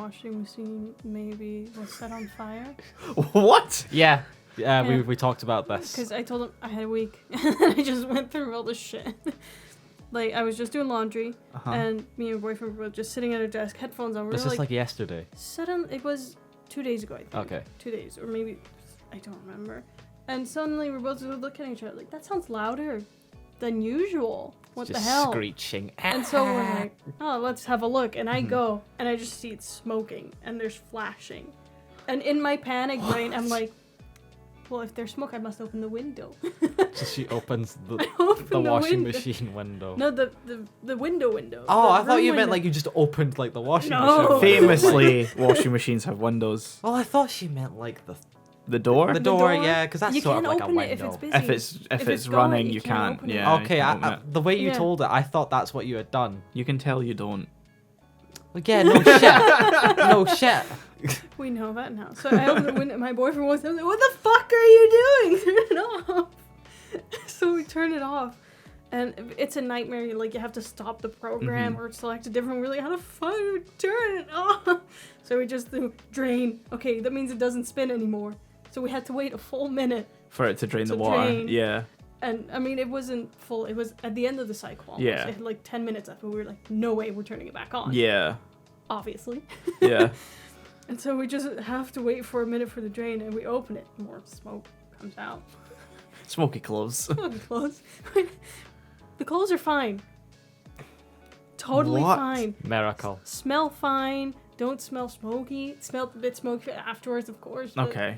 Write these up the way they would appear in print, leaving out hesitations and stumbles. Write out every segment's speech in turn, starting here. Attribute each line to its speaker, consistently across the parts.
Speaker 1: washing machine maybe was set on fire.
Speaker 2: What?
Speaker 3: Yeah.
Speaker 1: Yeah.
Speaker 3: We talked about this.
Speaker 1: Because I told him I had a week. And I just went through all this shit. Like, I was just doing laundry, and me and my boyfriend were just sitting at our desk, headphones on. We
Speaker 3: This
Speaker 1: were
Speaker 3: is like yesterday.
Speaker 1: suddenly, it was 2 days ago, I think.
Speaker 3: Okay.
Speaker 1: 2 days, or maybe, I don't remember. And suddenly we're both looking at each other like, that sounds louder than usual. What
Speaker 3: Just
Speaker 1: the hell?
Speaker 3: screeching.
Speaker 1: And so we're like, oh, let's have a look. And I go, and I just see it smoking, and there's flashing. And in my panic brain, I'm like, well, if there's smoke, I must open the window.
Speaker 3: So she opens the
Speaker 1: the
Speaker 3: washing
Speaker 1: window.
Speaker 3: machine window.
Speaker 1: No, the window.
Speaker 3: Oh,
Speaker 1: The
Speaker 3: I thought
Speaker 1: room
Speaker 3: you meant
Speaker 1: window.
Speaker 3: like you just opened like the washing
Speaker 1: No.
Speaker 3: machine.
Speaker 2: Famously, washing machines have windows.
Speaker 3: Well, I thought she meant like
Speaker 2: The door?
Speaker 3: the door,
Speaker 1: door?
Speaker 3: yeah, because that's
Speaker 1: You
Speaker 3: sort of
Speaker 1: can't
Speaker 3: like a
Speaker 1: open
Speaker 3: window.
Speaker 1: it if it's busy.
Speaker 2: If it's
Speaker 1: going,
Speaker 2: running, you can't.
Speaker 1: open it.
Speaker 2: Yeah.
Speaker 3: Okay,
Speaker 2: you can't open it.
Speaker 3: the way you
Speaker 1: Yeah.
Speaker 3: told it, I thought that's what you had done.
Speaker 2: You can tell you don't.
Speaker 3: Like, yeah, no shit. No shit.
Speaker 1: We know that now. So I opened the window. My boyfriend was like, "What the fuck are you doing? Turn it off." So we turned it off, and it's a nightmare. Like, you have to stop the program or select a different. We're like, how the fuck do we turn it off? So we just do drain. Okay, that means it doesn't spin anymore. So we had to wait a full minute.
Speaker 2: For it to drain the
Speaker 1: To
Speaker 2: water.
Speaker 1: drain.
Speaker 2: Yeah.
Speaker 1: And I mean, it wasn't full. It was at the end of the cycle. Almost.
Speaker 2: Yeah.
Speaker 1: It had like 10 minutes left, but we were like, no way, we're turning it back on.
Speaker 2: Yeah.
Speaker 1: Obviously.
Speaker 2: Yeah.
Speaker 1: And so we just have to wait for a minute for the drain, and we open it. More smoke comes out.
Speaker 2: Smoky clothes.
Speaker 1: Clothes. The clothes are fine. Totally
Speaker 2: What?
Speaker 1: fine.
Speaker 3: Miracle.
Speaker 1: Smell fine. Don't smell smoky. It smelled a bit smoky afterwards, of course. But
Speaker 2: Okay.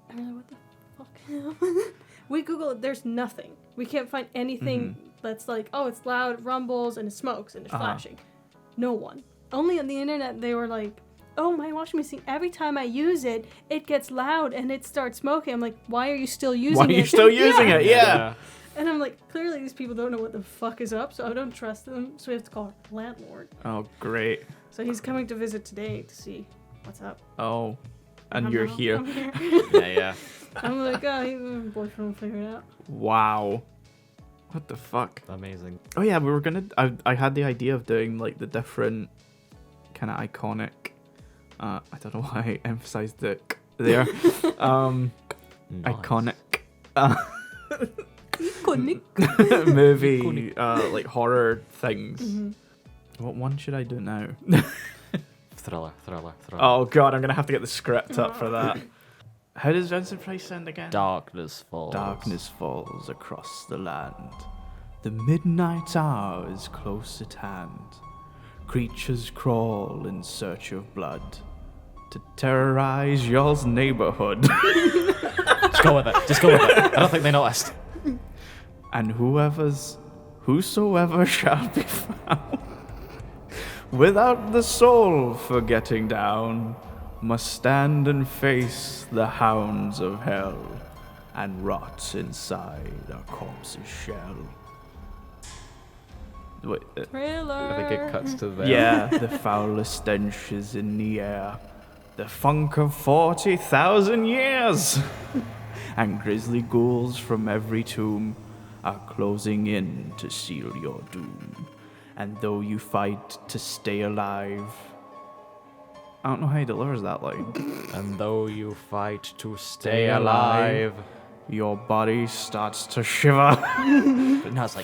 Speaker 1: I'm like, what the fuck? We Google it. There's nothing. We can't find anything that's like, oh, it's loud, it rumbles, and it smokes, and it's flashing. No one. Only on the internet they were like, oh, my washing machine, every time I use it, it gets loud and it starts smoking. I'm like, why are you still using it?
Speaker 2: Why are you still using it? Yeah.
Speaker 1: And I'm like, clearly these people don't know what the fuck is up, so I don't trust them. So we have to call our landlord.
Speaker 2: Oh, great.
Speaker 1: So he's coming to visit today to see what's up.
Speaker 2: Oh. And
Speaker 1: I'm
Speaker 2: you're
Speaker 1: out.
Speaker 2: here.
Speaker 1: I'm here.
Speaker 3: Yeah.
Speaker 1: I'm like, oh, my boyfriend will figure it out.
Speaker 2: Wow. What the fuck?
Speaker 3: Amazing.
Speaker 2: Oh yeah, we were gonna. I had the idea of doing like the different kind of iconic. I don't know why I emphasized the there.
Speaker 3: Nice.
Speaker 2: Iconic
Speaker 1: Iconic.
Speaker 2: movie like horror things. What one should I do now?
Speaker 3: Thriller.
Speaker 2: Oh god, I'm gonna have to get the script up for that. How does Vincent Price end again?
Speaker 3: Darkness falls.
Speaker 2: Darkness falls across the land. The midnight hour is close at hand. Creatures crawl in search of blood to terrorize y'all's neighborhood.
Speaker 3: Just go with it. I don't think they noticed.
Speaker 2: And whosoever shall be found without the soul for getting down must stand and face the hounds of hell and rot inside a corpse's shell. Wait,
Speaker 1: Thriller.
Speaker 3: I think it cuts to there.
Speaker 2: yeah, the foulest stench is in the air, the funk of 40,000 years, and grisly ghouls from every tomb are closing in to seal your doom. And though you fight to stay alive, I don't know how he delivers that line.
Speaker 3: And though you fight to stay alive.
Speaker 2: Your body starts to shiver.
Speaker 3: But now it's like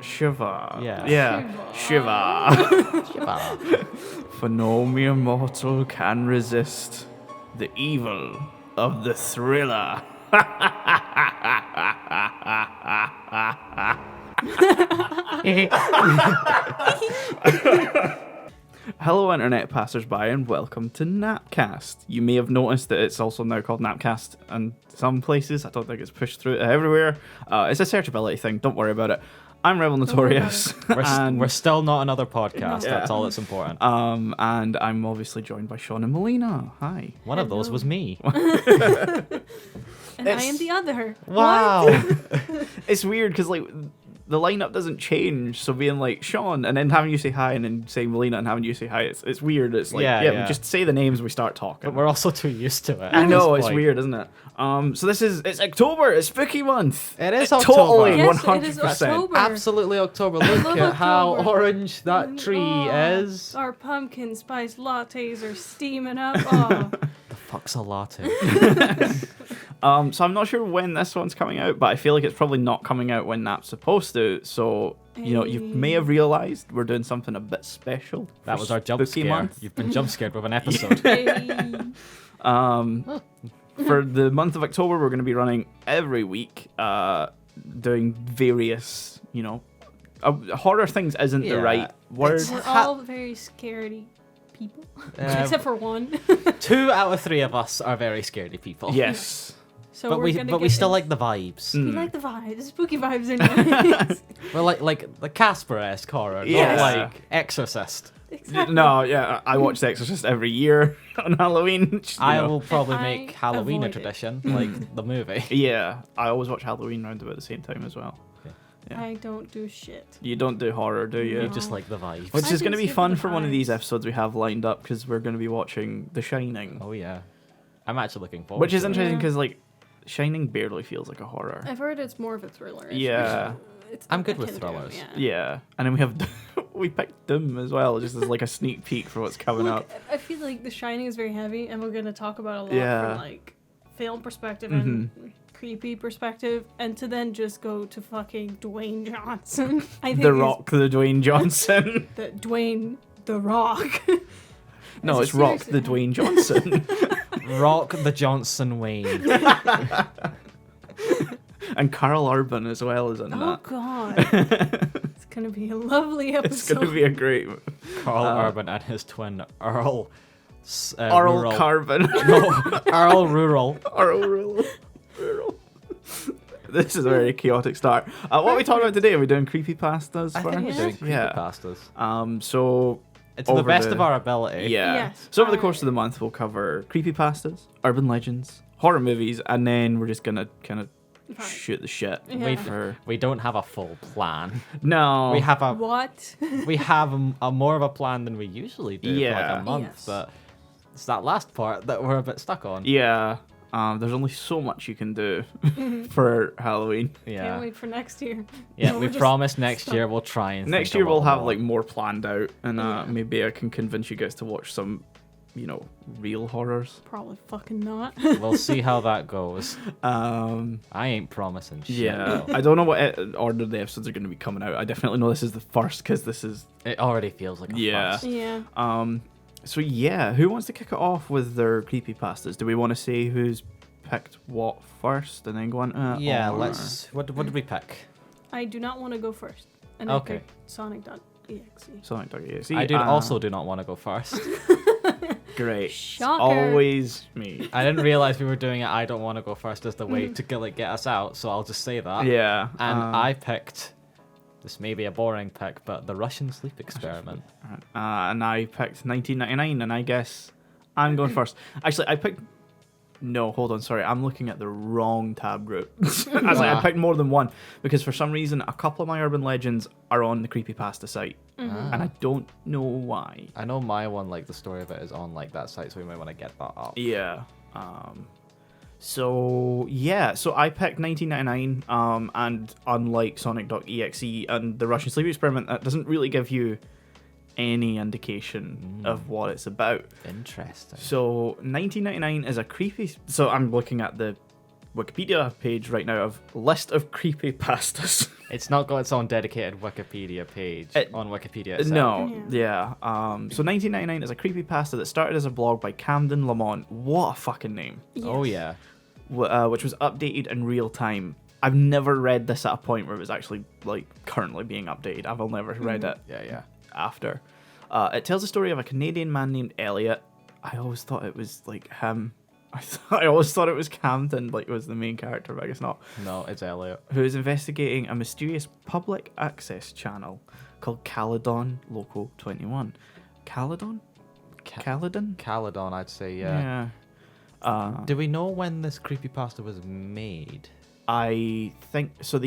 Speaker 2: Shiver.
Speaker 3: Yeah.
Speaker 2: Yeah. Shiver.
Speaker 3: shiver.
Speaker 2: For no mere mortal can resist the evil of the thriller. Hello, internet passersby, and welcome to Napcast. You may have noticed that it's also now called Napcast in some places. I don't think it's pushed through everywhere. It's a searchability thing. Don't worry about it. I'm Rebel Notorious.
Speaker 3: We're still not another podcast.
Speaker 2: Yeah.
Speaker 3: That's all that's important.
Speaker 2: And I'm obviously joined by Shaun and Melina. Hi.
Speaker 3: One of those was me.
Speaker 1: And I am the other.
Speaker 3: Wow.
Speaker 2: It's weird because like the lineup doesn't change. So being like Shaun and then having you say hi and then saying Melina and having you say hi, it's weird. It's like,
Speaker 3: Yeah.
Speaker 2: just say the names, we start talking.
Speaker 3: But we're also too used to it.
Speaker 2: I
Speaker 3: at
Speaker 2: know,
Speaker 3: this
Speaker 2: it's
Speaker 3: point.
Speaker 2: weird, isn't it? So it's October, it's spooky month.
Speaker 3: It is
Speaker 2: Totally,
Speaker 3: October.
Speaker 1: Yes, it is
Speaker 2: 100%.
Speaker 1: October.
Speaker 3: Absolutely October. Look
Speaker 1: love
Speaker 3: at how
Speaker 1: October.
Speaker 3: orange that tree is.
Speaker 1: Our pumpkin spice lattes are steaming up. Oh,
Speaker 3: The fuck's a latte?
Speaker 2: So I'm not sure when this one's coming out, but I feel like it's probably not coming out when Nap's supposed to. So, you may have realized we're doing something a bit special.
Speaker 3: That
Speaker 2: for
Speaker 3: was our jump
Speaker 2: Spooky
Speaker 3: scare.
Speaker 2: Month.
Speaker 3: You've been jump scared with an episode.
Speaker 1: hey.
Speaker 2: For the month of October, we're going to be running every week, doing various, horror things isn't the
Speaker 3: Yeah.
Speaker 2: right word.
Speaker 1: We're all very scaredy people, except for one.
Speaker 3: 2 out of 3 of us are very scaredy people.
Speaker 2: Yes.
Speaker 1: So
Speaker 3: But
Speaker 1: we're
Speaker 3: we
Speaker 1: gonna
Speaker 3: still like the vibes.
Speaker 1: We like the vibes. The spooky vibes are nice.
Speaker 3: We're like the Casper-esque horror,
Speaker 2: Yeah.
Speaker 3: not like Exorcist.
Speaker 1: Exactly.
Speaker 2: No, yeah, I watch The Exorcist every year on Halloween. just, you
Speaker 3: I
Speaker 2: know.
Speaker 3: will probably
Speaker 1: I
Speaker 3: make Halloween a
Speaker 1: avoid it.
Speaker 3: tradition, like the movie.
Speaker 2: Yeah, I always watch Halloween round about the same time as well. Yeah.
Speaker 1: I don't do shit.
Speaker 2: You don't do horror, do you?
Speaker 3: You
Speaker 1: No.
Speaker 3: just like the vibes.
Speaker 2: Which
Speaker 1: I
Speaker 2: is going to
Speaker 1: can
Speaker 2: be
Speaker 1: skip
Speaker 2: fun
Speaker 1: the
Speaker 2: for one of these
Speaker 1: vibes.
Speaker 2: episodes we have lined up because we're going to be watching The Shining.
Speaker 3: Oh yeah, I'm actually looking forward.
Speaker 2: Which is
Speaker 3: to it.
Speaker 2: interesting
Speaker 1: Yeah.
Speaker 2: because, like, Shining barely feels like a horror.
Speaker 1: I've heard it's more of a thriller.
Speaker 2: Yeah.
Speaker 3: I'm good
Speaker 1: I
Speaker 3: with
Speaker 1: can do,
Speaker 3: thrillers.
Speaker 1: yeah.
Speaker 2: Yeah. And then we have, we picked Doom as well, just as like a sneak peek for what's coming
Speaker 1: Look,
Speaker 2: up.
Speaker 1: I feel like The Shining is very heavy, and we're gonna talk about it a lot
Speaker 2: Yeah.
Speaker 1: from like film perspective and creepy perspective, and to then just go to fucking Dwayne Johnson. I think
Speaker 2: The
Speaker 1: he's-
Speaker 2: Rock, the Dwayne Johnson.
Speaker 1: the Dwayne the Rock.
Speaker 2: No,
Speaker 1: Is
Speaker 2: it's
Speaker 1: it
Speaker 2: Rock,
Speaker 1: seriously?
Speaker 2: the Dwayne Johnson.
Speaker 3: Rock the Johnson Wayne.
Speaker 2: And Carl Urban as well is in
Speaker 1: Oh
Speaker 2: that.
Speaker 1: God, it's gonna be a lovely episode.
Speaker 2: It's going to be a great
Speaker 3: Carl Urban and his twin Earl.
Speaker 2: Earl
Speaker 3: Rural.
Speaker 2: Carbon.
Speaker 3: No, Earl Rural.
Speaker 2: Earl Rural. This is a very chaotic start. What are we talking about today? Are we doing creepypastas
Speaker 3: I think we're
Speaker 2: first?
Speaker 3: doing
Speaker 2: Yeah.
Speaker 3: creepypastas.
Speaker 2: So
Speaker 3: It's to the
Speaker 2: over
Speaker 3: best
Speaker 2: the-
Speaker 3: of our ability.
Speaker 2: yeah.
Speaker 1: Yes.
Speaker 2: So over the course of the month, we'll cover creepypastas, urban legends, horror movies, and then we're just gonna kind of
Speaker 1: Fine.
Speaker 2: shoot the shit.
Speaker 1: Yeah.
Speaker 2: For...
Speaker 3: We don't have a full plan.
Speaker 2: No.
Speaker 3: We have a
Speaker 1: What?
Speaker 3: we have a more of a plan than we usually do for
Speaker 2: Yeah.
Speaker 3: like a month,
Speaker 1: Yes.
Speaker 3: but it's that last part that we're a bit stuck on.
Speaker 2: Yeah. There's only so much you can do for Halloween.
Speaker 1: Can't wait for next year.
Speaker 3: Yeah,
Speaker 1: No,
Speaker 3: we
Speaker 1: we're just
Speaker 3: promise next
Speaker 1: stuck.
Speaker 3: year we'll try and
Speaker 2: Next
Speaker 3: think a
Speaker 2: year we'll
Speaker 3: little
Speaker 2: have
Speaker 3: more.
Speaker 2: like more planned out, and
Speaker 1: Yeah.
Speaker 2: maybe I can convince you guys to watch some, real horrors.
Speaker 1: Probably fucking not.
Speaker 3: We'll see how that goes.
Speaker 2: Um,
Speaker 3: I ain't promising shit.
Speaker 2: yeah,
Speaker 3: though.
Speaker 2: I don't know what order the episodes are going to be coming out. I definitely know this is the first because this is
Speaker 3: It already feels like a
Speaker 2: Yeah.
Speaker 3: first.
Speaker 1: Yeah.
Speaker 2: So yeah, who wants to kick it off with their creepypastas? Do we want to say who's picked what first and then go on?
Speaker 3: Yeah,
Speaker 2: or-
Speaker 3: let's. What did we pick?
Speaker 1: I do not want to go first. And
Speaker 3: Okay.
Speaker 1: I picked sonic.exe.
Speaker 2: Sonic.exe.
Speaker 3: I also do not want to go first.
Speaker 2: Great. It's
Speaker 1: Shocker.
Speaker 2: always me.
Speaker 3: I didn't realize we were doing it. I don't want to go first as the way to get us out, so I'll just say that.
Speaker 2: Yeah.
Speaker 3: And I picked. This may be a boring pick, but the Russian sleep experiment.
Speaker 2: And I picked 1999, and I guess I'm going first. Actually, I picked. No, hold on, sorry. I'm looking at the wrong tab group. I picked more than one because for some reason a couple of my urban legends are on the creepypasta site, and I don't know why.
Speaker 3: I know my one, like the story of it, is on like that site, so we might want to get that up.
Speaker 2: Yeah. So I picked 1999. And unlike sonic.exe and the Russian sleep experiment, that doesn't really give you any indication of what it's about.
Speaker 3: Interesting.
Speaker 2: So 1999 is a creepy. So I'm looking at the Wikipedia page right now of list of creepypastas.
Speaker 3: It's not got its own dedicated Wikipedia page on Wikipedia itself.
Speaker 2: No, yeah. So 1999 is a creepypasta that started as a blog by Camden Lamont. What a fucking name!
Speaker 3: Oh
Speaker 1: Yes.
Speaker 3: yeah.
Speaker 2: Which was updated in real time. I've never read this at a point where it was actually like currently being updated. I've only ever read it
Speaker 3: Yeah.
Speaker 2: after. It tells the story of a Canadian man named Elliot. I always thought it was like him. I always thought it was Camden, like it was the main character, but I guess not.
Speaker 3: No, it's Elliot.
Speaker 2: Who is investigating a mysterious public access channel called Caledon Local 21. Caledon? Caledon?
Speaker 3: Caledon, I'd say, yeah.
Speaker 2: Yeah.
Speaker 3: Do we know when this creepypasta was made?
Speaker 2: I think so.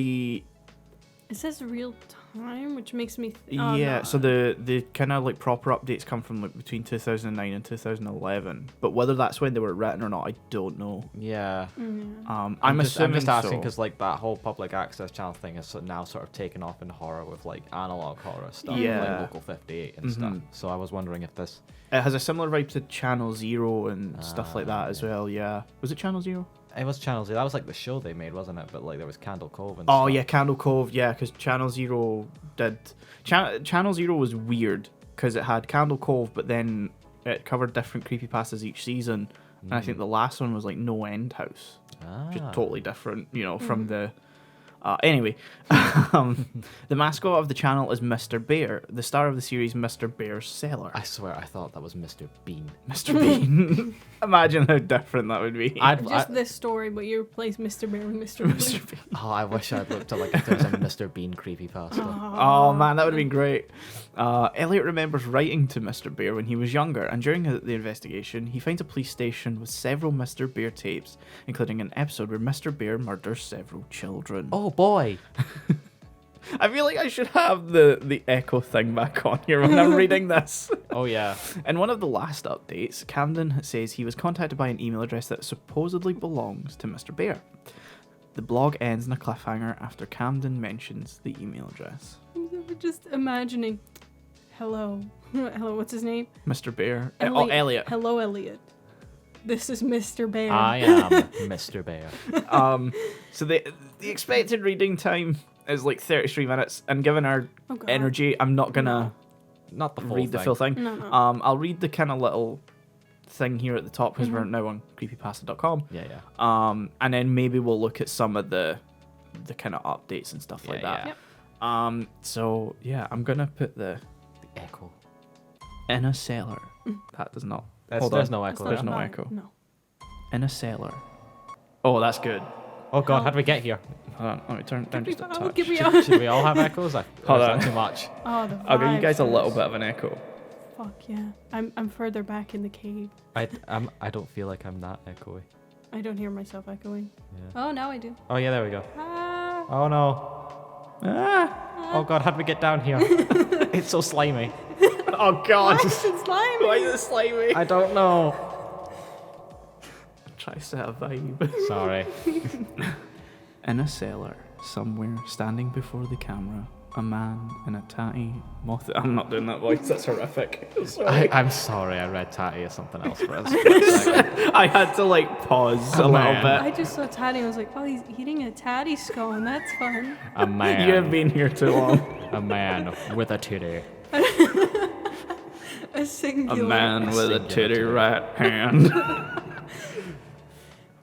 Speaker 1: It says real time, which makes me.
Speaker 2: So the kind of like proper updates come from like between 2009 and 2011. But whether that's when they were written or not, I don't know.
Speaker 3: Yeah.
Speaker 2: I'm assuming
Speaker 3: just asking
Speaker 2: so.
Speaker 3: because like that whole public access channel thing is now sort of taken off in horror with like analog horror stuff,
Speaker 2: Yeah.
Speaker 3: like Local 58 and stuff. So I was wondering if this.
Speaker 2: It has a similar vibe to Channel Zero and stuff like that as well. Yeah, was it Channel Zero?
Speaker 3: It was Channel Zero. That was like the show they made, wasn't it? But like there was Candle Cove and
Speaker 2: Oh
Speaker 3: stuff.
Speaker 2: yeah, Candle Cove. Yeah, because Channel Zero did. Channel Zero was weird because it had Candle Cove, but then it covered different creepypastas each season. And I think the last one was like No End House, which is totally different, from the. Anyway, the mascot of the channel is Mr. Bear. The star of the series, Mr. Bear's Cellar.
Speaker 3: I swear, I thought that was Mr. Bean.
Speaker 2: Mr. Bean. Imagine how different that would be.
Speaker 1: Just this story, but you replace Mr. Bear with Mr. Bean.
Speaker 2: Mr. Bean.
Speaker 3: Oh, I wish I'd looked at like if there was a Mr. Bean creepypasta.
Speaker 2: Oh man, that would have been great. Elliot remembers writing to Mr. Bear when he was younger, and during the investigation, he finds a police station with several Mr. Bear tapes, including an episode where Mr. Bear murders several children.
Speaker 3: Oh boy.
Speaker 2: I feel like I should have the echo thing back on here when I'm reading this.
Speaker 3: Oh yeah.
Speaker 2: In one of the last updates, Camden says he was contacted by an email address that supposedly belongs to Mr. Bear. The blog ends in a cliffhanger after Camden mentions the email address.
Speaker 1: I'm just imagining. Hello, what's his name?
Speaker 2: Mr. Bear.
Speaker 1: Elliot.
Speaker 2: Elliot.
Speaker 1: Hello, Elliot. This is Mr. Bear.
Speaker 3: I am Mr. Bear.
Speaker 2: So the expected reading time is like 33 minutes, and given our
Speaker 1: God.
Speaker 2: energy, I'm not gonna
Speaker 3: Not the full
Speaker 2: read the full thing.
Speaker 1: No.
Speaker 2: I'll read the kind of little thing here at the top because we're now on creepypasta.com.
Speaker 3: Yeah.
Speaker 2: And then maybe we'll look at some of the kind of updates and stuff like that.
Speaker 3: Yeah.
Speaker 1: Yep.
Speaker 2: So yeah, I'm gonna put the
Speaker 3: Echo.
Speaker 2: in a cellar. That does not. Hold
Speaker 3: There's
Speaker 2: on.
Speaker 3: no
Speaker 1: That's
Speaker 3: echo.
Speaker 1: not
Speaker 2: There's no
Speaker 1: bad.
Speaker 2: echo.
Speaker 1: No.
Speaker 2: In a cellar. Oh, that's good.
Speaker 3: Oh god, how'd we get here?
Speaker 2: Hold on, let me turn it down just a
Speaker 1: Oh,
Speaker 2: touch.
Speaker 1: give me a...
Speaker 3: Should we all have echoes? Or
Speaker 2: Hold
Speaker 3: is
Speaker 2: on.
Speaker 3: that too much?
Speaker 1: Oh, the
Speaker 2: I'll give you guys a little
Speaker 1: vibes.
Speaker 2: bit of an echo.
Speaker 1: Fuck yeah. I'm further back in the cave.
Speaker 3: I don't feel like I'm that echoey.
Speaker 1: I don't hear myself echoing.
Speaker 3: Yeah.
Speaker 1: Oh, now I do.
Speaker 3: Oh yeah, there we go.
Speaker 1: Ah.
Speaker 3: Oh no. Oh god, how'd we get down here? It's so slimy.
Speaker 2: Oh god.
Speaker 1: Why is it slimy?
Speaker 2: Why is it slimy?
Speaker 3: I don't know.
Speaker 2: Try to set a vibe.
Speaker 3: Sorry.
Speaker 2: In a cellar, somewhere, standing before the camera, a man in a tatty moth. I'm not doing that voice. That's horrific. Sorry.
Speaker 3: I'm sorry. I read Tatty as something else for us.
Speaker 2: I had to like pause a little
Speaker 3: man.
Speaker 1: I
Speaker 2: bit.
Speaker 1: just saw Tatty and I was like, oh, he's eating a Tatty scone. That's fun.
Speaker 3: A man.
Speaker 2: You have been here too long.
Speaker 3: A man with a titty.
Speaker 1: A singular.
Speaker 2: A man with a
Speaker 3: Singular
Speaker 2: titty
Speaker 3: titty.
Speaker 2: right hand.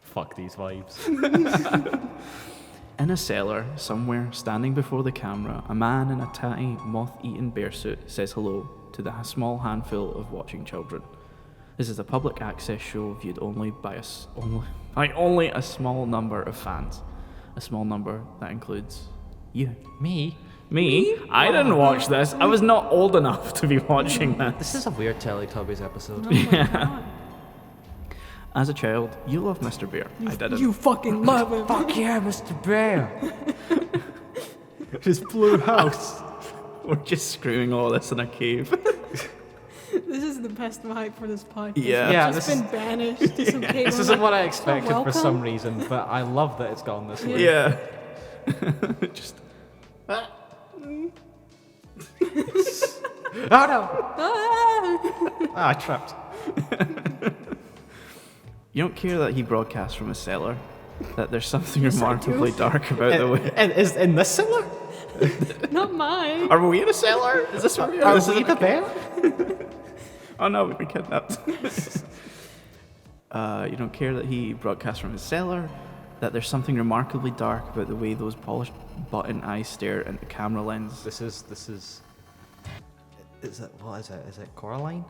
Speaker 3: Fuck these vibes.
Speaker 2: In a cellar, somewhere, standing before the camera, a man in a tatty, moth-eaten bearsuit says hello to the small handful of watching children. This is a public access show viewed only by only a small number of fans. A small number that includes you.
Speaker 3: Me?
Speaker 2: Me? I didn't watch this. I was not old enough to be watching
Speaker 3: This
Speaker 2: this.
Speaker 3: is a weird Teletubbies episode.
Speaker 1: Oh my god.
Speaker 2: As a child, you loved Mr. Bear. I didn't.
Speaker 1: You fucking love him.
Speaker 3: Fuck yeah, Mr. Bear. His blue house.
Speaker 2: We're just screaming all this in a cave.
Speaker 1: This is the best vibe for this podcast.
Speaker 2: Yeah.
Speaker 3: Yeah,
Speaker 1: Just
Speaker 3: this
Speaker 1: been banished to some cave.
Speaker 3: This
Speaker 1: I'm
Speaker 3: isn't
Speaker 1: like,
Speaker 3: what I
Speaker 1: "Oh,
Speaker 3: expected for
Speaker 1: welcome."
Speaker 3: some reason, but I love that it's gone this way.
Speaker 2: Yeah. Just.
Speaker 3: Oh no!
Speaker 1: Ah!
Speaker 3: I tripped.
Speaker 2: You don't care that he broadcasts from a cellar? That there's something
Speaker 1: Yes, I do.
Speaker 2: remarkably dark about the way.
Speaker 3: Is in this cellar?
Speaker 1: Not mine.
Speaker 2: Are we in a cellar? Is this where we are?
Speaker 3: Are
Speaker 2: This
Speaker 3: we
Speaker 2: isn't
Speaker 3: the
Speaker 2: a cave.
Speaker 3: bear?
Speaker 2: Oh no, we've been kidnapped. You don't care that he broadcasts from his cellar? That there's something remarkably dark about the way those polished button eyes stare into the camera lens?
Speaker 3: This is. Is it what is it? Is it Coraline?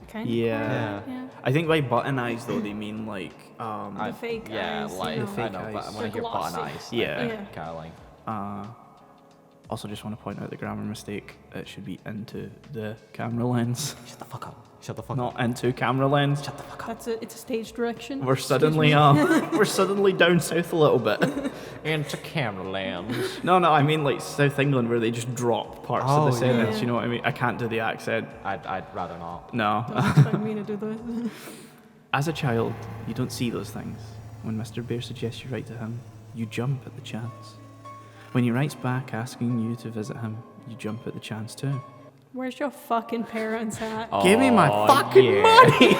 Speaker 1: Kind
Speaker 2: Yeah.
Speaker 1: Yeah.
Speaker 2: I think by button eyes though they mean like
Speaker 1: The fake
Speaker 3: yeah,
Speaker 1: eyes,
Speaker 3: like
Speaker 1: you know.
Speaker 3: I
Speaker 2: Fake
Speaker 3: know, but
Speaker 2: eyes.
Speaker 3: when I hear
Speaker 1: They're
Speaker 3: button
Speaker 1: glossy.
Speaker 3: eyes,
Speaker 2: Yeah.
Speaker 1: Yeah.
Speaker 3: Caroline.
Speaker 2: Also just want to point out the grammar mistake. It should be into the camera lens.
Speaker 3: Shut the fuck up. Shut the fuck
Speaker 2: not
Speaker 3: up.
Speaker 2: into camera lens.
Speaker 3: Shut the fuck up.
Speaker 1: That's it. It's a stage direction.
Speaker 2: We're
Speaker 1: Excuse
Speaker 2: suddenly
Speaker 1: me.
Speaker 2: we're suddenly down south a little bit.
Speaker 3: Into camera land.
Speaker 2: No, I mean like South England where they just drop parts of the
Speaker 3: Oh,
Speaker 2: sentence.
Speaker 1: yeah.
Speaker 2: You know what I mean? I can't do the accent.
Speaker 3: I'd rather not.
Speaker 2: No.
Speaker 1: Don't expect me to do this.
Speaker 2: As a child, you don't see those things. When Mr. Bear suggests you write to him, you jump at the chance. When he writes back asking you to visit him, you jump at the chance too.
Speaker 1: Where's your fucking parents at?
Speaker 2: Give me my fucking
Speaker 3: yeah.
Speaker 2: money!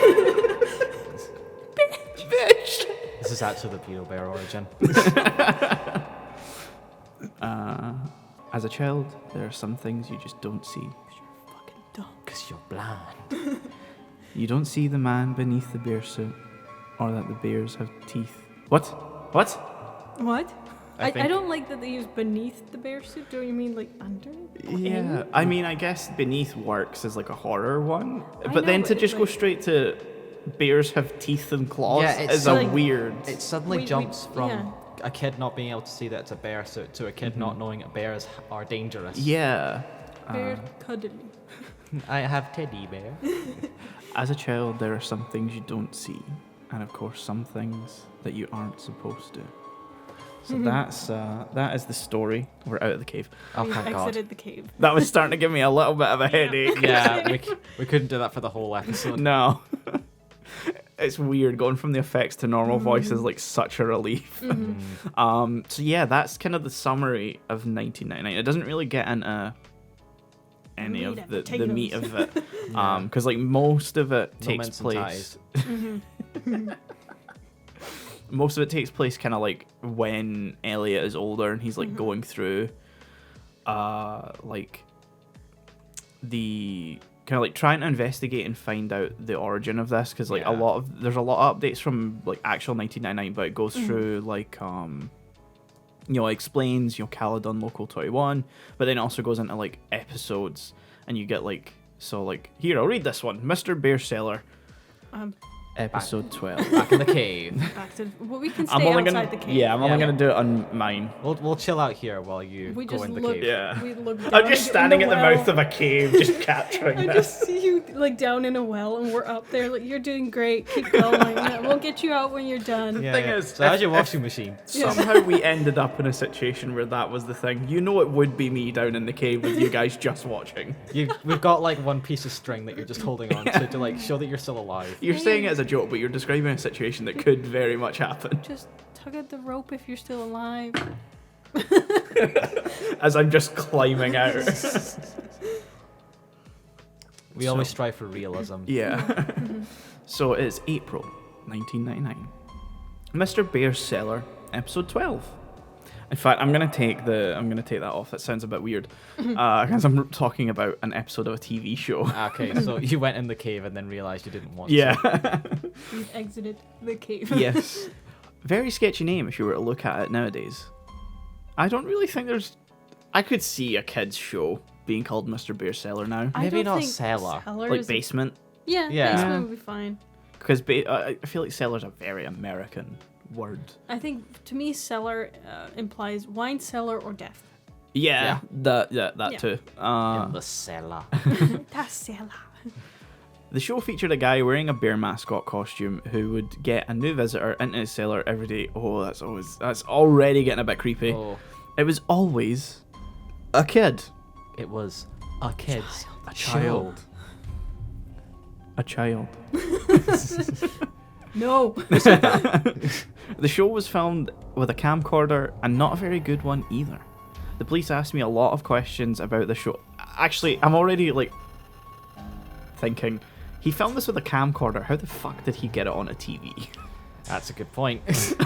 Speaker 2: Bitch!
Speaker 3: This is actually the Beetle Bear origin.
Speaker 2: As a child, there are some things you just don't see.
Speaker 1: You're fucking dumb.
Speaker 3: Because you're blind.
Speaker 2: You don't see the man beneath the bear suit, or that the bears have teeth. What? What?
Speaker 1: What?
Speaker 3: I
Speaker 1: I
Speaker 3: think-
Speaker 1: don't like that they use beneath the bear suit. Do you mean like under?
Speaker 2: Yeah, I mean, I guess beneath works as like a horror one,
Speaker 1: I
Speaker 2: but then
Speaker 1: know,
Speaker 2: to
Speaker 1: but
Speaker 2: just
Speaker 1: it's
Speaker 2: go
Speaker 1: like-
Speaker 2: straight to bears have teeth and claws
Speaker 3: Yeah, it's
Speaker 2: is a
Speaker 1: like-
Speaker 2: weird.
Speaker 3: It suddenly
Speaker 1: We-
Speaker 3: jumps from
Speaker 1: yeah.
Speaker 3: a kid not being able to see that it's a bear suit to a kid not knowing that bears are dangerous.
Speaker 2: Yeah.
Speaker 1: Bear cuddly.
Speaker 3: I have teddy bear.
Speaker 2: As a child, there are some things you don't see, and of course, some things that you aren't supposed to. So that is the story. We're out of the cave.
Speaker 3: Oh
Speaker 1: we
Speaker 3: my god.
Speaker 1: exited the cave.
Speaker 2: That was starting to give me a little bit of a headache.
Speaker 3: Yeah, we couldn't do that for the whole episode.
Speaker 2: No. It's weird going from the effects to normal voice is like such a relief. So yeah, that's kind of the summary of 1999. It doesn't really get into any
Speaker 1: Meat
Speaker 2: of
Speaker 1: and
Speaker 2: the meat
Speaker 1: potatoes.
Speaker 2: of it, because like most of it
Speaker 3: No
Speaker 2: takes
Speaker 3: mince and
Speaker 2: place.
Speaker 3: ties.
Speaker 2: Most of it takes place kind of like when Elliot is older and he's like going through, like the kind of like trying to investigate and find out the origin of this, because like
Speaker 3: Yeah.
Speaker 2: there's a lot of updates from like actual 1999, but it goes through like you know, it explains, you know, Caledon Local 21, but then also goes into like episodes, and you get like, so like here, I'll read this one, Mr. Bear Seller, episode 12.
Speaker 3: Back in the cave.
Speaker 1: Back to. Well, we can stay
Speaker 2: I'm only
Speaker 1: outside
Speaker 2: gonna,
Speaker 1: the cave.
Speaker 2: yeah, I'm only
Speaker 3: Yeah.
Speaker 2: gonna do it on mine.
Speaker 3: We'll chill out here while you
Speaker 1: We
Speaker 3: go
Speaker 1: just
Speaker 3: in the
Speaker 1: look.
Speaker 3: cave.
Speaker 2: Yeah.
Speaker 1: We look. Down
Speaker 2: I'm just standing
Speaker 1: in
Speaker 2: at the
Speaker 1: well.
Speaker 2: mouth of a cave, just capturing
Speaker 1: I
Speaker 2: this.
Speaker 1: just see you like down in a well, and we're up there. Like, you're doing great. Keep going. Yeah, we'll get you out when you're done.
Speaker 3: Yeah,
Speaker 2: Thing
Speaker 3: yeah.
Speaker 2: is,
Speaker 3: So how's
Speaker 2: if-
Speaker 3: your washing machine?
Speaker 2: Somehow we ended up in a situation where that was the thing. You know, it would be me down in the cave with you guys just watching.
Speaker 3: We've got like one piece of string that you're just holding on to like show that you're still alive.
Speaker 2: You're saying it as a joke, but you're describing a situation that could very much happen.
Speaker 1: Just tug at the rope if you're still alive.
Speaker 2: As I'm just climbing out.
Speaker 3: We always strive for realism.
Speaker 2: Yeah. So it's April 1999. Mr. Bear's Cellar, episode 12. In fact, I'm gonna take that off. That sounds a bit weird, because I'm talking about an episode of a TV show.
Speaker 3: Okay, so you went in the cave and then realized you didn't want to.
Speaker 2: Yeah.
Speaker 1: We've exited the cave.
Speaker 2: Yes. Very sketchy name if you were to look at it nowadays. I don't really think there's. I could see a kids show being called Mr. Bear's Cellar now,
Speaker 1: I
Speaker 3: Maybe
Speaker 1: don't
Speaker 3: not
Speaker 1: think
Speaker 3: cellar.
Speaker 2: like
Speaker 1: is-
Speaker 2: basement,
Speaker 1: Yeah,
Speaker 3: Yeah.
Speaker 1: basement would be fine.
Speaker 2: because I feel like cellar's a very American word.
Speaker 1: I think to me, cellar implies wine cellar or death.
Speaker 2: Yeah, that
Speaker 1: Yeah.
Speaker 2: too.
Speaker 3: In the cellar.
Speaker 1: That's cellar.
Speaker 2: The show featured a guy wearing a bear mascot costume who would get a new visitor into his cellar every day. Oh, that's already getting a bit creepy.
Speaker 3: Oh,
Speaker 2: It was always a kid.
Speaker 3: it was a kid's
Speaker 2: A child. A child.
Speaker 1: No.
Speaker 2: The show was filmed with a camcorder, and not a very good one either. The police asked me a lot of questions about the show. Actually, I'm already like thinking, he filmed this with a camcorder. How the fuck did he get it on a TV?
Speaker 3: That's a good point.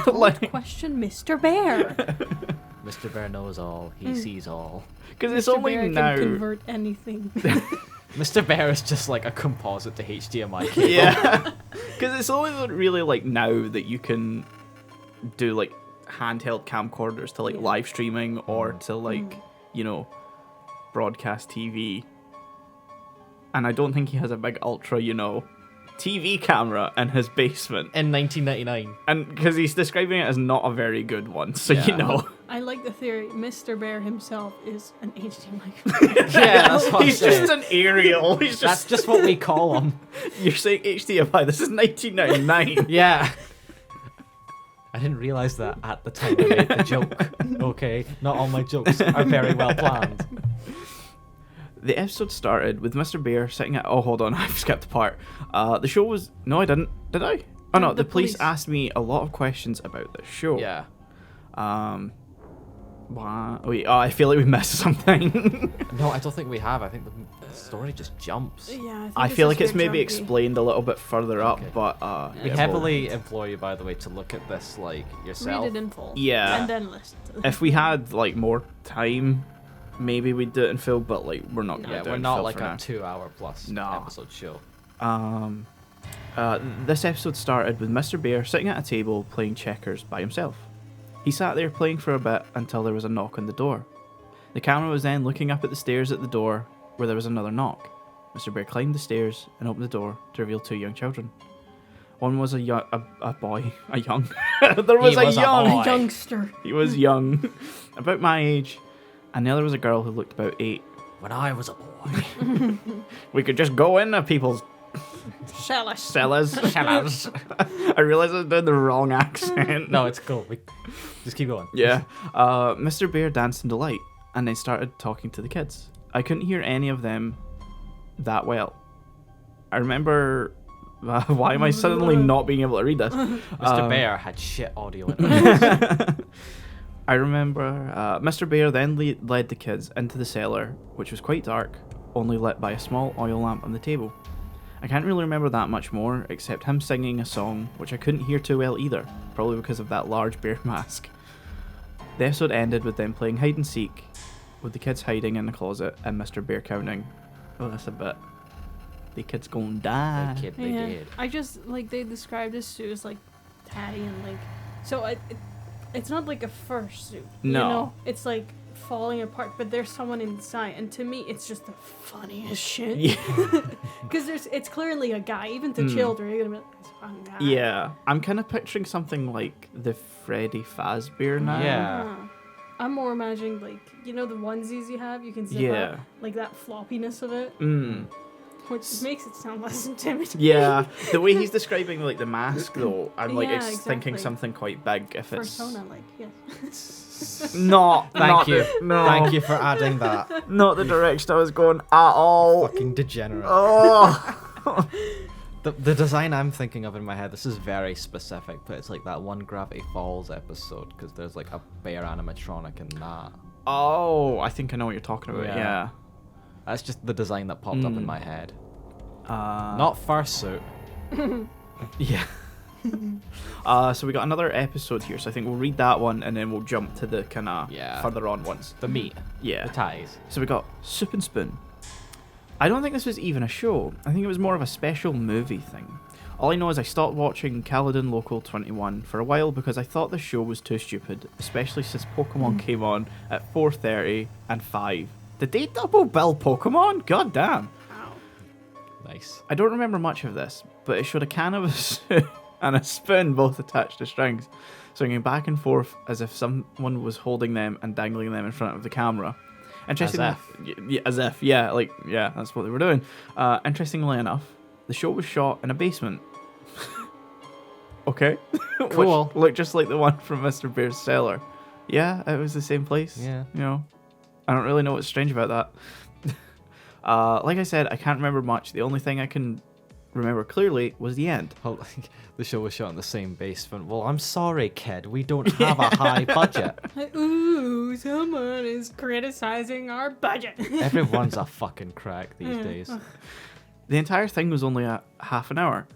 Speaker 2: Like,
Speaker 1: Question Mr. Bear.
Speaker 3: Mr. Bear knows all. He sees all.
Speaker 2: because it's
Speaker 1: Mr.
Speaker 2: only
Speaker 1: Bear
Speaker 2: now.
Speaker 1: can convert anything.
Speaker 3: Mr. Bear is just like a composite to HDMI cable.
Speaker 2: Yeah, because it's only really like now that you can do like handheld camcorders to like
Speaker 1: Yeah.
Speaker 2: live streaming or to like you know broadcast TV. And I don't think he has a big ultra, you know, TV camera in his basement.
Speaker 3: In 1999.
Speaker 2: And because he's describing it as not a very good one, so
Speaker 3: Yeah.
Speaker 2: you know.
Speaker 1: I like the theory. Mr. Bear himself is an HDMI.
Speaker 3: Yeah, that's what I'm
Speaker 2: He's
Speaker 3: saying.
Speaker 2: just an aerial. He's
Speaker 3: That's
Speaker 2: just.
Speaker 3: just what we call him.
Speaker 2: You're saying HDMI. This is 1999.
Speaker 3: Yeah. I didn't realize that at the time I made the joke. Okay, not all my jokes are very well planned.
Speaker 2: The episode started with Mr. Bear sitting at. Oh, hold on, I've skipped a part. The show was. No, I didn't. Did I? Oh no, the police asked me a lot of questions about this show.
Speaker 3: Yeah.
Speaker 2: Wait, I feel like we missed something.
Speaker 3: No, I don't think we have. I think the story just jumps.
Speaker 1: Yeah,
Speaker 2: I feel like it's maybe explained a little bit further up,
Speaker 3: Okay.
Speaker 2: but
Speaker 3: We
Speaker 2: yeah,
Speaker 3: heavily implore you, by the way, to look at this like yourself.
Speaker 1: Read it in full.
Speaker 2: Yeah.
Speaker 1: And then listen to
Speaker 2: if we had like more time, maybe we'd do it in full. But like we're not gonna
Speaker 3: Yeah,
Speaker 2: do it
Speaker 3: we're
Speaker 2: in
Speaker 3: not
Speaker 2: full
Speaker 3: like
Speaker 2: for
Speaker 3: a
Speaker 2: now.
Speaker 3: 2-hour plus
Speaker 2: No.
Speaker 3: episode show.
Speaker 2: This episode started with Mr. Bear sitting at a table playing checkers by himself. He sat there playing for a bit until there was a knock on the door. The camera was then looking up at the stairs at the door where there was another knock. Mr. Bear climbed the stairs and opened the door to reveal 2 young children. One was a young. There was,
Speaker 3: He was a
Speaker 2: young.
Speaker 3: boy.
Speaker 1: youngster.
Speaker 2: He was young, about my age, and the other was a girl who looked about 8.
Speaker 3: When I was a boy.
Speaker 2: We could just go into people's
Speaker 1: Shellish.
Speaker 2: cellars. I realised I was doing the wrong accent.
Speaker 3: No, it's cool. Just keep going.
Speaker 2: Yeah. Mr. Bear danced in delight, and then started talking to the kids. I couldn't hear any of them that well. I remember. Why am I suddenly not being able to read this?
Speaker 3: Mr. Bear had shit audio in it.
Speaker 2: I remember Mr. Bear then led the kids into the cellar, which was quite dark, only lit by a small oil lamp on the table. I can't really remember that much more, except him singing a song, which I couldn't hear too well either, probably because of that large bear mask. The episode ended with them playing hide and seek, with the kids hiding in the closet and Mr. Bear counting. Oh, that's a bit. The kid's gonna die.
Speaker 3: The kid they
Speaker 1: Yeah.
Speaker 3: did.
Speaker 1: I just like they described his suit as like tatty and like so it's not like a fursuit. You
Speaker 2: No.
Speaker 1: know? It's like falling apart, but there's someone inside, and to me it's just the funniest shit.
Speaker 2: Yeah.
Speaker 1: Because it's clearly a guy, even to children. You're gonna be like, it's a fucking guy.
Speaker 2: Yeah. I'm kind of picturing something like the Freddy Fazbear now.
Speaker 3: Yeah.
Speaker 1: Uh-huh. I'm more imagining like the onesies you have. You can zip
Speaker 2: Yeah.
Speaker 1: up, like that floppiness of it,
Speaker 2: Mm.
Speaker 1: which makes it sound less intimidating.
Speaker 2: Yeah, the way he's describing like the mask though, I'm like
Speaker 1: Yeah,
Speaker 2: thinking
Speaker 1: exactly.
Speaker 2: something quite big. If it's
Speaker 1: Persona, like yes.
Speaker 2: not,
Speaker 3: Thank you.
Speaker 2: no,
Speaker 3: Thank you for adding that.
Speaker 2: not the direction I was going at all.
Speaker 3: Fucking degenerate.
Speaker 2: Oh,
Speaker 3: The design I'm thinking of in my head, this is very specific, but it's like that one Gravity Falls episode, because there's like a bear animatronic in that.
Speaker 2: oh, I think I know what you're talking about.
Speaker 3: Yeah.
Speaker 2: Yeah.
Speaker 3: That's just the design that popped up in my head.
Speaker 2: Not.
Speaker 3: Not fursuit.
Speaker 2: Yeah. So we got another episode here, so I think we'll read that one and then we'll jump to the kind of further on ones.
Speaker 3: The meat.
Speaker 2: Yeah.
Speaker 3: The ties.
Speaker 2: So we got Soup and Spoon. I don't think this was even a show. I think it was more of a special movie thing. All I know is I stopped watching Caledon Local 21 for a while because I thought the show was too stupid, especially since Pokemon came on at 4:30 and 5. Did they double bill Pokemon? God damn.
Speaker 1: Ow.
Speaker 3: Nice.
Speaker 2: I don't remember much of this, but it showed a can of a soup and a spoon both attached to strings, swinging back and forth as if someone was holding them and dangling them in front of the camera. Interestingly, that's what they were doing. Interestingly enough, the show was shot in a basement. Okay.
Speaker 3: Cool.
Speaker 2: Which looked just like the one from Mr. Bear's cellar. Yeah, it was the same place.
Speaker 3: Yeah.
Speaker 2: You know, I don't really know what's strange about that. Like I said, I can't remember much. The only thing I can remember clearly was the end.
Speaker 3: Oh, the show was shot in the same basement. Well, I'm sorry, kid. We don't have a high budget.
Speaker 1: Like, ooh, someone is criticizing our budget.
Speaker 3: Everyone's a fucking crack these days.
Speaker 2: The entire thing was only a half an hour,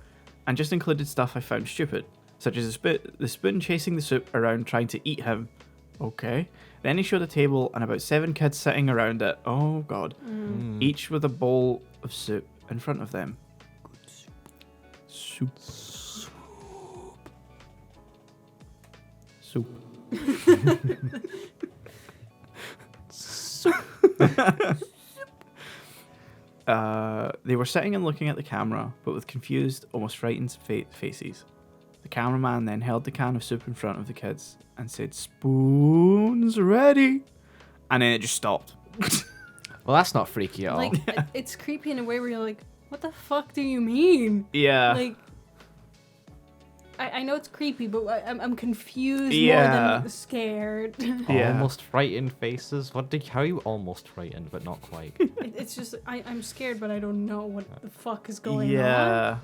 Speaker 2: and just included stuff I found stupid, such as the spoon chasing the soup around trying to eat him. Okay. Then he showed a table and about 7 kids sitting around it. Oh god. Each with a bowl of soup in front of them. Soup. Soup. They were sitting and looking at the camera, but with confused, almost frightened faces. The cameraman then held the can of soup in front of the kids and said, "Spoons ready," and then it just stopped.
Speaker 3: Well, that's not freaky at all.
Speaker 1: Like, it's creepy in a way where you're like, what the fuck do you mean?
Speaker 2: Yeah.
Speaker 1: Like, I know it's creepy, but I'm confused
Speaker 2: Yeah.
Speaker 1: more than scared.
Speaker 2: Yeah.
Speaker 3: Almost frightened faces. How are you almost frightened, but not quite?
Speaker 1: It's just, I'm scared, but I don't know what the fuck is going
Speaker 2: Yeah.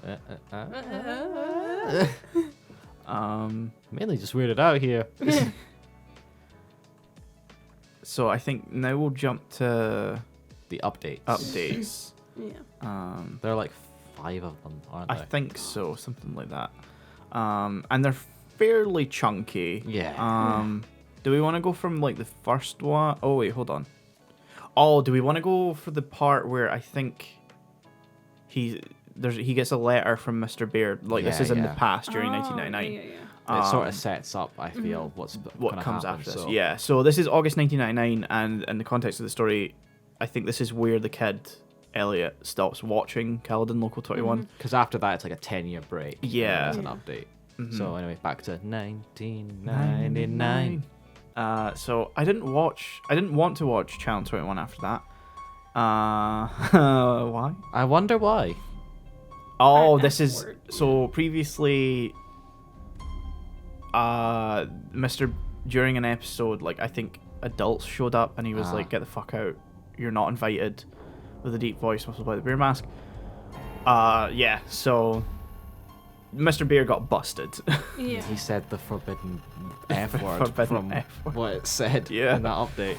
Speaker 1: on.
Speaker 3: Mainly just weirded out here.
Speaker 2: So I think now we'll jump to
Speaker 3: The updates.
Speaker 2: updates.
Speaker 1: Yeah.
Speaker 3: There are like 5 of them, aren't
Speaker 2: I
Speaker 3: there?
Speaker 2: think so, something like that. And they're fairly chunky.
Speaker 3: Yeah.
Speaker 2: Do we want to go from like the first one? Oh wait, hold on. Oh, do we want to go for the part where I think he gets a letter from Mr. Beard? Like this
Speaker 3: Yeah,
Speaker 2: is in the
Speaker 3: yeah.
Speaker 2: past during
Speaker 1: Oh,
Speaker 2: 1999.
Speaker 1: Yeah.
Speaker 3: It sort of sets up, I feel,
Speaker 2: what
Speaker 3: gonna
Speaker 2: comes
Speaker 3: happen,
Speaker 2: after this.
Speaker 3: so-
Speaker 2: Yeah, so this is August 1999, and in the context of the story, I think this is where the kid Elliot stops watching Caledon Local 21.
Speaker 3: Because after that, it's like a 10-year break.
Speaker 2: Yeah.
Speaker 3: It's an update. So anyway, back to 1999.
Speaker 2: 99. So I didn't want to watch Channel 21 after that. Why?
Speaker 3: I wonder why.
Speaker 2: Oh,
Speaker 1: I-
Speaker 2: this is
Speaker 1: afterward.
Speaker 2: so previously. During an episode, like I think adults showed up, and he was like, "Get the fuck out! You're not invited." With a deep voice, muffled by the beer mask. Yeah. So, Mr. Beer got busted.
Speaker 1: Yeah.
Speaker 3: He said the forbidden F word
Speaker 2: Forbidden
Speaker 3: from
Speaker 2: F word.
Speaker 3: what it said
Speaker 2: Yeah.
Speaker 3: in that update.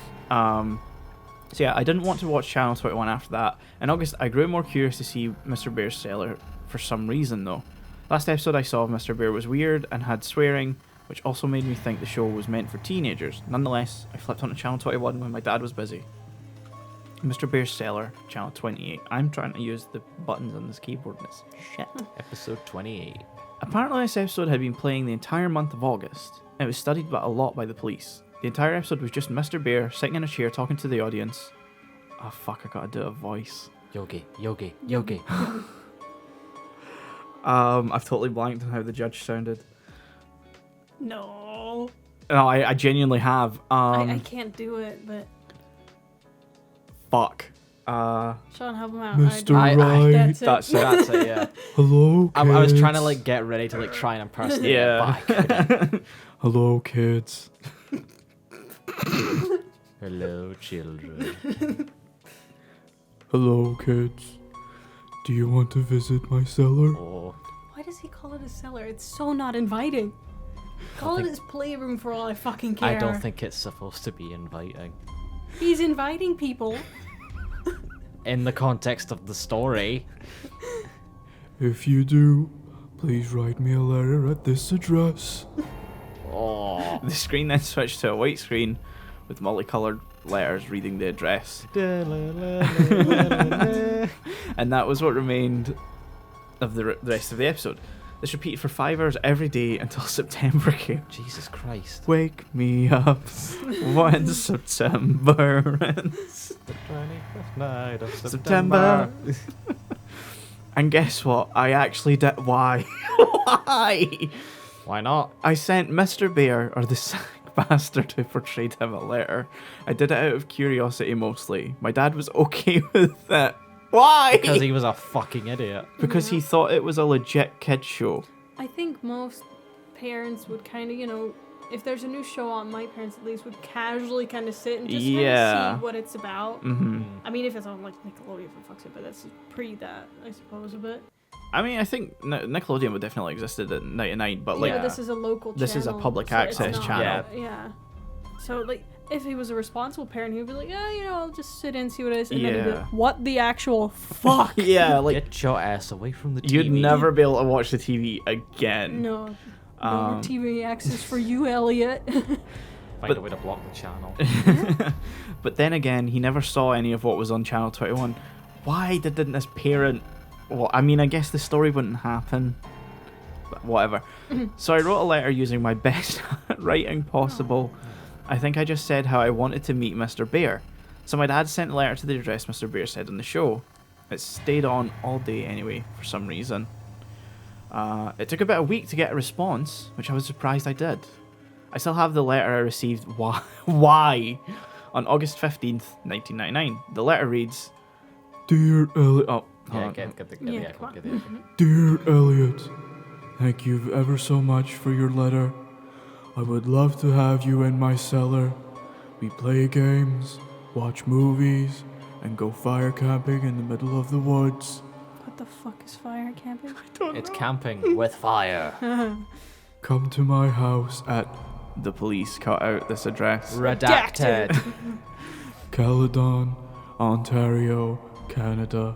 Speaker 2: So yeah, I didn't want to watch Channel 21 after that. In August, I grew more curious to see Mr. Bear's cellar for some reason, though. Last episode I saw of Mr. Bear was weird and had swearing, which also made me think the show was meant for teenagers. Nonetheless, I flipped onto Channel 21 when my dad was busy. Mr. Bear's cellar, Channel 28. I'm trying to use the buttons on this keyboard and it's shit.
Speaker 3: Episode 28.
Speaker 2: Apparently this episode had been playing the entire month of August. It was studied a lot by the police. The entire episode was just Mr. Bear sitting in a chair talking to the audience. Oh fuck, I gotta do a voice.
Speaker 3: Yogi.
Speaker 2: I've totally blanked on how the judge sounded.
Speaker 1: No.
Speaker 2: No, I genuinely have.
Speaker 1: I can't do it, but
Speaker 2: Fuck.
Speaker 1: Sean, help him out.
Speaker 2: Mr.
Speaker 3: I-
Speaker 2: Right.
Speaker 1: That's it.
Speaker 2: That's it.
Speaker 3: That's it, yeah.
Speaker 2: Hello,
Speaker 3: I was trying to like get ready to like try and impersonate
Speaker 2: Yeah.
Speaker 3: it, but I couldn't.
Speaker 2: Hello, kids.
Speaker 3: Hello, children.
Speaker 2: Hello, kids. Do you want to visit my cellar?
Speaker 3: Oh,
Speaker 1: Why does he call it a cellar? It's so not inviting. Call it his playroom for all I fucking care.
Speaker 3: I don't think it's supposed to be inviting.
Speaker 1: He's inviting people.
Speaker 3: In the context of the story.
Speaker 2: If you do, please write me a letter at this address.
Speaker 3: Oh.
Speaker 2: The screen then switched to a white screen with multicolored letters reading the address. And that was what remained of the rest of the episode. This repeated for 5 hours every day until September came.
Speaker 3: Jesus Christ.
Speaker 2: Wake me up when September ends.
Speaker 3: The 25th night of
Speaker 2: September. And guess what? I actually did. Why? Why?
Speaker 3: Why not?
Speaker 2: I sent Mr. Bear, or the sack bastard who portrayed him, a letter. I did it out of curiosity mostly. My dad was okay with it. Why?
Speaker 3: Because he was a fucking idiot.
Speaker 2: Because he thought it was a legit kid show.
Speaker 1: I think most parents would kind of, if there's a new show on, my parents at least would casually kind of sit and just kind
Speaker 2: Yeah.
Speaker 1: of see what it's about.
Speaker 2: Hmm.
Speaker 1: I mean, if it's on like Nickelodeon, for fuck's sake, but that's pre that, I suppose, a bit.
Speaker 2: I mean, I think Nickelodeon would definitely existed at 99, but like,
Speaker 1: Yeah, this is a local channel.
Speaker 2: this is a public
Speaker 1: so it's
Speaker 2: access
Speaker 1: not-
Speaker 2: channel.
Speaker 1: Yeah. So, like, if he was a responsible parent, he would be like, I'll just sit in and see what it is. And then he'd be
Speaker 2: Yeah.
Speaker 1: like, what the actual fuck?
Speaker 2: yeah, like,
Speaker 3: Get your ass away from the TV.
Speaker 2: you'd never be able to watch the TV again.
Speaker 1: No. No more TV access for you, Elliot.
Speaker 3: Find a way to block the channel.
Speaker 2: But then again, he never saw any of what was on Channel 21. Why didn't this parent... Well, I mean, I guess the story wouldn't happen. But whatever. So I wrote a letter using my best writing possible. I think I just said how I wanted to meet Mr. Bear. So my dad sent a letter to the address Mr. Bear said on the show. It stayed on all day anyway, for some reason. It took about a week to get a response, which I was surprised I did. I still have the letter I received. Why? On August 15th, 1999. The letter reads, Dear Elliot. Oh,
Speaker 3: Yeah, get the echo. Get the echo.
Speaker 2: Dear Elliot, thank you ever so much for your letter. I would love to have you in my cellar. We play games, watch movies, and go fire camping in the middle of the woods.
Speaker 1: What the fuck is fire camping?
Speaker 3: It's camping with fire.
Speaker 2: Come to my house at... The police cut out this address.
Speaker 3: Redacted.
Speaker 2: Caledon, Ontario, Canada.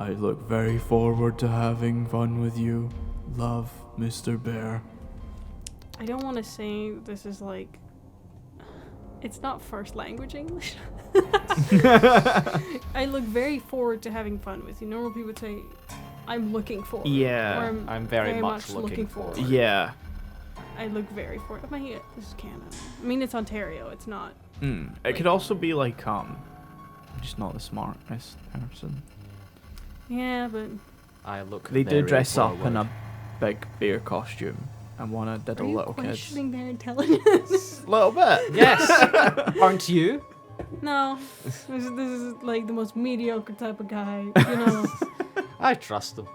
Speaker 2: I look very forward to having fun with you. Love, Mr. Bear.
Speaker 1: I don't want to say this is like... It's not first language English. I look very forward to having fun with you. Normal people would say, I'm looking forward.
Speaker 2: Yeah.
Speaker 1: Or
Speaker 3: I'm very much looking forward.
Speaker 2: Yeah.
Speaker 1: I look very forward. I mean, this is Canada. I mean, it's Ontario. It's not.
Speaker 2: It could also be like, just not the smartest person.
Speaker 1: Yeah, but...
Speaker 3: I look
Speaker 2: They
Speaker 3: very
Speaker 2: do dress up in
Speaker 3: forward.
Speaker 2: a big bear costume and want to diddle
Speaker 1: Are you
Speaker 2: little kids.
Speaker 1: questioning their intelligence?
Speaker 2: Little bit.
Speaker 3: Yes. Aren't you?
Speaker 1: No. This is like the most mediocre type of guy, you know.
Speaker 3: I trust them.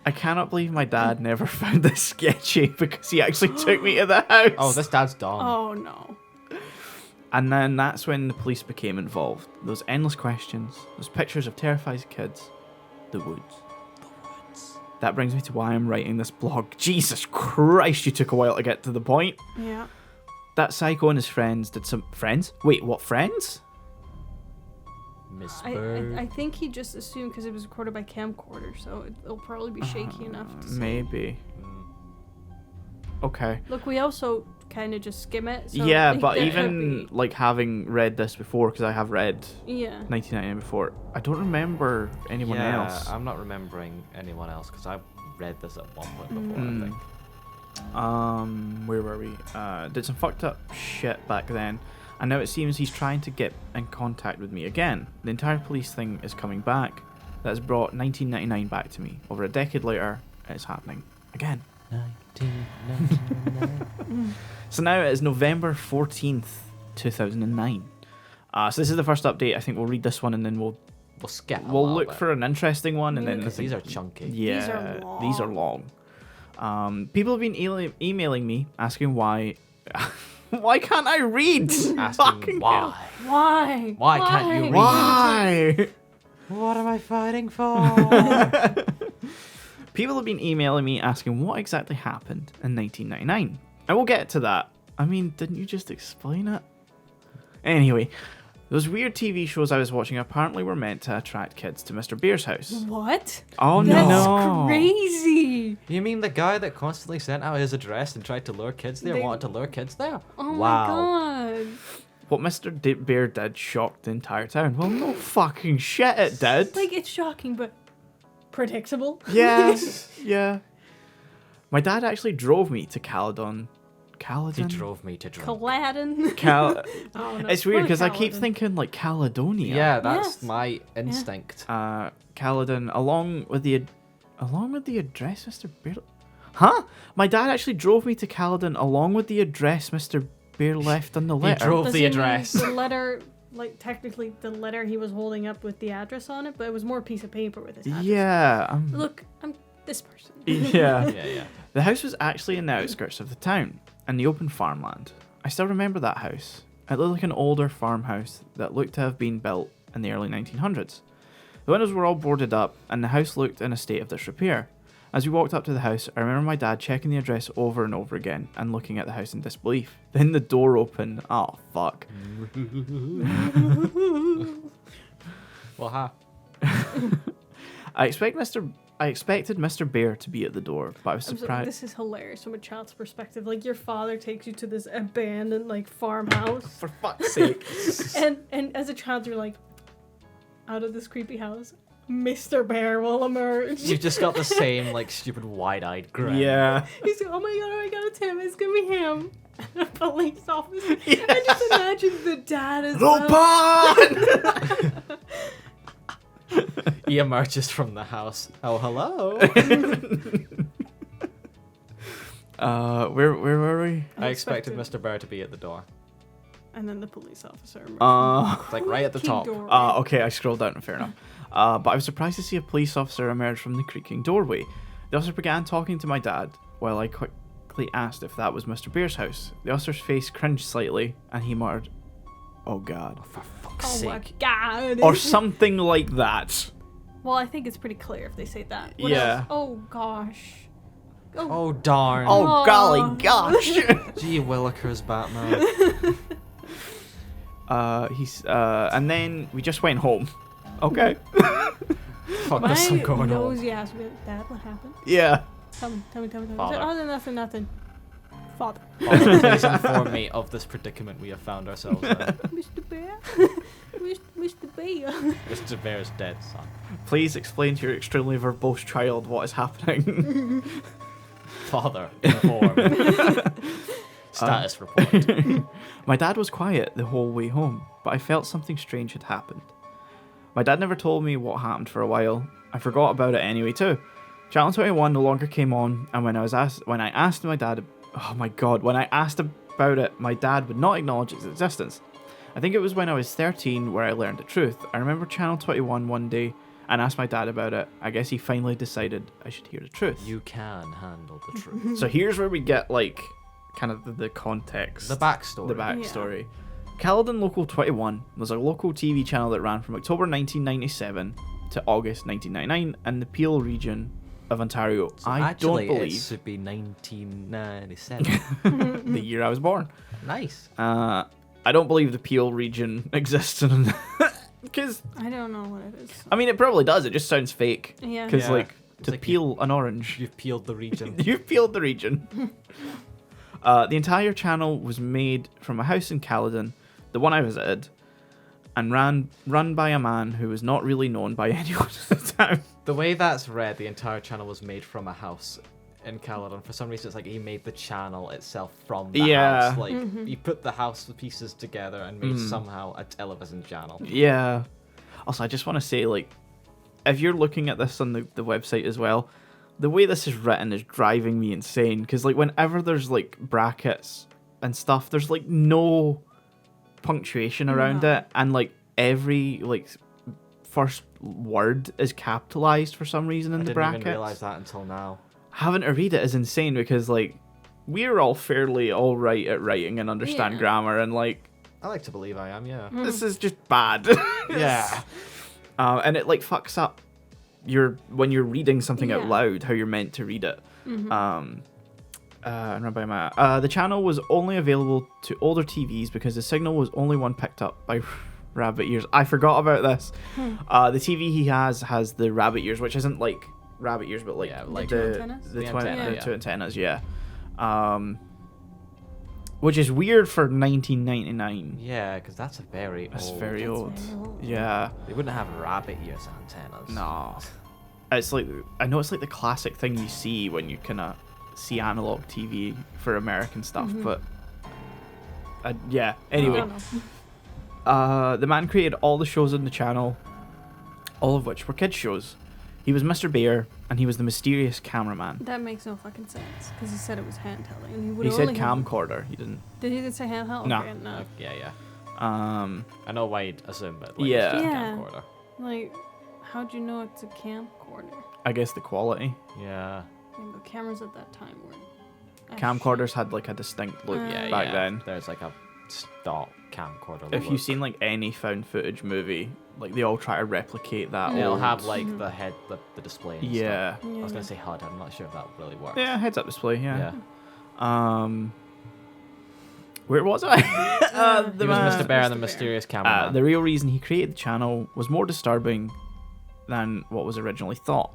Speaker 2: I cannot believe my dad never found this sketchy because he actually took me to the house.
Speaker 3: Oh, this dad's dumb.
Speaker 1: Oh, no.
Speaker 2: And then that's when the police became involved. Those endless questions, those pictures of terrified kids, the woods. That brings me to why I'm writing this blog. Jesus Christ, you took a while to get to the point.
Speaker 1: Yeah.
Speaker 2: That psycho and his friends did some... Friends? Wait, what friends?
Speaker 3: Miss
Speaker 1: I
Speaker 3: Bird.
Speaker 1: think he just assumed because it was recorded by camcorder, so it'll probably be shaky enough to say.
Speaker 2: Maybe. Okay.
Speaker 1: Look, we also kind of just skim it. So
Speaker 2: Yeah,
Speaker 1: like,
Speaker 2: but
Speaker 1: there
Speaker 2: even
Speaker 1: could be-
Speaker 2: like having read this before, because I have read
Speaker 1: Yeah.
Speaker 2: 1999 before, I don't remember anyone else.
Speaker 3: I'm not remembering anyone else because I read this at one point before. I think.
Speaker 2: Where were we? Did some fucked up shit back then, and now it seems he's trying to get in contact with me again. The entire police thing is coming back. That has brought 1999 back to me. Over a decade later, it's happening again.
Speaker 3: 1999.
Speaker 2: So now it is November 14th, 2009. So this is the first update. I think we'll read this one and then we'll
Speaker 3: skip.
Speaker 2: we'll look for an interesting one and
Speaker 1: Yeah,
Speaker 2: then
Speaker 3: because these are chunky.
Speaker 2: yeah,
Speaker 1: These
Speaker 2: these are
Speaker 1: are
Speaker 2: long. People have been emailing me asking why why can't I read?
Speaker 3: Asking
Speaker 2: Fucking
Speaker 3: why.
Speaker 1: Why?
Speaker 3: Why can't you read?
Speaker 2: Why?
Speaker 3: What am I fighting for?
Speaker 2: People have been emailing me asking what exactly happened in 1999. I will get to that. I mean, didn't you just explain it? Anyway, those weird TV shows I was watching apparently were meant to attract kids to Mr. Beer's house.
Speaker 1: What?
Speaker 2: Oh
Speaker 1: That's
Speaker 2: no!
Speaker 1: crazy.
Speaker 3: You mean the guy that constantly sent out his address and tried to lure kids there,
Speaker 1: They-
Speaker 3: wanted to lure kids there?
Speaker 1: Oh
Speaker 3: Wow.
Speaker 1: my god.
Speaker 2: What Mr. Bear did shocked the entire town. Well, no fucking shit, it did.
Speaker 1: Like, it's shocking, but predictable.
Speaker 2: Yes, yeah. My dad actually drove me to Caledon.
Speaker 3: He
Speaker 2: Caledon?
Speaker 3: drove me to drink.
Speaker 1: Caladon. Oh, no,
Speaker 2: It's weird because I
Speaker 1: probably
Speaker 2: keep
Speaker 1: Caledon.
Speaker 2: thinking like Caledonia.
Speaker 3: Yeah, that's
Speaker 1: Yes.
Speaker 3: my instinct.
Speaker 2: Caledon, along with the address, Mr. Bear. Huh? My dad actually drove me to Caledon along with the address Mr. Bear left on the letter.
Speaker 3: drove
Speaker 1: Does
Speaker 3: the
Speaker 1: he mean
Speaker 3: address.
Speaker 1: The letter, like, technically the letter he was holding up with the address on it, but it was more a piece of paper with his address.
Speaker 2: Yeah.
Speaker 1: Look, I'm this person.
Speaker 2: Yeah.
Speaker 3: Yeah.
Speaker 2: The house was actually in the outskirts of the town, in the open farmland. I still remember that house. It looked like an older farmhouse that looked to have been built in the early 1900s. The windows were all boarded up, and the house looked in a state of disrepair. As we walked up to the house, I remember my dad checking the address over and over again and looking at the house in disbelief. Then the door opened. Oh, fuck.
Speaker 3: Well, ha.
Speaker 2: I expected Mr. Bear to be at the door, but I was
Speaker 1: I'm sorry,
Speaker 2: surprised.
Speaker 1: this is hilarious from a child's perspective. Like, your father takes you to this abandoned, like, farmhouse.
Speaker 2: For fuck's sake.
Speaker 1: And as a child, you're like, out of this creepy house, Mr. Bear will emerge.
Speaker 3: You've just got the same, like, stupid wide-eyed grin.
Speaker 2: Yeah.
Speaker 1: He's like, oh my god, it's him. It's gonna be him. And a police officer. I just imagine the dad as well.
Speaker 2: Lupin!
Speaker 3: He emerges from the house. Oh, hello.
Speaker 2: Where were we?
Speaker 3: I expected Mr. Bear to be at the door.
Speaker 1: And then the police officer.
Speaker 3: It's like right at the top.
Speaker 2: Okay, I scrolled down, fair enough. But I was surprised to see a police officer emerge from the creaking doorway. The officer began talking to my dad while I quickly asked if that was Mr. Bear's house. The officer's face cringed slightly, and he muttered, "Oh God."
Speaker 3: For fuck's
Speaker 1: Oh my
Speaker 3: sake.
Speaker 1: God.
Speaker 2: Or something like that.
Speaker 1: Well, I think it's pretty clear if they say that. What
Speaker 2: Yeah.
Speaker 1: else? Oh gosh.
Speaker 3: Oh, darn.
Speaker 2: Oh, golly gosh.
Speaker 3: Gee willikers, Batman.
Speaker 2: And then we just went home. Okay.
Speaker 3: Fuck,
Speaker 1: My
Speaker 3: there's some going on.
Speaker 1: nosy ass went, Dad, what happened?
Speaker 2: Yeah.
Speaker 1: Tell me.
Speaker 3: Father.
Speaker 1: Oh, nothing. Father.
Speaker 3: Father, please inform me of this predicament we have found ourselves in.
Speaker 1: Mr. Bear? Mr. Bear?
Speaker 3: Mr. Bear's dead, son.
Speaker 2: Please explain to your extremely verbose child what is happening.
Speaker 3: Father, inform. Status report.
Speaker 2: My dad was quiet the whole way home, but I felt something strange had happened. My dad never told me what happened for a while. I forgot about it anyway too. Channel 21 no longer came on, and when I asked my dad, oh my god, when I asked about it, my dad would not acknowledge its existence. I think it was when I was 13 where I learned the truth. I remember Channel 21 one day and asked my dad about it. I guess he finally decided I should hear the truth.
Speaker 3: You can handle the truth.
Speaker 2: So here's where we get like kind of the context.
Speaker 3: The backstory.
Speaker 2: The backstory. Caledon Local 21 was a local TV channel that ran from October 1997 to August 1999 in the Peel region of Ontario.
Speaker 3: So
Speaker 2: I
Speaker 3: actually,
Speaker 2: don't
Speaker 3: it
Speaker 2: believe
Speaker 3: should be 1997.
Speaker 2: the year I was born.
Speaker 3: Nice.
Speaker 2: I don't believe the Peel region exists in because
Speaker 1: I don't know what it is.
Speaker 2: I mean it probably does. It just sounds fake.
Speaker 1: Yeah.
Speaker 2: Because
Speaker 3: Yeah.
Speaker 2: like
Speaker 3: It's
Speaker 2: to
Speaker 3: like
Speaker 2: peel an orange.
Speaker 3: You've peeled the region.
Speaker 2: You've peeled the region. The entire channel was made from a house in Caledon, the one I visited, and run by a man who was not really known by anyone at the time.
Speaker 3: The way that's read, the entire channel was made from a house in Caledon. For some reason, it's like he made the channel itself from the
Speaker 2: Yeah.
Speaker 3: house. Like, he put the house pieces together and made somehow a television channel.
Speaker 2: Yeah. Also, I just want to say, like, if you're looking at this on the website as well, the way this is written is driving me insane. Because, like, whenever there's, like, brackets and stuff, there's, like, no punctuation around
Speaker 1: No.
Speaker 2: it. And, like, every, like, first word is capitalized for some reason in
Speaker 3: I
Speaker 2: the
Speaker 3: didn't
Speaker 2: brackets.
Speaker 3: even realize that until now.
Speaker 2: Having to read it is insane because, like, we're all fairly all right at writing and understand
Speaker 1: Yeah.
Speaker 2: grammar. And, like,
Speaker 3: I like to believe I am, yeah.
Speaker 2: this is just bad.
Speaker 3: Yeah.
Speaker 2: And it like fucks up when you're reading something out
Speaker 1: Yeah.
Speaker 2: loud how you're meant to read it. Remember the channel was only available to older TVs because the signal was only one picked up by rabbit ears. I forgot about this. The TV he has the rabbit ears, which isn't like rabbit ears, but like
Speaker 3: Yeah, like
Speaker 1: two
Speaker 2: the
Speaker 1: antennas?
Speaker 2: the,
Speaker 3: The
Speaker 2: twin,
Speaker 3: antenna,
Speaker 2: the
Speaker 3: yeah.
Speaker 2: two antennas, yeah. Which is weird for 1999.
Speaker 3: Yeah, because that's a very
Speaker 2: That's
Speaker 3: old...
Speaker 2: very
Speaker 1: That's
Speaker 2: old.
Speaker 1: very old.
Speaker 2: Yeah.
Speaker 3: They wouldn't have rabbit ears antennas.
Speaker 2: No. It's like, I know it's like the classic thing you see when you kind of see analog TV for American stuff, but yeah. Anyway,
Speaker 1: I don't know.
Speaker 2: the man created all the shows on the channel, all of which were kids shows. He was Mr. Bear, and he was the mysterious cameraman.
Speaker 1: That makes no fucking sense because he said it was handheld, and he would
Speaker 2: He said
Speaker 1: only have-
Speaker 2: camcorder. He didn't.
Speaker 1: Did he say handheld?
Speaker 2: No.
Speaker 1: Okay, no.
Speaker 3: Yeah.
Speaker 2: Um,
Speaker 3: I know why you'd assume, but like,
Speaker 2: Yeah.
Speaker 3: it's just a
Speaker 1: Yeah.
Speaker 3: camcorder.
Speaker 1: Like, how'd you know it's a camcorder?
Speaker 2: I guess the quality.
Speaker 3: Yeah.
Speaker 1: Yeah, but cameras at that time were.
Speaker 2: Camcorders had like a distinct look
Speaker 3: Yeah,
Speaker 2: back
Speaker 3: yeah.
Speaker 2: then.
Speaker 3: There's like a stock camcorder
Speaker 2: If
Speaker 3: look.
Speaker 2: you've seen like any found footage movie, like they all try to replicate that.
Speaker 3: It'll
Speaker 2: old-
Speaker 3: have like the head, the display and
Speaker 2: Yeah.
Speaker 3: stuff. I was gonna say HUD, I'm not sure if that really works.
Speaker 2: Yeah, heads up display.
Speaker 3: Yeah.
Speaker 2: Where was I?
Speaker 3: He was
Speaker 2: man-
Speaker 3: Mr. Bear and the
Speaker 1: Mr. Bear.
Speaker 3: mysterious cameraman.
Speaker 2: The real reason he created the channel was more disturbing than what was originally thought.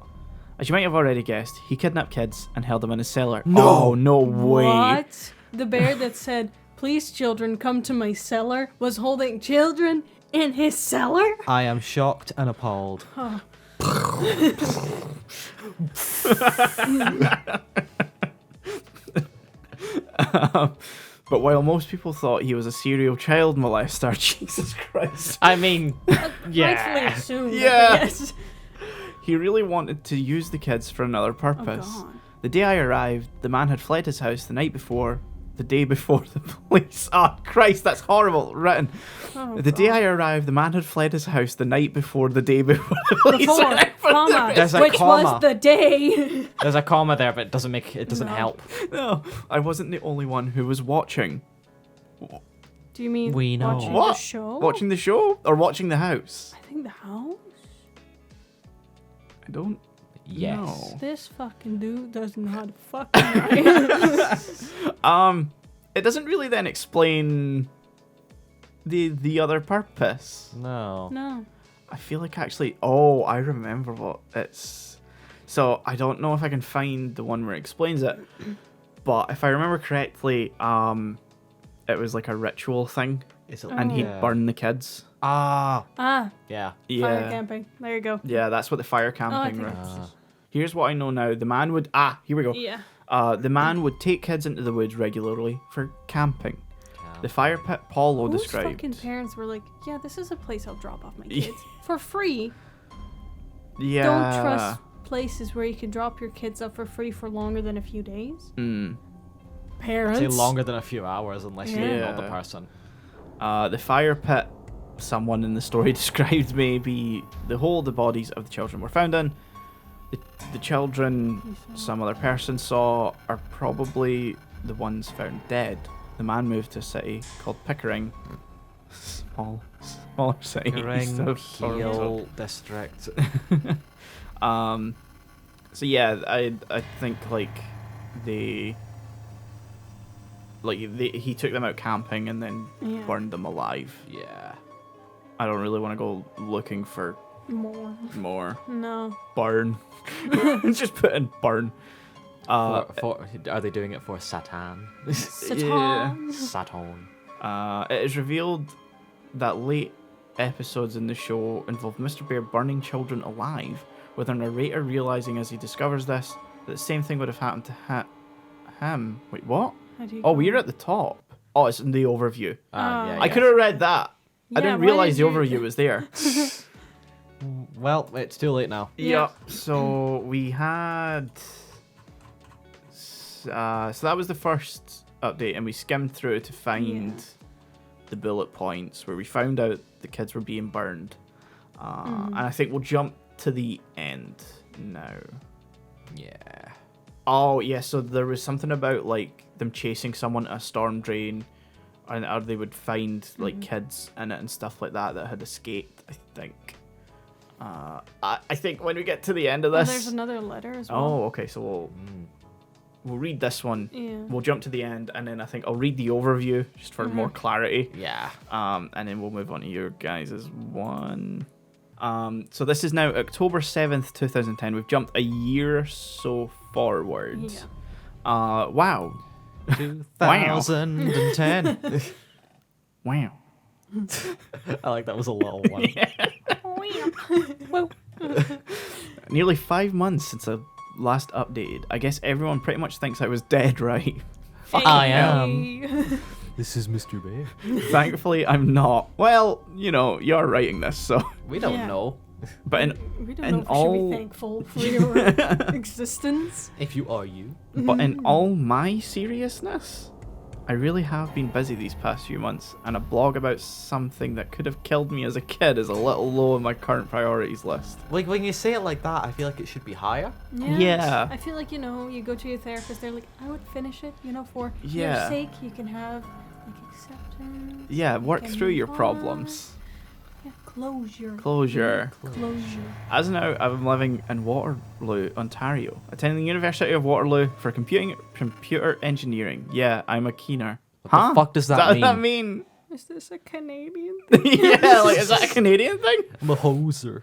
Speaker 2: As you might have already guessed, he kidnapped kids and held them in his cellar.
Speaker 3: No.
Speaker 2: Oh, no way.
Speaker 1: What? The bear that said, "Please, children, come to my cellar," was holding children in his cellar?
Speaker 3: I am shocked and appalled.
Speaker 2: But while most people thought he was a serial child molester, Jesus Christ.
Speaker 3: I mean,
Speaker 1: Rightfully
Speaker 3: yeah.
Speaker 1: assumed.
Speaker 2: Yeah.
Speaker 1: Yes.
Speaker 2: He really wanted to use the kids for another purpose.
Speaker 1: Oh, God.
Speaker 2: The day I arrived, the man had fled his house the night before, the day before the police. Oh, Christ, that's horrible written.
Speaker 1: Oh,
Speaker 2: The day
Speaker 1: God.
Speaker 2: I arrived, the man had fled his house the night before the day before the police.
Speaker 1: Before,
Speaker 2: went out for
Speaker 1: comma,
Speaker 3: There's a
Speaker 1: which
Speaker 3: comma.
Speaker 1: was the day.
Speaker 3: There's a comma there, but it doesn't
Speaker 1: No.
Speaker 3: help.
Speaker 2: No, I wasn't the only one who was watching.
Speaker 1: Do you mean
Speaker 3: We know.
Speaker 1: watching
Speaker 2: What?
Speaker 1: the show?
Speaker 2: Watching the show or watching the house?
Speaker 1: I think the house.
Speaker 2: I don't
Speaker 3: Yes.
Speaker 2: know.
Speaker 1: This fucking dude does not fucking right.
Speaker 2: It doesn't really then explain the other purpose.
Speaker 3: No.
Speaker 1: No.
Speaker 2: I feel like actually, oh, I remember what it's. So I don't know if I can find the one where it explains it, but if I remember correctly, it was like a ritual thing,
Speaker 3: Is it?
Speaker 2: and he'd
Speaker 3: Yeah.
Speaker 2: burn the kids.
Speaker 3: Ah.
Speaker 1: Ah,
Speaker 3: Yeah.
Speaker 2: Yeah,
Speaker 1: fire camping. There you go.
Speaker 2: yeah, that's what the fire
Speaker 1: Oh, I
Speaker 2: camping
Speaker 1: think
Speaker 2: references. Here's what I know now: the man would here we go.
Speaker 1: Yeah.
Speaker 2: The man would take kids into the woods regularly for camping. The fire pit Paulo
Speaker 1: Whose
Speaker 2: described.
Speaker 1: fucking parents were like, yeah, this is a place I'll drop off my
Speaker 2: Yeah.
Speaker 1: kids for free.
Speaker 2: Yeah.
Speaker 1: Don't trust places where you can drop your kids up for free for longer than a few days.
Speaker 2: Mm.
Speaker 1: Parents.
Speaker 3: Say longer than a few hours unless you
Speaker 1: Yeah.
Speaker 3: know the person.
Speaker 2: The fire pit, someone in the story described, may be the hole the bodies of the children were found in. The children some other person saw are probably the ones found dead. The man moved to a city called Pickering. Smaller city. east
Speaker 3: Pickering
Speaker 2: of Toronto.
Speaker 3: Heel District.
Speaker 2: So yeah, I think he took them out camping and then
Speaker 1: Yeah.
Speaker 2: burned them alive.
Speaker 3: Yeah.
Speaker 2: I don't really want to go looking for
Speaker 1: More.
Speaker 2: more.
Speaker 1: No.
Speaker 2: Burn. Just put in burn.
Speaker 3: Are they doing it for Satan?
Speaker 1: Satan.
Speaker 3: Saturn.
Speaker 2: It is revealed that late episodes in the show involve Mr. Bear burning children alive, with our narrator realizing as he discovers this that the same thing would have happened to him. Wait, what?
Speaker 1: How do you
Speaker 2: Oh,
Speaker 1: go?
Speaker 2: we're at the top. Oh, it's in the overview.
Speaker 3: Yeah,
Speaker 2: I could have read that. I
Speaker 1: Yeah,
Speaker 2: didn't
Speaker 1: why
Speaker 2: realize
Speaker 1: did
Speaker 2: the
Speaker 1: you-
Speaker 2: overview was there.
Speaker 3: Well, it's too late now.
Speaker 1: Yeah.
Speaker 2: Yep. So we had. So that was the first update, and we skimmed through to find the bullet points where we found out the kids were being burned. And I think we'll jump to the end now.
Speaker 3: Yeah.
Speaker 2: Oh yeah, so there was something about them chasing someone at a storm drain, or they would find kids in it and stuff like that had escaped. I think. I think when we get to the end of this.
Speaker 1: There's another letter as well.
Speaker 2: Oh, okay. So we'll read this one.
Speaker 1: Yeah.
Speaker 2: We'll jump to the end, and then I think I'll read the overview just for more clarity.
Speaker 3: Yeah.
Speaker 2: And then we'll move on to your guys' one. So this is now October 7th, 2010. We've jumped a year or so forward.
Speaker 1: Yeah.
Speaker 2: Wow.
Speaker 3: 2010.
Speaker 2: Wow.
Speaker 3: I like that was a little one.
Speaker 1: Well,
Speaker 2: Nearly 5 months since I last updated. I guess everyone pretty much thinks I was dead, right?
Speaker 3: I am.
Speaker 1: hey.
Speaker 3: This is Mr. Bear.
Speaker 2: Thankfully, I'm not. Well, you're writing this, so.
Speaker 3: We don't
Speaker 1: Yeah.
Speaker 3: know.
Speaker 2: But
Speaker 1: We don't
Speaker 2: in
Speaker 1: know if we should
Speaker 2: all-
Speaker 1: be thankful for your existence.
Speaker 3: If you are you.
Speaker 2: But in all my seriousness, I really have been busy these past few months, and a blog about something that could have killed me as a kid is a little low on my current priorities list.
Speaker 3: Like, when you say it like that, I feel like it should be higher.
Speaker 2: Yeah.
Speaker 1: I feel like, you go to your therapist, they're like, I would finish it, for
Speaker 2: Yeah.
Speaker 1: your sake, you can have, acceptance.
Speaker 2: Yeah, work
Speaker 1: can
Speaker 2: through your
Speaker 1: move on.
Speaker 2: problems.
Speaker 1: Yeah, closure.
Speaker 2: Closure.
Speaker 1: Closure.
Speaker 2: As now, I'm living in Waterloo, Ontario, attending the University of Waterloo for computer engineering. Yeah, I'm a keener.
Speaker 3: What the fuck does that
Speaker 2: What
Speaker 3: mean?
Speaker 2: does that mean?
Speaker 1: Is this a Canadian thing?
Speaker 2: Yeah, is that a Canadian thing?
Speaker 3: I'm a hoser.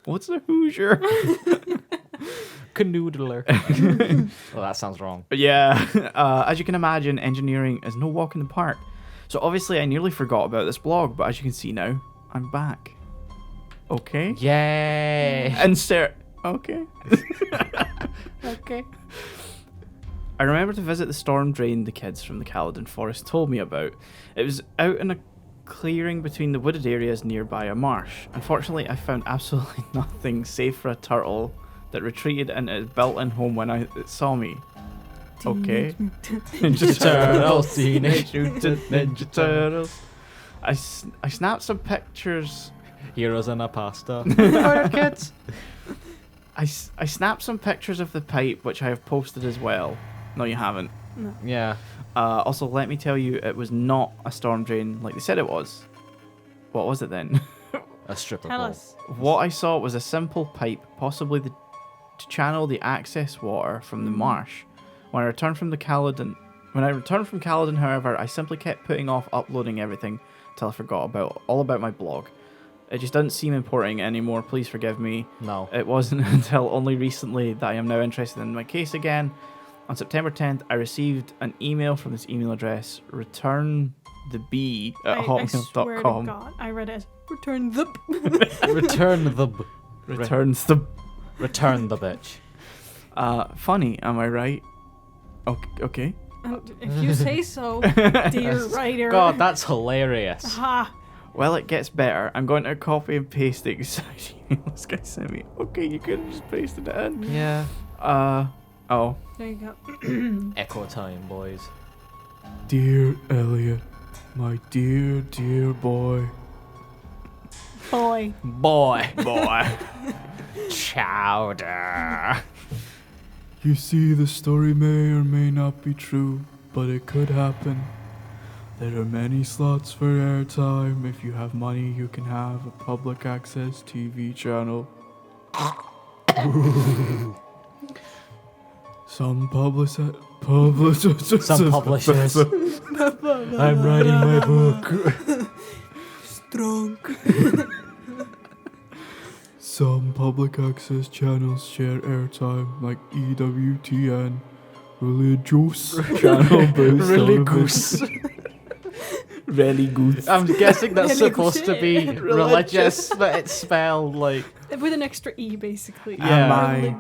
Speaker 2: What's a Hoosier?
Speaker 3: Canoodler. Oh, that sounds wrong.
Speaker 2: But yeah, as you can imagine, engineering is no walk in the park. So obviously I nearly forgot about this blog, but as you can see now, I'm back. Okay.
Speaker 3: Yay.
Speaker 2: Insert. Okay.
Speaker 1: Okay.
Speaker 2: I remember to visit the storm drain the kids from the Caledon Forest told me about. It was out in a clearing between the wooded areas nearby a marsh. Unfortunately, I found absolutely nothing save for a turtle that retreated into its built-in home when it saw me. Okay. Ninja Turtles,
Speaker 3: Teenage
Speaker 2: Mutant Ninja Turtles. I snapped some pictures.
Speaker 3: Heroes in a pasta.
Speaker 2: Alright, kids. I snapped some pictures of the pipe, which I have posted as well. No, you haven't.
Speaker 1: No.
Speaker 3: Yeah.
Speaker 2: Also, let me tell you, it was not a storm drain like they said it was. What was it then?
Speaker 3: A stripper
Speaker 1: Tell
Speaker 3: pole.
Speaker 1: us.
Speaker 2: What I saw was a simple pipe, possibly to channel the access water from the marsh. When I returned from Caledon, however, I simply kept putting off uploading everything till I forgot all about my blog. It just doesn't seem important anymore. Please forgive me.
Speaker 3: No.
Speaker 2: It wasn't until only recently that I am now interested in my case again. On September 10th, I received an email from this email address, returntheb@hotmail.com.
Speaker 1: I swear to God, I read it as return the.
Speaker 3: Return the.
Speaker 2: Returns the.
Speaker 3: Return the bitch.
Speaker 2: Funny, am I right? Okay.
Speaker 1: If you say so, dear writer.
Speaker 3: God, that's hilarious.
Speaker 1: Ha!
Speaker 2: Well, it gets better. I'm going to copy and paste the exact email this guy sent me. Okay, you could have just pasted it in.
Speaker 3: Yeah.
Speaker 2: Oh.
Speaker 1: There you go.
Speaker 3: Echo time, boys.
Speaker 2: Dear Elliot, my dear, dear boy.
Speaker 1: Boy.
Speaker 3: Boy.
Speaker 2: Boy.
Speaker 3: Chowder.
Speaker 2: You see, the story may or may not be true, but it could happen. There are many slots for airtime. If you have money, you can have a public access TV channel. Some publishers. I'm writing my book.
Speaker 1: Strong.
Speaker 2: Some public access channels share airtime, like EWTN, religious channel based
Speaker 3: Religious.
Speaker 2: Religious.
Speaker 3: I'm guessing that's
Speaker 1: Really
Speaker 3: supposed to
Speaker 1: good.
Speaker 3: be religious, but it's spelled like
Speaker 1: With an extra E, basically.
Speaker 3: Yeah.
Speaker 2: Am I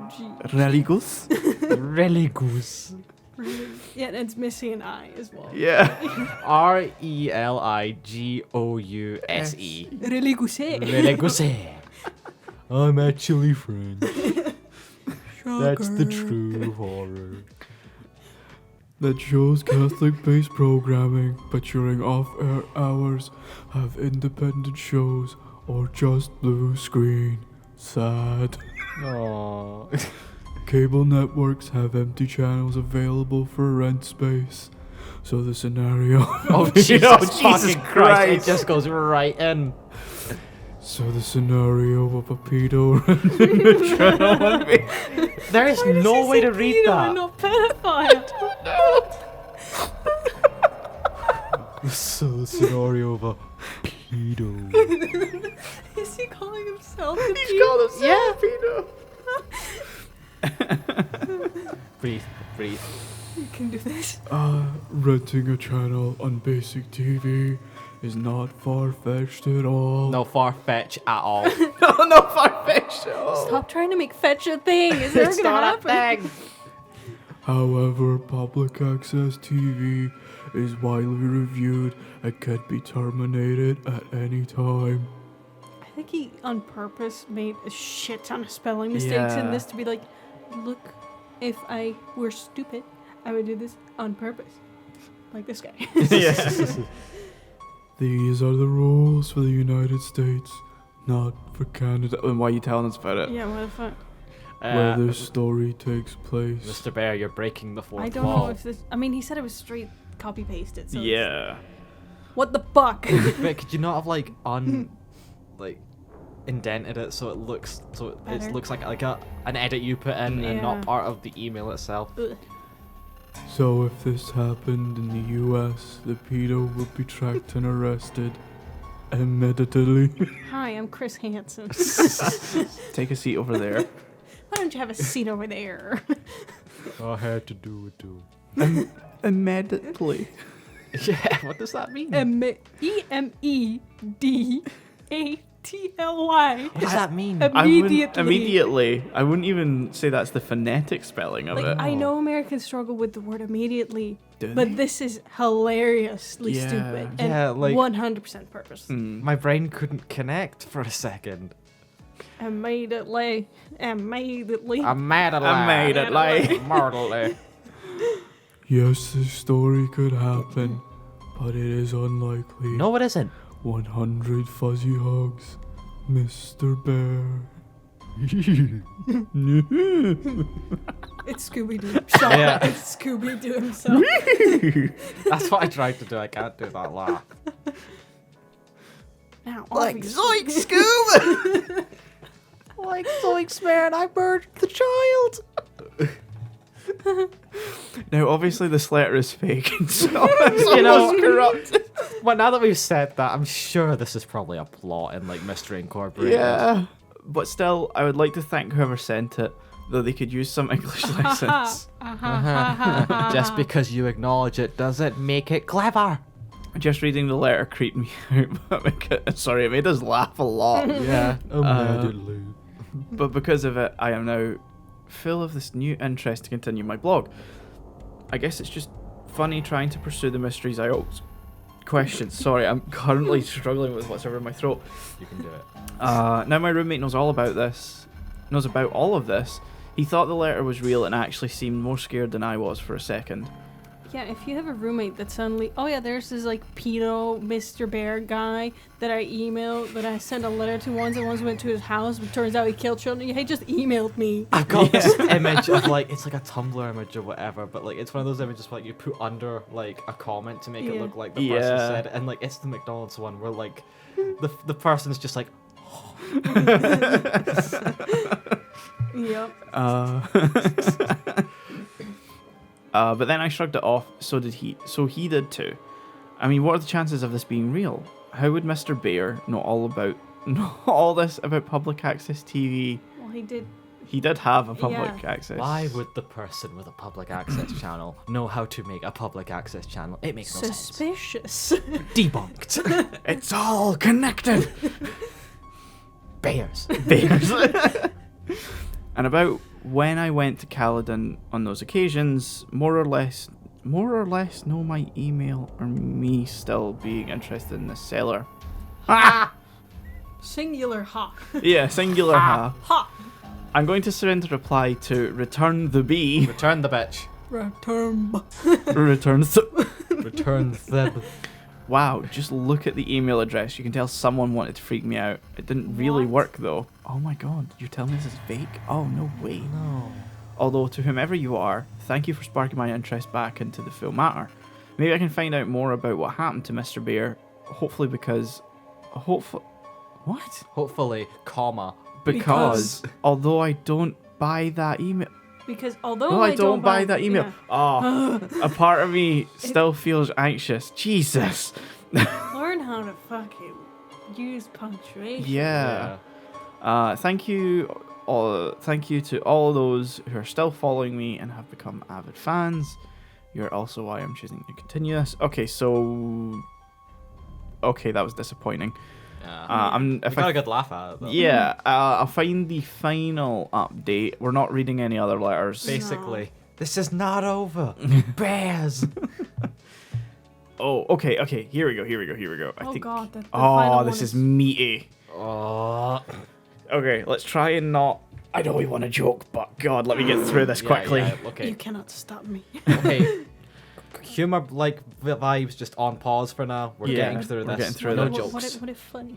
Speaker 1: Religious.
Speaker 2: religious?
Speaker 3: religious.
Speaker 1: Yeah, and it's missing an I as well.
Speaker 2: Yeah.
Speaker 3: RELIGOUSE.
Speaker 1: Religious.
Speaker 3: Religious. I'm actually French. That's the true horror.
Speaker 2: That shows Catholic-based programming, but during off-air hours have independent shows or just blue screen. Sad.
Speaker 3: Aww.
Speaker 2: Cable networks have empty channels available for rent space. So the scenario...
Speaker 3: Oh, Jesus fucking Christ. It just goes right in.
Speaker 2: So the scenario of a pedo renting a channel would be...
Speaker 3: There is no way to read
Speaker 1: pedo
Speaker 3: that.
Speaker 1: and not pedophile.
Speaker 2: So the scenario of a pedo...
Speaker 1: Is he calling himself a
Speaker 2: He's
Speaker 1: pedo?
Speaker 2: called himself a pedo!
Speaker 3: Breathe.
Speaker 1: You can do this.
Speaker 2: Renting a channel on basic TV is not far-fetched at all.
Speaker 3: No far-fetched at all.
Speaker 2: no far-fetched at all.
Speaker 1: Stop trying to make fetch a thing. It's never
Speaker 3: It's
Speaker 1: gonna
Speaker 3: not a
Speaker 1: happen.
Speaker 3: thing.
Speaker 2: However, public access TV is widely reviewed and can be terminated at any time.
Speaker 1: I think he on purpose made a shit ton of spelling mistakes in
Speaker 2: Yeah.
Speaker 1: this to be like, look, if I were stupid, I would do this on purpose. Like this guy.
Speaker 2: Yeah. These are the rules for the United States, not for Canada. And why are you telling us about it?
Speaker 1: Yeah, what the fuck?
Speaker 2: Where this story takes place.
Speaker 3: Mr. Bear, you're breaking the fourth
Speaker 1: I don't
Speaker 3: wall.
Speaker 1: know if this. I mean, he said it was straight copy pasted. So it's-
Speaker 2: Yeah.
Speaker 1: What the fuck?
Speaker 3: But could you not have like indented it so it looks
Speaker 1: Better.
Speaker 3: looks like an edit you put in and
Speaker 1: Yeah.
Speaker 3: not part of the email itself?
Speaker 1: Ugh.
Speaker 2: So if this happened in the US, the pedo would be tracked and arrested. Immediately.
Speaker 1: Hi, I'm Chris Hansen.
Speaker 2: Take a seat over there.
Speaker 1: Why don't you have a seat over there?
Speaker 3: I had to do it too.
Speaker 2: Immediately.
Speaker 3: Yeah, what does that mean?
Speaker 1: EMEDA. T-L-Y.
Speaker 3: What does that mean?
Speaker 1: Immediately.
Speaker 2: I wouldn't even say that's the phonetic spelling of
Speaker 1: Like,
Speaker 2: it.
Speaker 1: I know Americans struggle with the word immediately,
Speaker 2: Do
Speaker 1: but
Speaker 2: they?
Speaker 1: this is hilariously
Speaker 2: Yeah.
Speaker 1: stupid and
Speaker 3: Yeah, like-
Speaker 1: 100% purpose.
Speaker 3: My brain couldn't connect for a second.
Speaker 1: Immediately. Immediately.
Speaker 3: I'm mad at
Speaker 2: Immediately.
Speaker 3: Mortally.
Speaker 2: Yes, this story could happen, but it is unlikely.
Speaker 3: No, it isn't.
Speaker 2: 100 fuzzy hugs, Mr. Bear.
Speaker 1: It's Scooby-Doo. Shaun,
Speaker 3: Yeah.
Speaker 1: it's Scooby-Doo himself.
Speaker 3: That's what I tried to do. I can't do that laugh.
Speaker 1: Now,
Speaker 3: Like
Speaker 1: obviously-
Speaker 3: Zoink Scoob! Like Zoinks, man, I murdered the child!
Speaker 2: Now, obviously, this letter is fake, and so it's
Speaker 3: You know-
Speaker 2: almost corrupted.
Speaker 3: Well, now that we've said that, I'm sure this is probably a plot in like Mystery Incorporated.
Speaker 2: Yeah, but still, I would like to thank whoever sent it, though they could use some English license.
Speaker 3: Just because you acknowledge it doesn't make it clever.
Speaker 2: Just reading the letter creeped me out. Sorry, it made us laugh a lot.
Speaker 3: Yeah.
Speaker 2: But because of it, I am now full of this new interest to continue my blog. I guess it's just funny trying to pursue the mysteries I always question. Sorry, I'm currently struggling with what's over my throat.
Speaker 3: You can do it.
Speaker 2: Now my roommate knows all about this. Knows about all of this. He thought the letter was real and actually seemed more scared than I was for a second.
Speaker 1: Yeah, if you have a roommate that suddenly, oh yeah, there's this like pedo Mr. Bear guy that I emailed, that I sent a letter to once, and once went to his house, but turns out he killed children. He just emailed me.
Speaker 3: I've got this image of like, it's like a Tumblr image or whatever, but like it's one of those images where like you put under like a comment to make it
Speaker 1: Yeah.
Speaker 3: look like the person said it, and like it's the McDonald's one where like the person's just like,
Speaker 1: Yep.
Speaker 2: But then I shrugged it off, so did he. So he did too. I mean, what are the chances of this being real? How would Mr. Bear know all this about public access TV?
Speaker 1: Well, he did.
Speaker 2: He did have a public access.
Speaker 3: why would the person with a public access channel know how to make a public access channel? It makes no sense.
Speaker 1: Suspicious.
Speaker 3: Debunked.
Speaker 2: It's all connected.
Speaker 3: Bears.
Speaker 2: Bears. And about when I went to Caledon on those occasions, more or less know my email or me still being interested in the seller.
Speaker 1: Singular ha.
Speaker 2: Yeah, singular ha.
Speaker 1: Ha.
Speaker 2: I'm going to surrender reply to return the bee.
Speaker 3: Return the bitch.
Speaker 1: Return.
Speaker 2: Return
Speaker 3: Return the.
Speaker 2: Wow, just look at the email address. You can tell someone wanted to freak me out. It didn't really
Speaker 1: What?
Speaker 2: work though. Oh my god, you're telling me this is fake? Oh, no way.
Speaker 3: No.
Speaker 2: Although, to whomever you are, thank you for sparking my interest back into the full matter. Maybe I can find out more about what happened to Mr. Bear. Hopefully What?
Speaker 3: Hopefully, comma.
Speaker 2: Because although I don't buy that email.
Speaker 1: Because although
Speaker 2: No, I don't buy that email.
Speaker 1: yeah.
Speaker 2: Oh, a part of me still feels anxious. Jesus.
Speaker 1: Learn how to fucking use punctuation.
Speaker 2: Yeah. Thank you to all those who are still following me and have become avid fans. You're also why I'm choosing to continue this. Okay, that was disappointing.
Speaker 3: Yeah.
Speaker 2: We
Speaker 3: got a good laugh at it though.
Speaker 2: Yeah, I'll find the final update. We're not reading any other letters.
Speaker 3: Basically, this is not over. Bears.
Speaker 2: Oh, okay. Here we go.
Speaker 1: Oh god, the final
Speaker 2: this
Speaker 1: one
Speaker 2: is meaty.
Speaker 3: Oh.
Speaker 2: Okay, let's try and not. I know we want to joke, but God, let me get through this quickly.
Speaker 3: Yeah,
Speaker 1: You
Speaker 3: okay.
Speaker 1: cannot stop me.
Speaker 3: Okay. Humor like vibes just on pause for now. We're
Speaker 2: Yeah,
Speaker 3: getting through
Speaker 2: we're
Speaker 3: this.
Speaker 2: getting through
Speaker 3: no
Speaker 2: this.
Speaker 3: jokes.
Speaker 1: What if funny?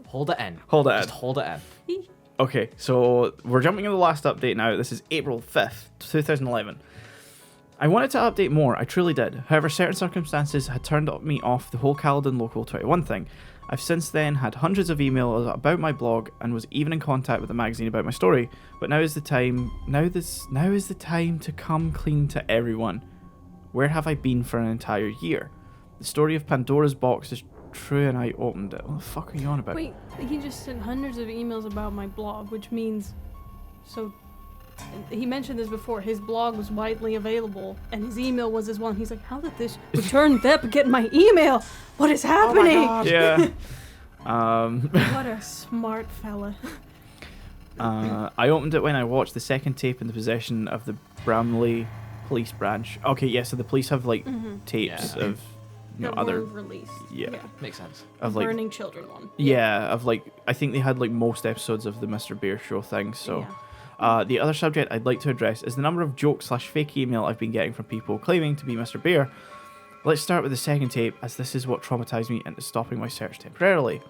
Speaker 3: Hold it in.
Speaker 2: Hold it
Speaker 3: Just
Speaker 2: in.
Speaker 3: hold it in.
Speaker 2: Okay, so we're jumping into the last update now. This is April 5th, 2011. I wanted to update more, I truly did. However, certain circumstances had turned me off the whole Caledon Local 21 thing. I've since then had hundreds of emails about my blog and was even in contact with the magazine about my story. But now is the time to come clean to everyone. Where have I been for an entire year? The story of Pandora's box is true and I opened it. What the fuck are you on about?
Speaker 1: Wait, he just sent hundreds of emails about my blog, which means, so he mentioned this before. His blog was widely available, and his email was as well. He's like, "How did this return Thep get my email? What is happening?"
Speaker 3: God.
Speaker 2: Yeah.
Speaker 1: What a smart fella.
Speaker 2: I opened it when I watched the second tape in the possession of the Bramley police branch. Okay, yeah, so the police have like tapes of
Speaker 1: That
Speaker 2: other
Speaker 1: weren't released.
Speaker 2: yeah.
Speaker 3: Makes sense.
Speaker 2: Of like
Speaker 1: Burning children one.
Speaker 2: yeah, of like I think they had like most episodes of the Mr. Bear Show thing. So the other subject I'd like to address is the number of joke/fake email I've been getting from people claiming to be Mr. Bear. Let's start with the second tape, as this is what traumatized me into stopping my search temporarily.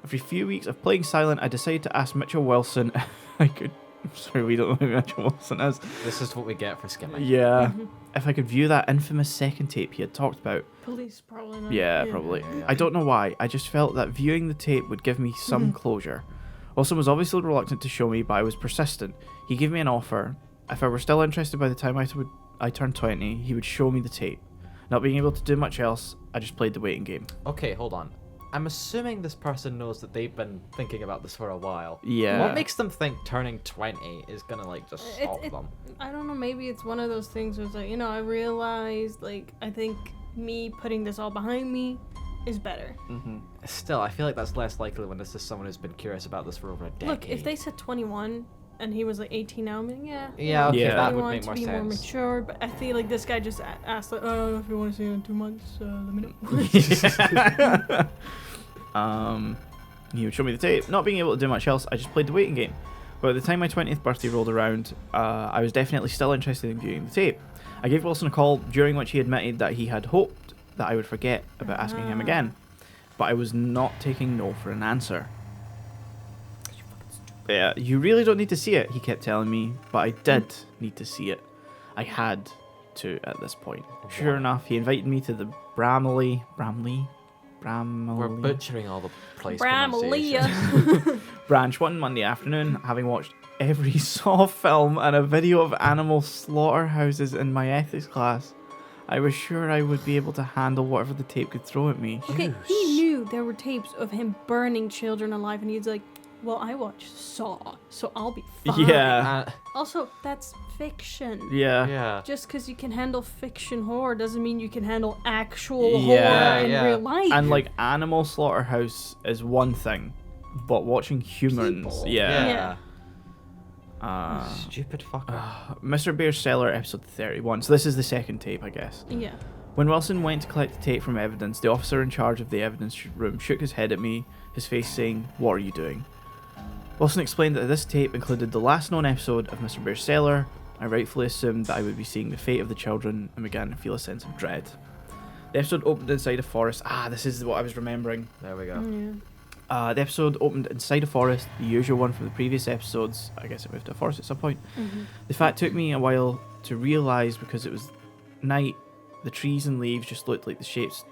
Speaker 2: After a few weeks of playing silent, I decided to ask Mitchell Wilson if I could. I'm sorry, we don't know who Mitchell Wilson is.
Speaker 3: This is what we get for skimming.
Speaker 2: Yeah. If I could view that infamous second tape he had talked about.
Speaker 1: Police probably not.
Speaker 2: Yeah, probably.
Speaker 3: Yeah.
Speaker 2: I don't know why. I just felt that viewing the tape would give me some closure. Wilson was obviously reluctant to show me, but I was persistent. He gave me an offer. If I were still interested by the time I turned 20, he would show me the tape. Not being able to do much else, I just played the waiting game.
Speaker 3: Okay, hold on. I'm assuming this person knows that they've been thinking about this for a while.
Speaker 2: Yeah.
Speaker 3: What makes them think turning 20 is gonna like just stop them?
Speaker 1: I don't know, maybe it's one of those things where it's like, I realized, like, I think me putting this all behind me is better.
Speaker 3: Still, I feel like that's less likely when this is someone who's been curious about this for over a decade.
Speaker 1: Look, if they said 21 and he was like 18 now, I mean,
Speaker 3: Yeah, okay,
Speaker 2: Yeah.
Speaker 3: that would
Speaker 1: 21
Speaker 3: make
Speaker 1: to
Speaker 3: more
Speaker 1: be more
Speaker 3: sense.
Speaker 1: mature, but I feel like this guy just asked, like, oh, if you want to see it in 2 months, let me know.
Speaker 2: He would show me the tape. Not being able to do much else, I just played the waiting game. By the time my 20th birthday rolled around, I was definitely still interested in viewing the tape. I gave Wilson a call, during which he admitted that he had hoped that I would forget about asking him again. But I was not taking no for an answer. Yeah, you really don't need to see it, he kept telling me, but I did need to see it. I had to at this point. Sure enough, he invited me to the Bramley.
Speaker 3: We're butchering all the place
Speaker 1: Bramlea.
Speaker 3: pronunciations.
Speaker 2: branch one Monday afternoon, having watched every Saw film and a video of animal slaughterhouses in my ethics class. I was sure I would be able to handle whatever the tape could throw at me.
Speaker 1: Okay, he knew there were tapes of him burning children alive, and he's like, well, I watched Saw, so I'll be fine.
Speaker 2: Yeah.
Speaker 1: Also, that's fiction.
Speaker 2: Yeah.
Speaker 3: Yeah.
Speaker 1: Just because you can handle fiction horror doesn't mean you can handle actual
Speaker 2: Yeah,
Speaker 1: horror in
Speaker 3: yeah.
Speaker 1: real life.
Speaker 2: And like animal slaughterhouse is one thing, but watching humans,
Speaker 1: People.
Speaker 2: yeah.
Speaker 3: Stupid fucker.
Speaker 2: Mr. Bear's Cellar, episode 31. So this is the second tape, I guess.
Speaker 1: Yeah.
Speaker 2: When Wilson went to collect the tape from evidence, the officer in charge of the evidence room shook his head at me, his face saying, "What are you doing?" Wilson explained that this tape included the last known episode of Mr. Bear's Cellar. I rightfully assumed that I would be seeing the fate of the children and began to feel a sense of dread. The episode opened inside a forest. This is what I was remembering.
Speaker 3: There we go.
Speaker 1: Yeah.
Speaker 2: The episode opened inside a forest, the usual one from the previous episodes. I guess it moved to a forest at some point. The fact took me a while to realise because it was night. The trees and leaves just looked like the shapes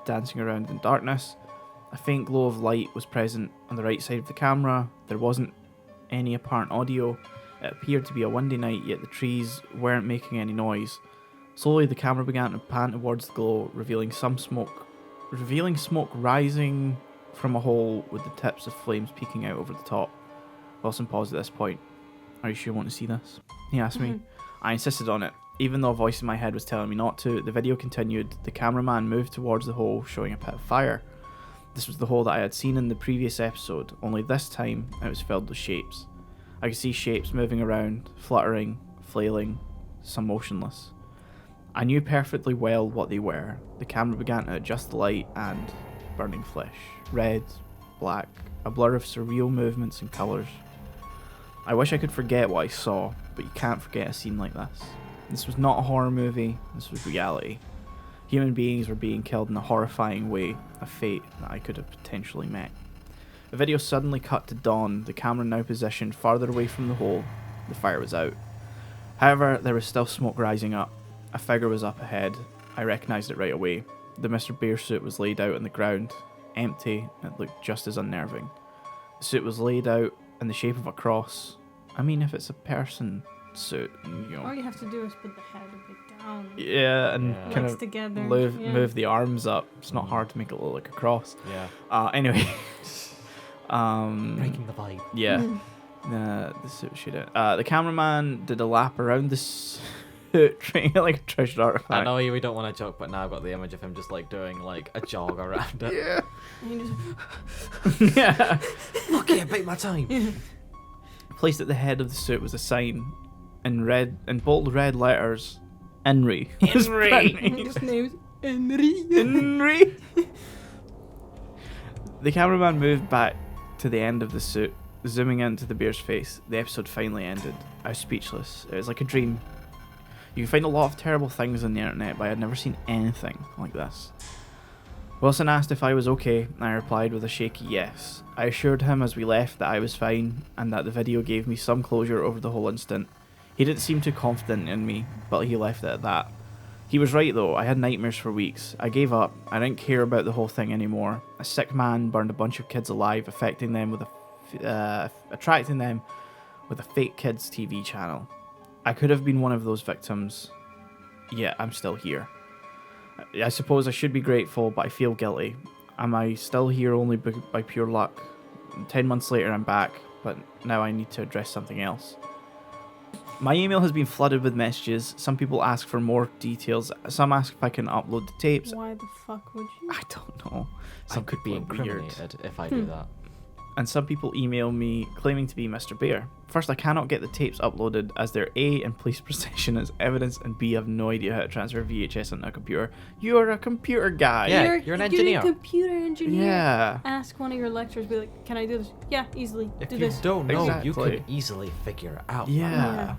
Speaker 2: dancing around in darkness. A faint glow of light was present on the right side of the camera. There wasn't any apparent audio. It appeared to be a windy night, yet the trees weren't making any noise. Slowly, the camera began to pan towards the glow, revealing smoke rising from a hole with the tips of flames peeking out over the top. Wilson paused at this point. "Are you sure you want to see this?" he asked me. I insisted on it. Even though a voice in my head was telling me not to, the video continued. The cameraman moved towards the hole, showing a pit of fire. This was the hole that I had seen in the previous episode, only this time it was filled with shapes. I could see shapes moving around, fluttering, flailing, some motionless. I knew perfectly well what they were. The camera began to adjust the light and burning flesh. Red, black, a blur of surreal movements and colours. I wish I could forget what I saw, but you can't forget a scene like this. This was not a horror movie, this was reality. Human beings were being killed in a horrifying way, a fate that I could have potentially met. The video suddenly cut to dawn, the camera now positioned farther away from the hole. The fire was out. However, there was still smoke rising up. A figure was up ahead. I recognised it right away. The Mr. Bear suit was laid out on the ground, empty, and it looked just as unnerving. The suit was laid out in the shape of a cross. I mean, if it's a person suit,
Speaker 1: All you have to do is put the head a bit down.
Speaker 2: Yeah, and kind
Speaker 1: Legs
Speaker 2: of
Speaker 1: together.
Speaker 2: move the arms up. It's not hard to make it look like a cross.
Speaker 3: Yeah.
Speaker 2: Anyway.
Speaker 3: Breaking the vibe.
Speaker 2: Yeah. The suit shoot it. The cameraman did a lap around hoot treating it like a treasured artifact.
Speaker 3: I know we don't want to joke, but now I've got the image of him just like doing like a jog around it.
Speaker 2: Yeah.
Speaker 1: And you just,
Speaker 2: Yeah.
Speaker 3: Okay, bite my time.
Speaker 2: Placed at the head of the suit was a sign in bold red letters. Henry.
Speaker 1: his name's Henry.
Speaker 2: Henry. The cameraman moved back to the end of the suit, zooming into the bear's face. The episode finally ended. I was speechless. It was like a dream. You can find a lot of terrible things on the internet, but I had never seen anything like this. Wilson asked if I was okay, and I replied with a shaky yes. I assured him as we left that I was fine, and that the video gave me some closure over the whole incident. He didn't seem too confident in me, but he left it at that. He was right though, I had nightmares for weeks. I gave up, I didn't care about the whole thing anymore. A sick man burned a bunch of kids alive, attracting them with a fake kids TV channel. I could have been one of those victims, yet I'm still here. I suppose I should be grateful, but I feel guilty. Am I still here only by pure luck? 10 months later I'm back, but now I need to address something else. My email has been flooded with messages. Some people ask for more details. Some ask if I can upload the tapes.
Speaker 1: Why the fuck would you?
Speaker 2: I don't know.
Speaker 3: I could be
Speaker 2: people are weird.
Speaker 3: incriminated if I do that.
Speaker 2: And some people email me claiming to be Mr. Bear. First, I cannot get the tapes uploaded as they're A, in police possession as evidence, and B, I have no idea how to transfer VHS onto a computer. You're a computer guy.
Speaker 3: Yeah, you're an engineer.
Speaker 1: You're a computer engineer.
Speaker 2: Yeah.
Speaker 1: Ask one of your lecturers, be like, can I do this? Yeah, easily.
Speaker 3: If
Speaker 1: do
Speaker 3: you
Speaker 1: this.
Speaker 3: don't know, you
Speaker 2: Exactly.
Speaker 3: can easily figure it out.
Speaker 2: Yeah.
Speaker 1: Yeah.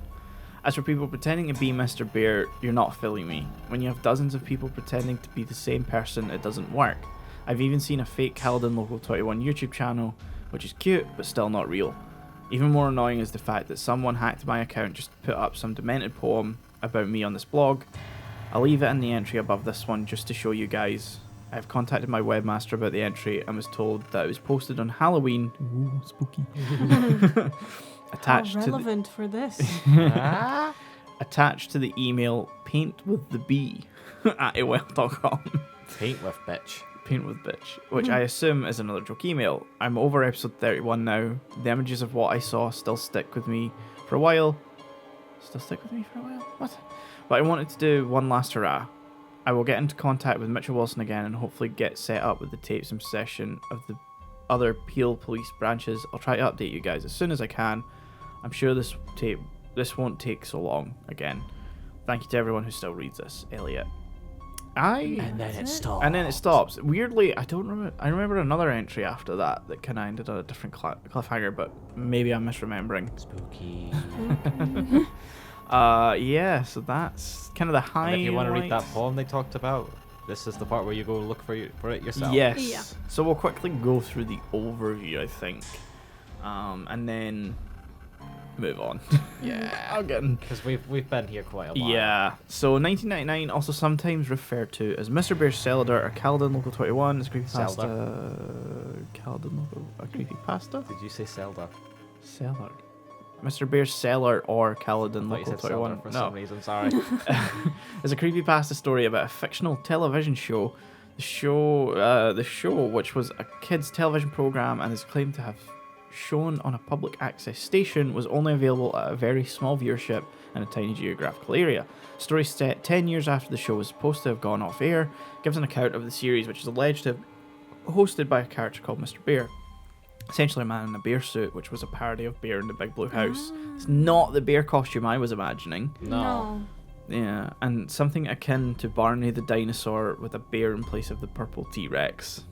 Speaker 2: As for people pretending to be Mr. Bear, you're not fooling me. When you have dozens of people pretending to be the same person, it doesn't work. I've even seen a fake Caledon Local 21 YouTube channel, which is cute, but still not real. Even more annoying is the fact that someone hacked my account just to put up some demented poem about me on this blog. I'll leave it in the entry above this one just to show you guys. I've contacted my webmaster about the entry and was told that it was posted on Halloween. Ooh, spooky. Attached
Speaker 1: How
Speaker 2: to the,
Speaker 1: relevant for this?
Speaker 3: Ah?
Speaker 2: attached to the email paintwiththeb at AOL.com.
Speaker 3: Paint with bitch.
Speaker 2: Paint with bitch, which I assume is another joke email. I'm over episode 31 now. The images of what I saw still stick with me for a while. What? But I wanted to do one last hurrah. I will get into contact with Mitchell Wilson again and hopefully get set up with the tapes in possession of the other Peel police branches. I'll try to update you guys as soon as I can. I'm sure this won't take so long again. Thank you to everyone who still reads this. Elliot.
Speaker 3: And then it stops.
Speaker 2: And then it stops. Weirdly, I don't remember. I remember another entry after that kind of ended on a different cliffhanger, but maybe I'm misremembering.
Speaker 3: Spooky.
Speaker 2: Yeah. So that's kind of the highlight.
Speaker 3: And if you want to read that poem they talked about, this is the part where you go look for it yourself.
Speaker 2: Yes.
Speaker 1: Yeah.
Speaker 2: So we'll quickly go through the overview, I think, and then move on.
Speaker 3: Yeah.
Speaker 2: I'll get in.
Speaker 3: Because we've been here quite a while.
Speaker 2: Yeah. So 1999, also sometimes referred to as Mr. Bear's Cellar or Caledon Local 21. It's creepypasta. Caledon Local creepypasta.
Speaker 3: Did you say Zelda?
Speaker 2: Cellar. Mr. Bear's Cellar or Caledon
Speaker 3: I thought you
Speaker 2: Local
Speaker 3: said Zelda
Speaker 2: 21.
Speaker 3: for
Speaker 2: No.
Speaker 3: some reason. Sorry.
Speaker 2: It's a creepypasta story about a fictional television show. The show, which was a kids' television program and is claimed to have shown on a public access station, was only available at a very small viewership in a tiny geographical area. Story set 10 years after the show was supposed to have gone off air, gives an account of the series, which is alleged to have hosted by a character called Mr. Bear. Essentially a man in a bear suit, which was a parody of Bear in the Big Blue House. It's not the bear costume I was imagining.
Speaker 3: No.
Speaker 2: Yeah, and something akin to Barney the dinosaur with a bear in place of the purple T-Rex.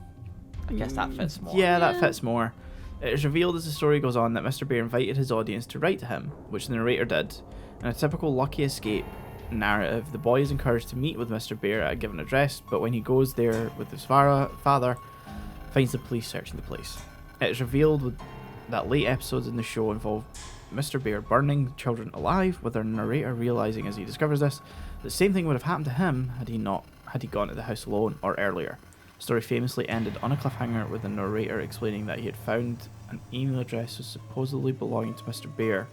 Speaker 3: I guess that fits more.
Speaker 2: Yeah, that fits more. It is revealed as the story goes on that Mr. Bear invited his audience to write to him, which the narrator did. In a typical Lucky Escape narrative, the boy is encouraged to meet with Mr. Bear at a given address, but when he goes there with his father, finds the police searching the place. It is revealed that late episodes in the show involve Mr. Bear burning children alive, with our narrator realizing as he discovers this, the same thing would have happened to him had he gone to the house alone or earlier. The story famously ended on a cliffhanger with the narrator explaining that he had found an email address was supposedly belonging to Mr. Bear.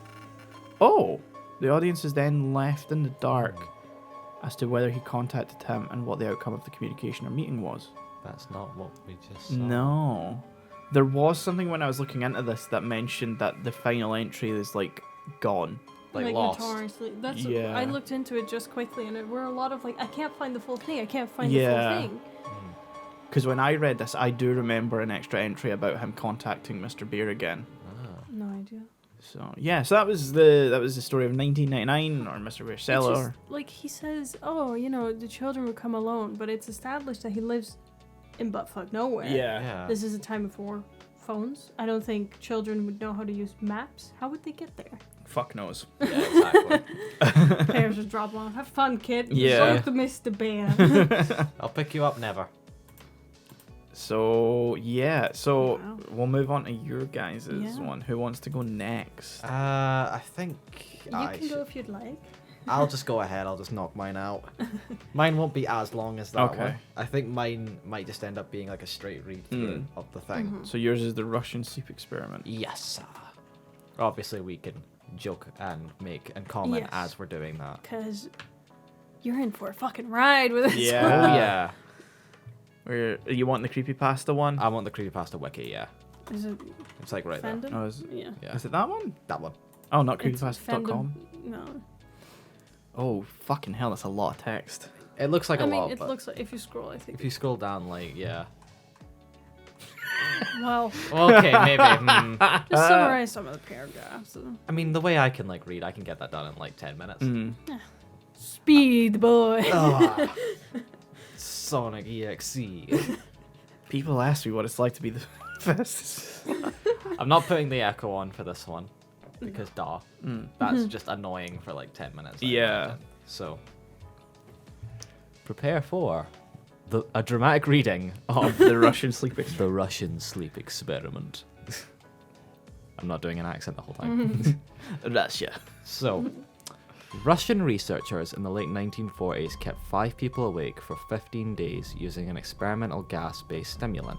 Speaker 2: Oh! The audience is then left in the dark as to whether he contacted him and what the outcome of the communication or meeting was.
Speaker 3: That's not what we just saw.
Speaker 2: No. There was something when I was looking into this that mentioned that the final entry is like gone.
Speaker 3: like Lost.
Speaker 1: notoriously. That's
Speaker 2: Yeah.
Speaker 1: I looked into it just quickly, and it were a lot of like I can't find the full thing. I can't find
Speaker 2: Yeah.
Speaker 1: the full thing.
Speaker 2: Because when I read this, I do remember an extra entry about him contacting Mr. Beer again.
Speaker 1: No idea.
Speaker 2: So yeah, so that was the story of 1999 or Mr. Beer's
Speaker 1: It's
Speaker 2: cellar.
Speaker 1: just, like he says, oh, you know, the children would come alone, but it's established that he lives in buttfuck nowhere.
Speaker 2: Yeah.
Speaker 1: This is a time before phones. I don't think children would know how to use maps. How would they get there?
Speaker 2: Fuck knows.
Speaker 3: Yeah, exactly.
Speaker 1: Parents just drop them off. Have fun, kid.
Speaker 2: Yeah.
Speaker 1: Go to Mr. Bear.
Speaker 3: I'll pick you up never.
Speaker 2: So yeah, so
Speaker 1: Wow.
Speaker 2: we'll move on to your guys'
Speaker 1: Yeah.
Speaker 2: one. Who wants to go next?
Speaker 3: I think
Speaker 1: You
Speaker 3: I
Speaker 1: can go
Speaker 3: should.
Speaker 1: if you'd like.
Speaker 3: I'll just go ahead. I'll just knock mine out. Mine won't be as long as that
Speaker 2: Okay.
Speaker 3: one. I think mine might just end up being like a straight read through of the thing.
Speaker 1: Mm-hmm.
Speaker 2: So yours is the Russian sleep experiment.
Speaker 3: Yes, sir. Obviously, we can joke and make and comment
Speaker 1: Yes.
Speaker 3: as we're doing that.
Speaker 1: Because you're in for a fucking ride with this
Speaker 2: Yeah.
Speaker 1: one.
Speaker 3: Oh yeah,
Speaker 2: Where you want the creepypasta one?
Speaker 3: I want the creepypasta wiki. Yeah,
Speaker 1: Is it
Speaker 3: it's like right
Speaker 1: fandom?
Speaker 2: Oh, is,
Speaker 1: Yeah.
Speaker 3: there. Yeah,
Speaker 2: is it that one?
Speaker 3: that one.
Speaker 2: Oh, not
Speaker 1: It's
Speaker 2: creepypasta.com.
Speaker 1: fandom. No.
Speaker 2: Oh, fucking hell, that's a lot of text.
Speaker 3: It looks like
Speaker 1: I
Speaker 3: a
Speaker 1: mean,
Speaker 3: lot,
Speaker 1: it
Speaker 3: but
Speaker 1: looks like if you scroll, I think.
Speaker 3: if you scroll down, like yeah.
Speaker 1: Well,
Speaker 3: Okay, maybe.
Speaker 1: just summarize some of the paragraphs.
Speaker 3: I mean, the way I can like read, I can get that done in like 10 minutes.
Speaker 2: Mm.
Speaker 1: Speed boy.
Speaker 3: Ah. Sonic.exe.
Speaker 2: People ask me what it's like to be the first.
Speaker 3: I'm not putting the echo on for this one because that's
Speaker 1: Mm-hmm.
Speaker 3: just annoying for like 10 minutes. I
Speaker 2: Yeah.
Speaker 3: imagine. So prepare for a dramatic reading of
Speaker 2: The Russian sleep experiment.
Speaker 3: the Russian sleep experiment. I'm not doing an accent the whole time.
Speaker 2: Russia.
Speaker 3: So, Russian researchers in the late 1940s kept 5 people awake for 15 days using an experimental gas-based stimulant.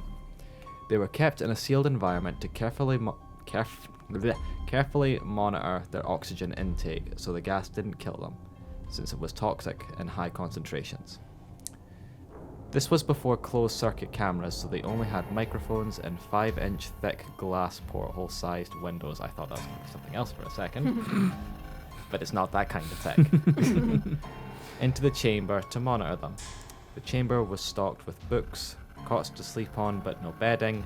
Speaker 3: They were kept in a sealed environment to carefully monitor their oxygen intake so the gas didn't kill them, since it was toxic in high concentrations. This was before closed-circuit cameras, so they only had microphones and 5-inch thick glass porthole-sized windows. I thought that was going to be something else for a second, but it's not that kind of tech. Into the chamber to monitor them. The chamber was stocked with books, cots to sleep on but no bedding,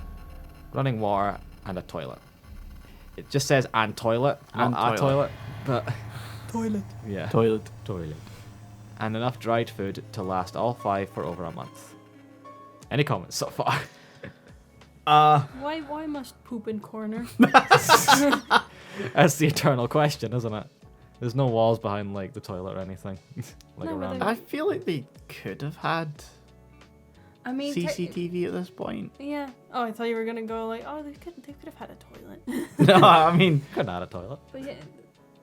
Speaker 3: running water, and a toilet. It just says "and toilet,"
Speaker 2: And
Speaker 3: not "a
Speaker 2: toilet."
Speaker 3: toilet," but
Speaker 1: Toilet.
Speaker 3: yeah,
Speaker 2: Toilet.
Speaker 3: toilet. And enough dried food to last all 5 for over a month. Any comments so far?
Speaker 1: Why must poop in corner?
Speaker 3: That's the eternal question, isn't it? There's no walls behind like the toilet or anything, like
Speaker 1: No, but
Speaker 3: around.
Speaker 1: then-
Speaker 2: I feel like they could have had
Speaker 1: I mean,
Speaker 2: CCTV at this point.
Speaker 1: yeah. Oh, I thought you were gonna go like, oh, they could have had a toilet.
Speaker 2: No, I mean,
Speaker 3: Couldn't add a toilet.
Speaker 1: But yeah,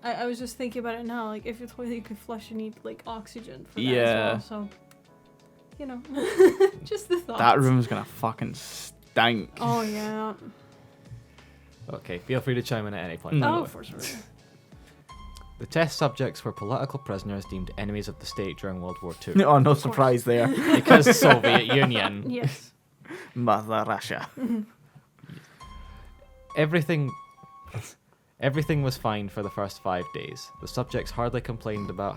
Speaker 1: I was just thinking about it now. Like, if your toilet you could flush, you need like oxygen for that
Speaker 2: Yeah.
Speaker 1: as well. So, you know, just the thought.
Speaker 2: that room's gonna fucking stink.
Speaker 1: Oh yeah.
Speaker 3: Okay, feel free to chime in at any point.
Speaker 2: Mm.
Speaker 3: by the
Speaker 1: Oh,
Speaker 3: way.
Speaker 1: for sure.
Speaker 3: The test subjects were political prisoners deemed enemies of the state during World War II.
Speaker 2: Oh, no surprise there.
Speaker 3: Because Soviet Union.
Speaker 1: Yes.
Speaker 2: Mother Russia.
Speaker 3: Everything was fine for the first 5 days. The subjects hardly complained about...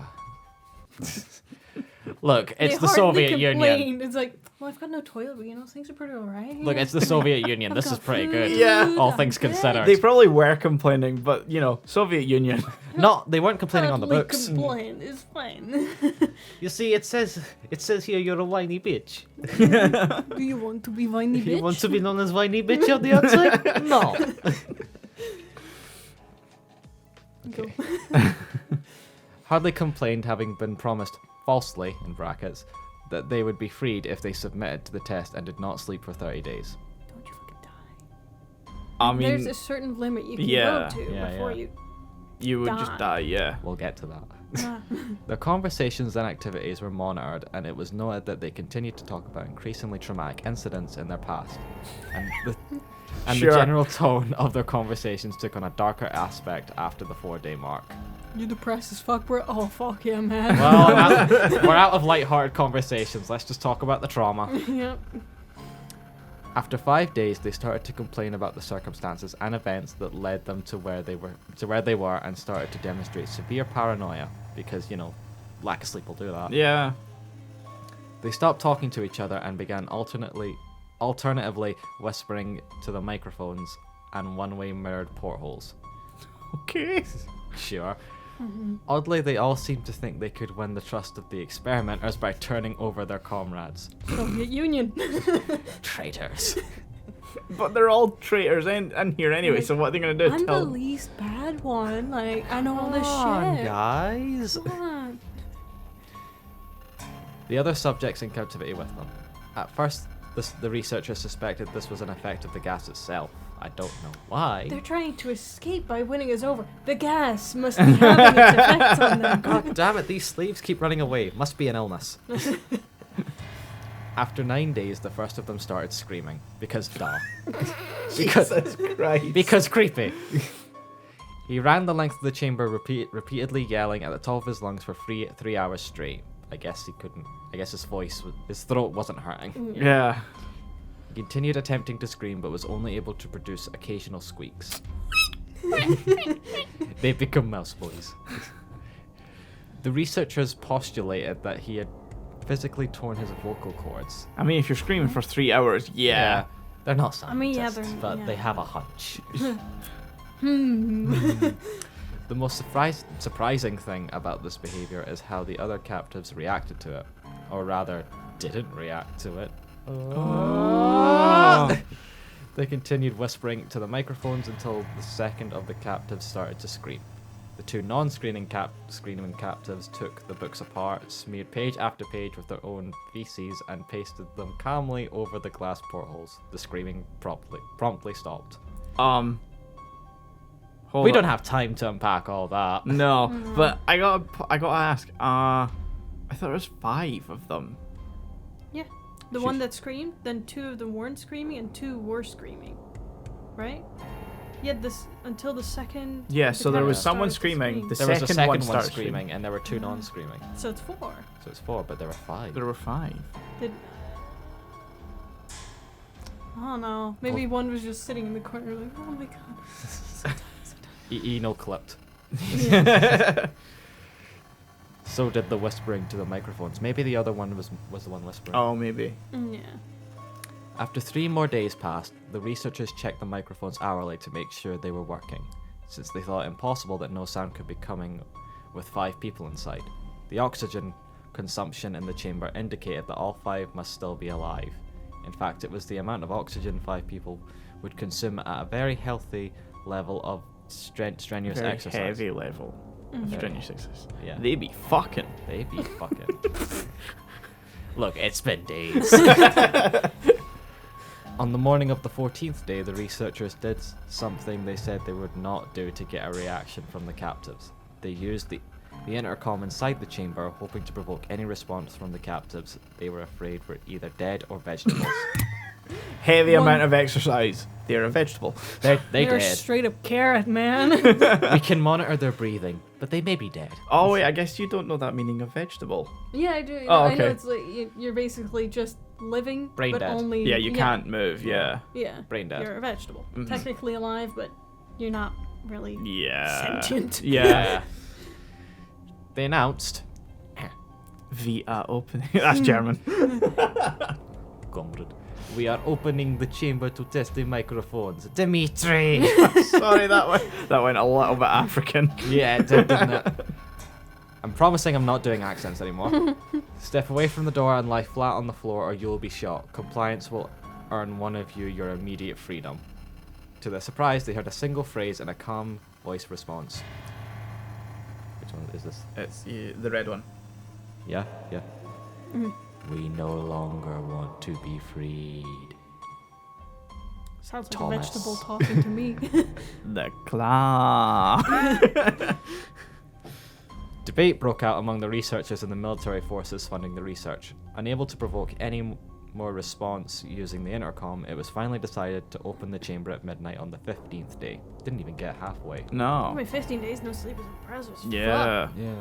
Speaker 3: Look, it's
Speaker 1: They
Speaker 3: the
Speaker 1: hardly
Speaker 3: Soviet Union.
Speaker 1: complained. It's like, well, I've got no toilet, but you know, things are pretty alright.
Speaker 3: Look, it's the Soviet Union. This is pretty good.
Speaker 2: Yeah.
Speaker 3: All things considered.
Speaker 2: They probably were complaining, but, you know, Soviet Union.
Speaker 3: No, they weren't complaining on the
Speaker 1: Hardly
Speaker 3: books.
Speaker 1: complain. It's fine.
Speaker 3: You see, it says here you're a whiny bitch.
Speaker 1: Do you want to be whiny bitch?
Speaker 3: You want to be known as whiny bitch on the outside? No.
Speaker 1: Go.
Speaker 3: Hardly complained, having been promised falsely, in brackets, that they would be freed if they submitted to the test and did not sleep for 30 days.
Speaker 1: Don't you fucking die.
Speaker 2: I mean,
Speaker 1: There's a certain limit you can
Speaker 2: yeah.
Speaker 1: go to
Speaker 3: Yeah,
Speaker 1: before
Speaker 3: yeah.
Speaker 2: you would just die, yeah.
Speaker 3: We'll get to that.
Speaker 1: Ah.
Speaker 3: Their conversations and activities were monitored, and it was noted that they continued to talk about increasingly traumatic incidents in their past. And
Speaker 2: Sure.
Speaker 3: the general tone of their conversations took on a darker aspect after the 4-day mark.
Speaker 1: You depressed as fuck, bro? Oh, fuck yeah, man.
Speaker 3: Well, we're out of light-hearted conversations. Let's just talk about the trauma.
Speaker 1: Yep.
Speaker 3: After 5 days, they started to complain about the circumstances and events that led them to where they were, and started to demonstrate severe paranoia because, lack of sleep will do that.
Speaker 2: Yeah.
Speaker 3: They stopped talking to each other and began alternatively whispering to the microphones and one-way mirrored portholes.
Speaker 2: Okay.
Speaker 3: Sure. Oddly, they all seemed to think they could win the trust of the experimenters by turning over their comrades.
Speaker 1: Soviet Union.
Speaker 3: Traitors.
Speaker 2: But they're all traitors in here anyway, so what are they going to do?
Speaker 1: I'm the least bad one. Like, I know all this shit.
Speaker 3: Guys.
Speaker 1: Come on.
Speaker 3: The other subjects in captivity with them. At first, the researchers suspected this was an effect of the gas itself. I don't know why.
Speaker 1: They're trying to escape by winning us over. The gas must be having its effects on them.
Speaker 3: God damn it, these slaves keep running away. Must be an illness. After 9 days, the first of them started screaming. Because, duh.
Speaker 2: Jesus Christ.
Speaker 3: Because creepy. He ran the length of the chamber, repeatedly yelling at the top of his lungs for 3 hours straight. I guess he couldn't. I guess his throat wasn't hurting.
Speaker 2: Yeah.
Speaker 3: He continued attempting to scream, but was only able to produce occasional squeaks. They become mouse boys. The researchers postulated that he had physically torn his vocal cords.
Speaker 2: I mean, if you're screaming for 3 hours, yeah.
Speaker 3: They're not scientists,
Speaker 1: I mean, yeah,
Speaker 3: but they have a hunch.
Speaker 1: Hmm.
Speaker 3: The most surprising thing about this behavior is how the other captives reacted to it. Or rather, didn't react to it.
Speaker 2: Oh.
Speaker 3: They continued whispering to the microphones until the second of the captives started to scream. The two non-screaming captives took the books apart, smeared page after page with their own feces, and pasted them calmly over the glass portholes. The screaming promptly stopped. We don't have time to unpack all that.
Speaker 2: No, but I gotta ask. I thought there was 5 of them.
Speaker 1: Yeah. The one that screamed, then 2 of them weren't screaming, and 2 were screaming. Right? Yeah, this until the second.
Speaker 2: Yeah, so there was someone
Speaker 1: started to
Speaker 2: screaming.
Speaker 1: scream.
Speaker 3: There was a second one
Speaker 2: started
Speaker 3: screaming, and there were 2 non-screaming.
Speaker 1: So it's 4.
Speaker 3: So it's 4, but there were 5.
Speaker 2: There were 5.
Speaker 1: Oh no. Maybe one was just sitting in the corner like, oh my god.
Speaker 3: Eno clipped.
Speaker 1: Yeah.
Speaker 3: So did the whispering to the microphones. Maybe the other one was the one whispering.
Speaker 2: Oh, maybe.
Speaker 1: Yeah.
Speaker 3: After 3 more days passed, the researchers checked the microphones hourly to make sure they were working, since they thought it impossible that no sound could be coming with 5 people inside. The oxygen consumption in the chamber indicated that all 5 must still be alive. In fact, it was the amount of oxygen 5 people would consume at a very healthy level of strenuous
Speaker 2: Very
Speaker 3: exercise.
Speaker 2: heavy level of strenuous exercise.
Speaker 3: Yeah.
Speaker 2: They be fucking.
Speaker 3: They be fucking. Look, it's been days. On the morning of the 14th day, the researchers did something they said they would not do to get a reaction from the captives. They used the intercom inside the chamber, hoping to provoke any response from the captives they were afraid were either dead or vegetables.
Speaker 2: Heavy amount of exercise. They're a vegetable.
Speaker 3: They're
Speaker 1: You're a
Speaker 3: dead.
Speaker 1: straight up carrot, man.
Speaker 3: We can monitor their breathing, but they may be dead.
Speaker 2: Oh wait, I guess you don't know that meaning of vegetable.
Speaker 1: Yeah, I do.
Speaker 2: Oh,
Speaker 1: I know
Speaker 2: okay.
Speaker 1: it's like you're basically just living,
Speaker 3: Brain
Speaker 1: but
Speaker 3: dead.
Speaker 1: only.
Speaker 2: Yeah, you can't move. Yeah.
Speaker 1: Yeah.
Speaker 3: Brain dead.
Speaker 1: You're a vegetable.
Speaker 2: Mhm.
Speaker 1: Technically alive, but you're not really
Speaker 2: Yeah.
Speaker 1: sentient.
Speaker 2: Yeah.
Speaker 3: They announced,
Speaker 2: VR opening. That's German.
Speaker 3: comrade, we are opening the chamber to test the microphones. Dimitri!
Speaker 2: Sorry, that went a little bit African.
Speaker 3: Yeah, it did, didn't it? I'm promising I'm not doing accents anymore. Step away from the door and lie flat on the floor or you'll be shot. Compliance will earn one of you your immediate freedom. To their surprise, they heard a single phrase and a calm voice response. Which one is this?
Speaker 2: It's the red one.
Speaker 3: Yeah, yeah. We no longer want to be freed.
Speaker 1: Sounds like
Speaker 3: Thomas.
Speaker 1: a vegetable talking to me.
Speaker 2: The claw.
Speaker 3: Debate broke out among the researchers and the military forces funding the research. Unable to provoke any more response using the intercom, it was finally decided to open the chamber at midnight on the 15th day. Didn't even get halfway.
Speaker 2: No.
Speaker 1: I mean, 15 days no sleep is impressive. as
Speaker 2: Yeah.
Speaker 3: Yeah.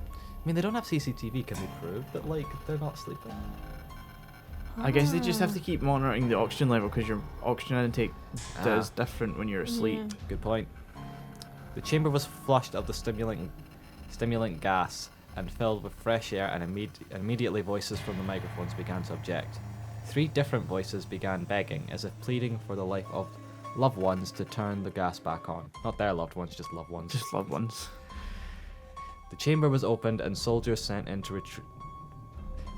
Speaker 3: I mean, they don't have CCTV. Can they prove that, like, they're not sleeping?
Speaker 2: I guess they just have to keep monitoring the oxygen level because your oxygen intake does different when you're asleep.
Speaker 1: Yeah.
Speaker 3: Good point. The chamber was flushed of the stimulant gas and filled with fresh air, and immediately voices from the microphones began to object. 3 different voices began begging, as if pleading for the life of loved ones, to turn the gas back on. Not their loved ones, just loved ones.
Speaker 2: Just loved ones.
Speaker 3: The chamber was opened and soldiers sent in to retrieve.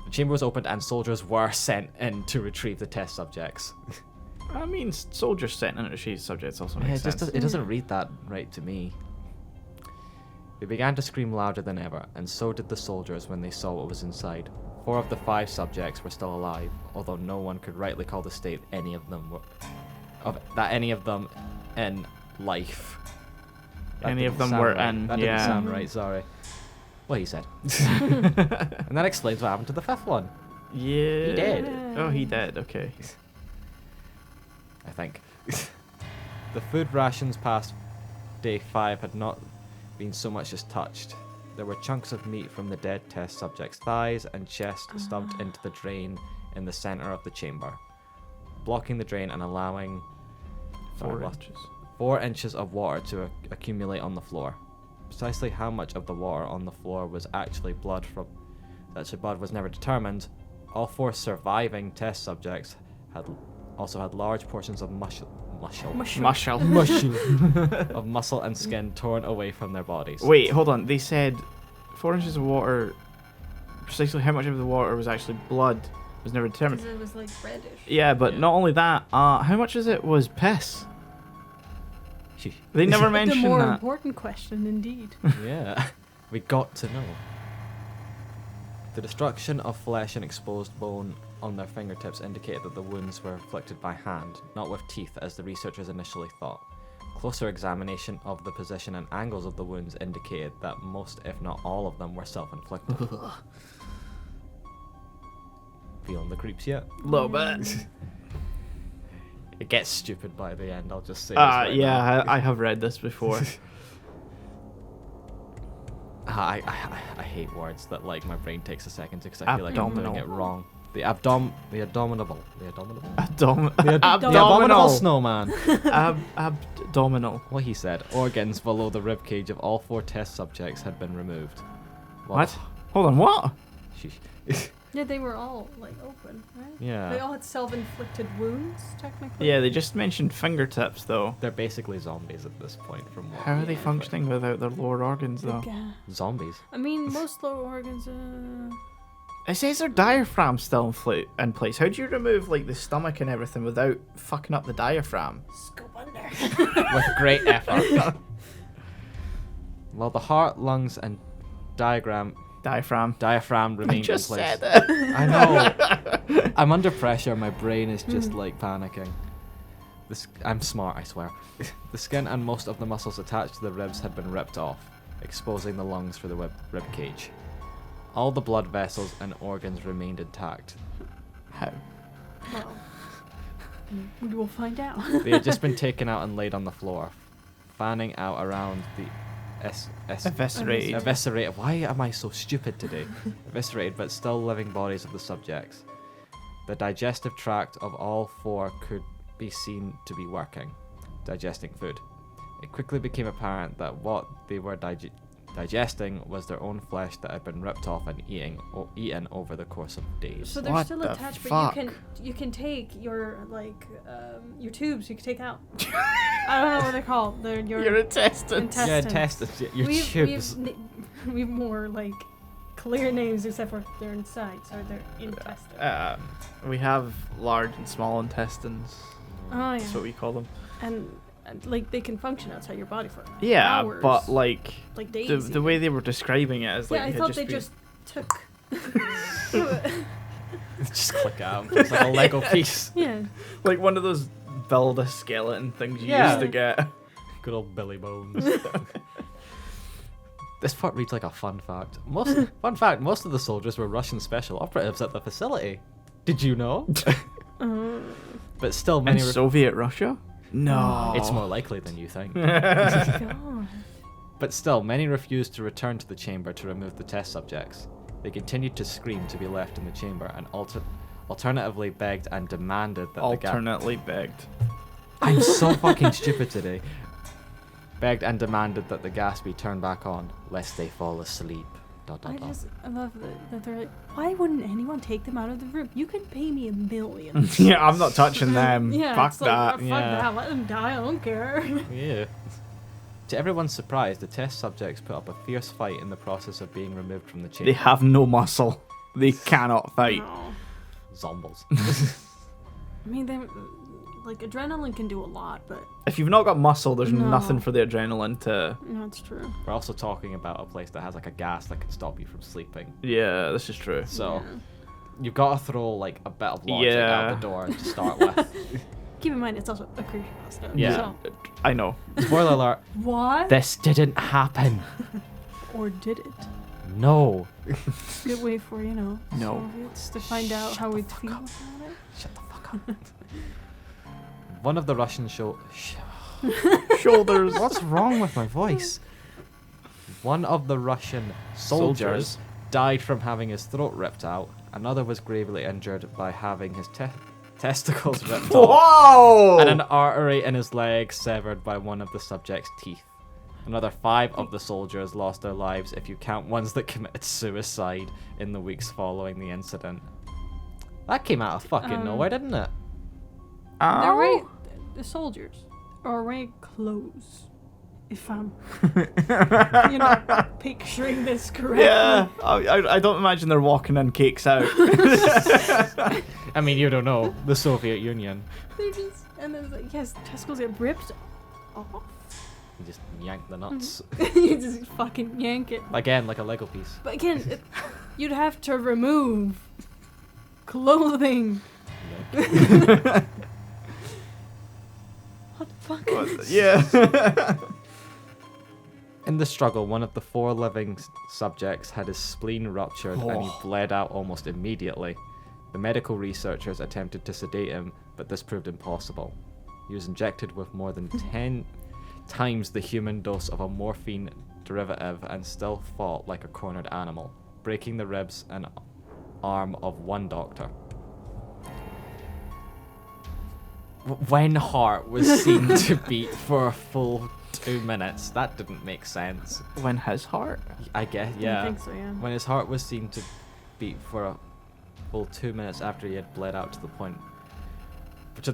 Speaker 3: The chamber was opened and soldiers were sent in to retrieve the test subjects.
Speaker 2: I mean, soldiers sent in to retrieve subjects also makes sense.
Speaker 3: It doesn't read that right to me. They began to scream louder than ever, and so did the soldiers when they saw what was inside. 4 of the 5 subjects were still alive, although no one could rightly call the state any of them in life.
Speaker 2: Any of them were in,
Speaker 3: That didn't sound right, sorry. Well, he said. And that explains what happened to the 5th one.
Speaker 2: Yeah.
Speaker 3: He did.
Speaker 2: Oh, he did, okay.
Speaker 3: I think. The food rations past day 5 had not been so much as touched. There were chunks of meat from the dead test subjects' thighs and chest stuffed into the drain in the center of the chamber, blocking the drain and allowing 4 inches of water to accumulate on the floor. Precisely how much of the water on the floor was actually blood was never determined. All 4 surviving test subjects also had large portions of muscle of muscle and skin torn away from their bodies.
Speaker 2: Wait, hold on. They said 4 inches of water. Precisely how much of the water was actually blood was never determined.
Speaker 1: Because it was like reddish.
Speaker 2: Yeah, but not only that. How much of it was piss? They never mentioned
Speaker 1: the more
Speaker 2: that.
Speaker 1: important question, indeed.
Speaker 3: Yeah, we got to know. The destruction of flesh and exposed bone on their fingertips indicated that the wounds were inflicted by hand, not with teeth as the researchers initially thought. Closer examination of the position and angles of the wounds indicated that most, if not all of them, were self-inflicted. Feeling the creeps yet?
Speaker 2: A little bit.
Speaker 3: It gets stupid by the end, I'll just say.
Speaker 2: Yeah, I have read this before.
Speaker 3: I hate words that like my brain takes a second to, because I feel like I'm doing
Speaker 2: Abdominal.
Speaker 3: it wrong. The abominable snowman.
Speaker 2: Abdominal.
Speaker 3: What he said. Organs below the ribcage of all 4 test subjects had been removed.
Speaker 2: What? Hold on, what?
Speaker 3: Sheesh.
Speaker 1: Yeah, they were all like open, right?
Speaker 3: Yeah.
Speaker 1: They all had self-inflicted wounds, technically.
Speaker 2: Yeah, they just mentioned fingertips though.
Speaker 3: They're basically zombies at this point. From what
Speaker 2: How are they functioning without their lower organs though?
Speaker 3: Zombies.
Speaker 1: I mean, most lower organs.
Speaker 2: It says their diaphragm's still in place. How do you remove like the stomach and everything without fucking up the diaphragm?
Speaker 1: Scoop under.
Speaker 3: With great effort. Well, the heart, lungs, and diaphragm remained
Speaker 2: I just
Speaker 3: in place.
Speaker 2: said it.
Speaker 3: I know. I'm under pressure. My brain is just like panicking. I'm smart, I swear. The skin and most of the muscles attached to the ribs had been ripped off, exposing the lungs for the rib cage. All the blood vessels and organs remained intact.
Speaker 2: How?
Speaker 1: Well, we will find out.
Speaker 3: They had just been taken out and laid on the floor, fanning out around the eviscerated. Why am I so stupid today? Eviscerated but still living bodies of the subjects. The digestive tract of all 4 could be seen to be working, digesting food. It quickly became apparent that what they were digesting was their own flesh that had been ripped off and eaten over the course of days.
Speaker 1: So they're
Speaker 2: What
Speaker 1: still
Speaker 2: the
Speaker 1: attached,
Speaker 2: fuck?
Speaker 1: but you can take your your tubes. You can take out. I don't know what they're called. They're your
Speaker 2: intestines.
Speaker 3: Yeah, intestines. Your tubes.
Speaker 1: We've more like clear names except for they're inside, so they're intestines.
Speaker 2: We have large and small intestines.
Speaker 1: Oh yeah.
Speaker 2: That's what we call them.
Speaker 1: And like they can function outside your body for
Speaker 2: Yeah,
Speaker 1: hours,
Speaker 2: but like
Speaker 1: days.
Speaker 2: the way they were describing it is like
Speaker 1: yeah, I thought they just took.
Speaker 3: Just click out. It's like a Lego piece.
Speaker 1: Yeah.
Speaker 2: like one of those build a skeleton things you
Speaker 3: Yeah.
Speaker 2: used to get.
Speaker 3: Good old Billy Bones. This part reads like a fun fact. Most of the soldiers were Russian special operatives at the facility. Did you know? But still,
Speaker 2: In
Speaker 3: many.
Speaker 2: Soviet Russia? No.
Speaker 3: It's more likely than you think.
Speaker 1: God.
Speaker 3: But still, many refused to return to the chamber to remove the test subjects. They continued to scream to be left in the chamber and alternatively begged and demanded that the gas...
Speaker 2: Alternately begged.
Speaker 3: I'm so fucking stupid today. Begged and demanded that the gas be turned back on, lest they fall asleep.
Speaker 1: I love that they're like, why wouldn't anyone take them out of the room? You can pay me $1 million.
Speaker 2: Yeah, I'm not touching them.
Speaker 1: Yeah,
Speaker 2: Fuck
Speaker 1: it's like,
Speaker 2: that.
Speaker 1: fuck
Speaker 3: Yeah.
Speaker 1: that, let them die, I don't care.
Speaker 3: Yeah. To everyone's surprise, the test subjects put up a fierce fight in the process of being removed from the chamber.
Speaker 2: They have no muscle. They cannot fight.
Speaker 1: No.
Speaker 3: Zombies.
Speaker 1: I mean, they like adrenaline can do a lot, but
Speaker 2: If you've not got muscle, there's
Speaker 1: No.
Speaker 2: nothing for the adrenaline to...
Speaker 1: no, it's true.
Speaker 3: We're also talking about a place that has like a gas that can stop you from sleeping.
Speaker 2: Yeah, this is true.
Speaker 3: So
Speaker 1: Yeah.
Speaker 3: you've got to throw like a bit of logic out
Speaker 2: Yeah.
Speaker 3: the door to start with.
Speaker 1: Keep in mind, it's also a creepypasta.
Speaker 3: Yeah.
Speaker 1: So.
Speaker 2: I know.
Speaker 3: Spoiler alert,
Speaker 1: What?
Speaker 3: this didn't happen.
Speaker 1: Or did it?
Speaker 3: No.
Speaker 1: Good way for,
Speaker 2: No.
Speaker 1: Soviets to find out how we'd feel about it.
Speaker 3: Shut the fuck up. One of the Russian
Speaker 2: Shoulders.
Speaker 3: What's wrong with my voice? One of the Russian soldiers died from having his throat ripped out. Another was gravely injured by having his testicles ripped off.
Speaker 2: Whoa!
Speaker 3: And an artery in his leg severed by one of the subject's teeth. Another 5 of the soldiers lost their lives if you count ones that committed suicide in the weeks following the incident. That came out of fucking nowhere, didn't it?
Speaker 1: They're wearing, the soldiers are wearing clothes. If I'm, picturing this correctly.
Speaker 2: Yeah, I don't imagine they're walking in cakes out.
Speaker 3: I mean, you don't know. The Soviet Union.
Speaker 1: They're just, and then it's like, yes, testicles get ripped off.
Speaker 3: You just yank the nuts.
Speaker 1: You just fucking yank it.
Speaker 3: Again, like a Lego piece.
Speaker 1: But again, you'd have to remove clothing. What the fuck?
Speaker 2: Yeah.
Speaker 3: In the struggle, one of the 4 living subjects had his spleen ruptured and he bled out almost immediately. The medical researchers attempted to sedate him, but this proved impossible. He was injected with more than 10 times the human dose of a morphine derivative and still fought like a cornered animal, breaking the ribs and arm of one doctor. When heart was seen to beat for a full 2 minutes, that didn't make sense.
Speaker 2: When his heart?
Speaker 3: I guess, yeah.
Speaker 1: I think so, yeah.
Speaker 3: When his heart was seen to beat for a full 2 minutes after he had bled out to the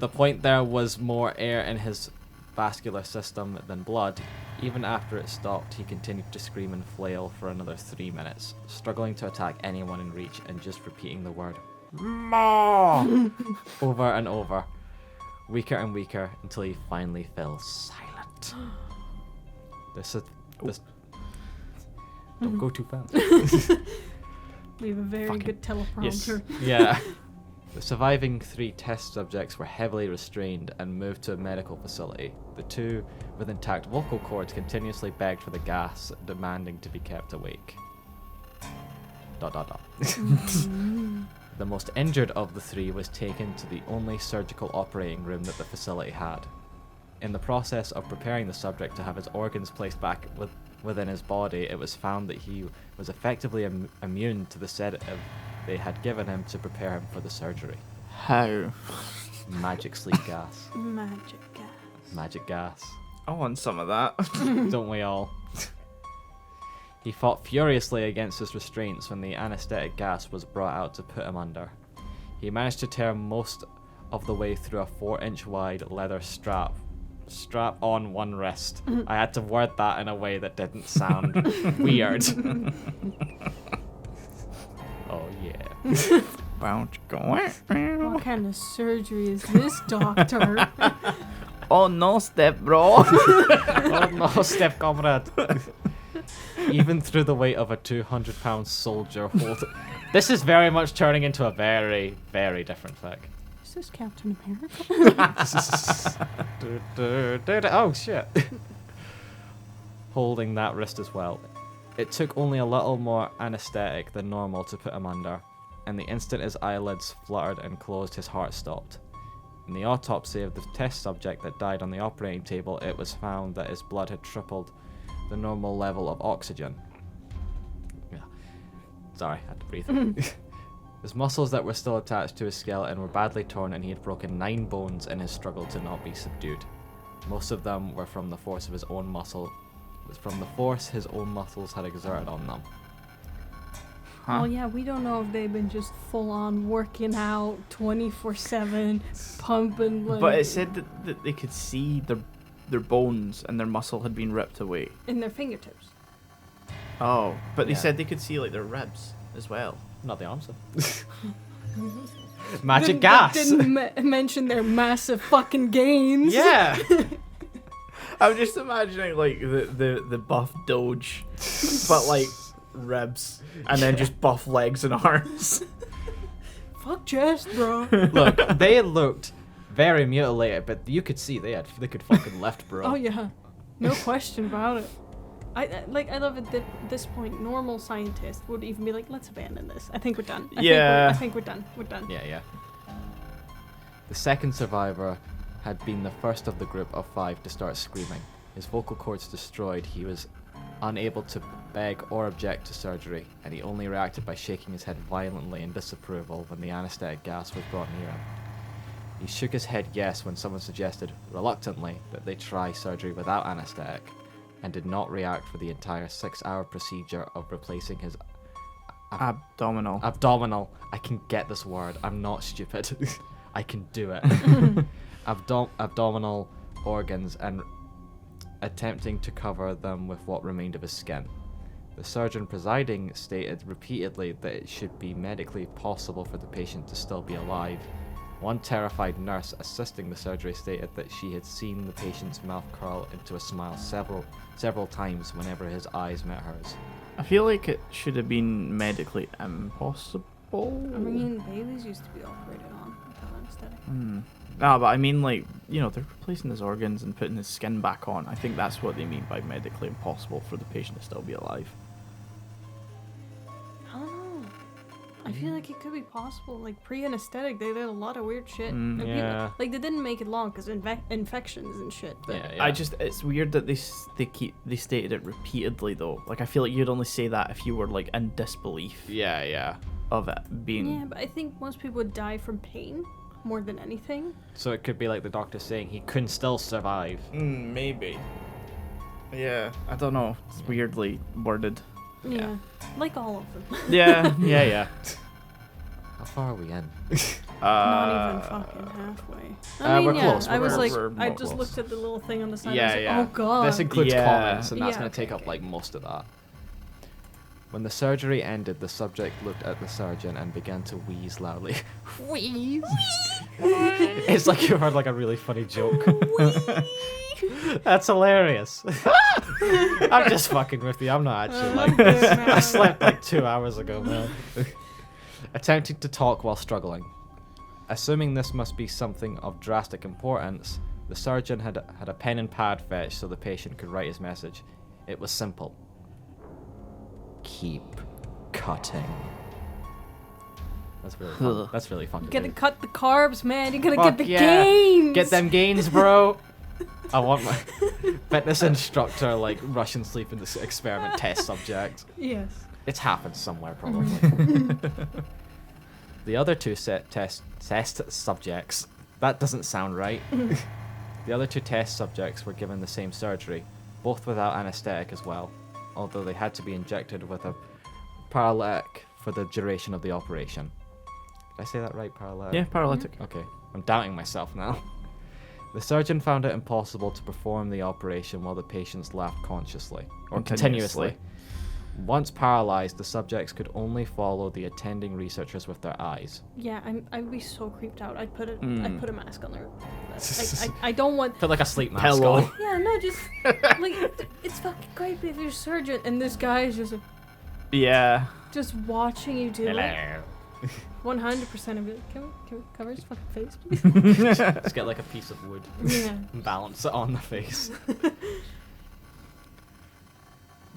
Speaker 3: point there was more air in his vascular system than blood. Even after it stopped, he continued to scream and flail for another 3 minutes, struggling to attack anyone in reach and just repeating the word "Ma" over and over, weaker and weaker until he finally fell silent. Don't go too fast.
Speaker 1: We have a very
Speaker 2: Fucking-
Speaker 1: good teleprompter.
Speaker 3: Yeah. The surviving 3 test subjects were heavily restrained and moved to a medical facility. The 2 with intact vocal cords continuously begged for the gas, demanding to be kept awake. ... The most injured of the 3 was taken to the only surgical operating room that the facility had. In the process of preparing the subject to have his organs placed back within his body, it was found that he was effectively immune to the sedative they had given him to prepare him for the surgery.
Speaker 2: How?
Speaker 3: Magic sleep gas.
Speaker 1: Magic gas.
Speaker 3: Magic gas.
Speaker 2: I want some of that.
Speaker 3: Don't we all? He fought furiously against his restraints when the anesthetic gas was brought out to put him under. He managed to tear most of the way through a 4-inch wide leather strap on one wrist. I had to word that in a way that didn't sound weird. Oh yeah.
Speaker 1: What kind of surgery is this, doctor?
Speaker 2: Oh no, step bro.
Speaker 3: Oh no, step comrade. Even through the weight of a 200-pound soldier holding... This is very much turning into a very, very different thing.
Speaker 1: Is this Captain America?
Speaker 3: Oh shit. Holding that wrist as well. It took only a little more anesthetic than normal to put him under, and the instant his eyelids fluttered and closed, his heart stopped. In the autopsy of the test subject that died on the operating table, it was found that his blood had tripled the normal level of oxygen. Yeah. Sorry, I had to breathe. His muscles that were still attached to his skeleton were badly torn, and he had broken 9 bones in his struggle to not be subdued. Most of them were from the force of his own muscle. From the force his own muscles had exerted on them.
Speaker 1: Well, yeah, we don't know if they've been just full on working out 24/7, pumping. Like,
Speaker 2: But it said that they could see their bones and their muscle had been ripped away.
Speaker 1: in their fingertips.
Speaker 2: Oh, but they
Speaker 3: Yeah.
Speaker 2: said they could see like their ribs as well.
Speaker 3: Not the answer. Magic
Speaker 1: Didn't-
Speaker 3: gas!
Speaker 1: Didn't mention their massive fucking gains.
Speaker 3: Yeah!
Speaker 2: I'm just imagining like the buff Doge, but like ribs, and then just buff legs and arms.
Speaker 1: Fuck chest, bro.
Speaker 3: Look, they looked very mutilated, but you could see they could fucking lift, bro.
Speaker 1: Oh yeah, no question about it. I love at this point, normal scientists would even be like, let's abandon this. I think we're done. I think we're done. We're done.
Speaker 3: Yeah. The second survivor had been the first of the group of 5 to start screaming. His vocal cords destroyed, he was unable to beg or object to surgery, and he only reacted by shaking his head violently in disapproval when the anesthetic gas was brought near him. He shook his head yes when someone suggested, reluctantly, that they try surgery without anesthetic, and did not react for the entire 6-hour procedure of replacing his
Speaker 2: Abdominal.
Speaker 3: abdominal. I can get this word. I'm not stupid. I can do it. Abdominal organs and attempting to cover them with what remained of his skin. The surgeon presiding stated repeatedly that it should be medically possible for the patient to still be alive. One terrified nurse assisting the surgery stated that she had seen the patient's mouth curl into a smile several times whenever his eyes met hers.
Speaker 2: I feel like it should have been medically impossible.
Speaker 1: I mean, babies used to be operated on without anesthetic.
Speaker 2: No, but I mean, like, you know, they're replacing his organs and putting his skin back on. I think that's what they mean by medically impossible for the patient to still be alive.
Speaker 1: I don't know. I feel like it could be possible. Like pre-anesthetic, they did a lot of weird shit. And people-
Speaker 3: Yeah.
Speaker 1: like they didn't make it long because infections and shit. But
Speaker 3: Yeah.
Speaker 2: It's weird that they stated it repeatedly though. Like I feel like you'd only say that if you were like in disbelief
Speaker 3: Yeah.
Speaker 2: of it being.
Speaker 1: yeah, but I think most people would die from pain more than anything.
Speaker 3: So it could be like the doctor saying he couldn't still survive.
Speaker 2: Maybe. Yeah, I don't know. It's weirdly worded.
Speaker 1: Yeah, like all of them.
Speaker 2: Yeah.
Speaker 3: How far are we in?
Speaker 1: Not even fucking halfway.
Speaker 3: we're close.
Speaker 1: I was like,
Speaker 2: we're
Speaker 1: I
Speaker 2: more
Speaker 1: just
Speaker 2: close.
Speaker 1: looked at the little thing on the side.
Speaker 3: Yeah,
Speaker 1: I was like,
Speaker 3: yeah.
Speaker 1: oh god.
Speaker 3: This includes
Speaker 2: Yeah.
Speaker 3: comments, and that's
Speaker 1: Yeah,
Speaker 3: going to take
Speaker 1: okay,
Speaker 3: up like most of that. When the surgery ended, the subject looked at the surgeon and began to wheeze loudly. Wheeze? It's like you heard like a really funny joke. That's hilarious. I'm just fucking with you. I'm not actually like this. I slept like 2 hours ago, man. Attempting to talk while struggling. Assuming this must be something of drastic importance, the surgeon had a pen and pad fetched so the patient could write his message. It was simple. Keep cutting. That's really fun. That's really fun.
Speaker 1: You
Speaker 3: to
Speaker 1: gotta
Speaker 3: do.
Speaker 1: cut the carbs, man. You gotta
Speaker 3: Fuck
Speaker 1: get the
Speaker 3: yeah.
Speaker 1: gains.
Speaker 3: Get them gains, bro. I want my fitness instructor like Russian sleep in this experiment test subject.
Speaker 1: Yes.
Speaker 3: It's happened somewhere probably. The other two test subjects. That doesn't sound right. The other 2 test subjects were given the same surgery, both without anesthetic as well, although they had to be injected with a paralytic for the duration of the operation. Did I say that right, paralytic?
Speaker 2: Yeah, paralytic.
Speaker 3: Okay, I'm doubting myself now. The surgeon found it impossible to perform the operation while the patients laughed consciously, or continuously. Once paralyzed, the subjects could only follow the attending researchers with their eyes.
Speaker 1: Yeah, I'd be so creeped out. I'd put a mask on their. I don't want.
Speaker 3: Put like a sleep mask
Speaker 2: Pillow.
Speaker 3: on.
Speaker 1: Yeah, no, just like it's fucking great if you're a surgeon and this guy is
Speaker 2: Yeah.
Speaker 1: just watching you do it.
Speaker 3: Hello.
Speaker 1: 100% of it. Can we cover his fucking face, please?
Speaker 3: Just get like a piece of wood
Speaker 1: Yeah.
Speaker 3: and balance it on the face.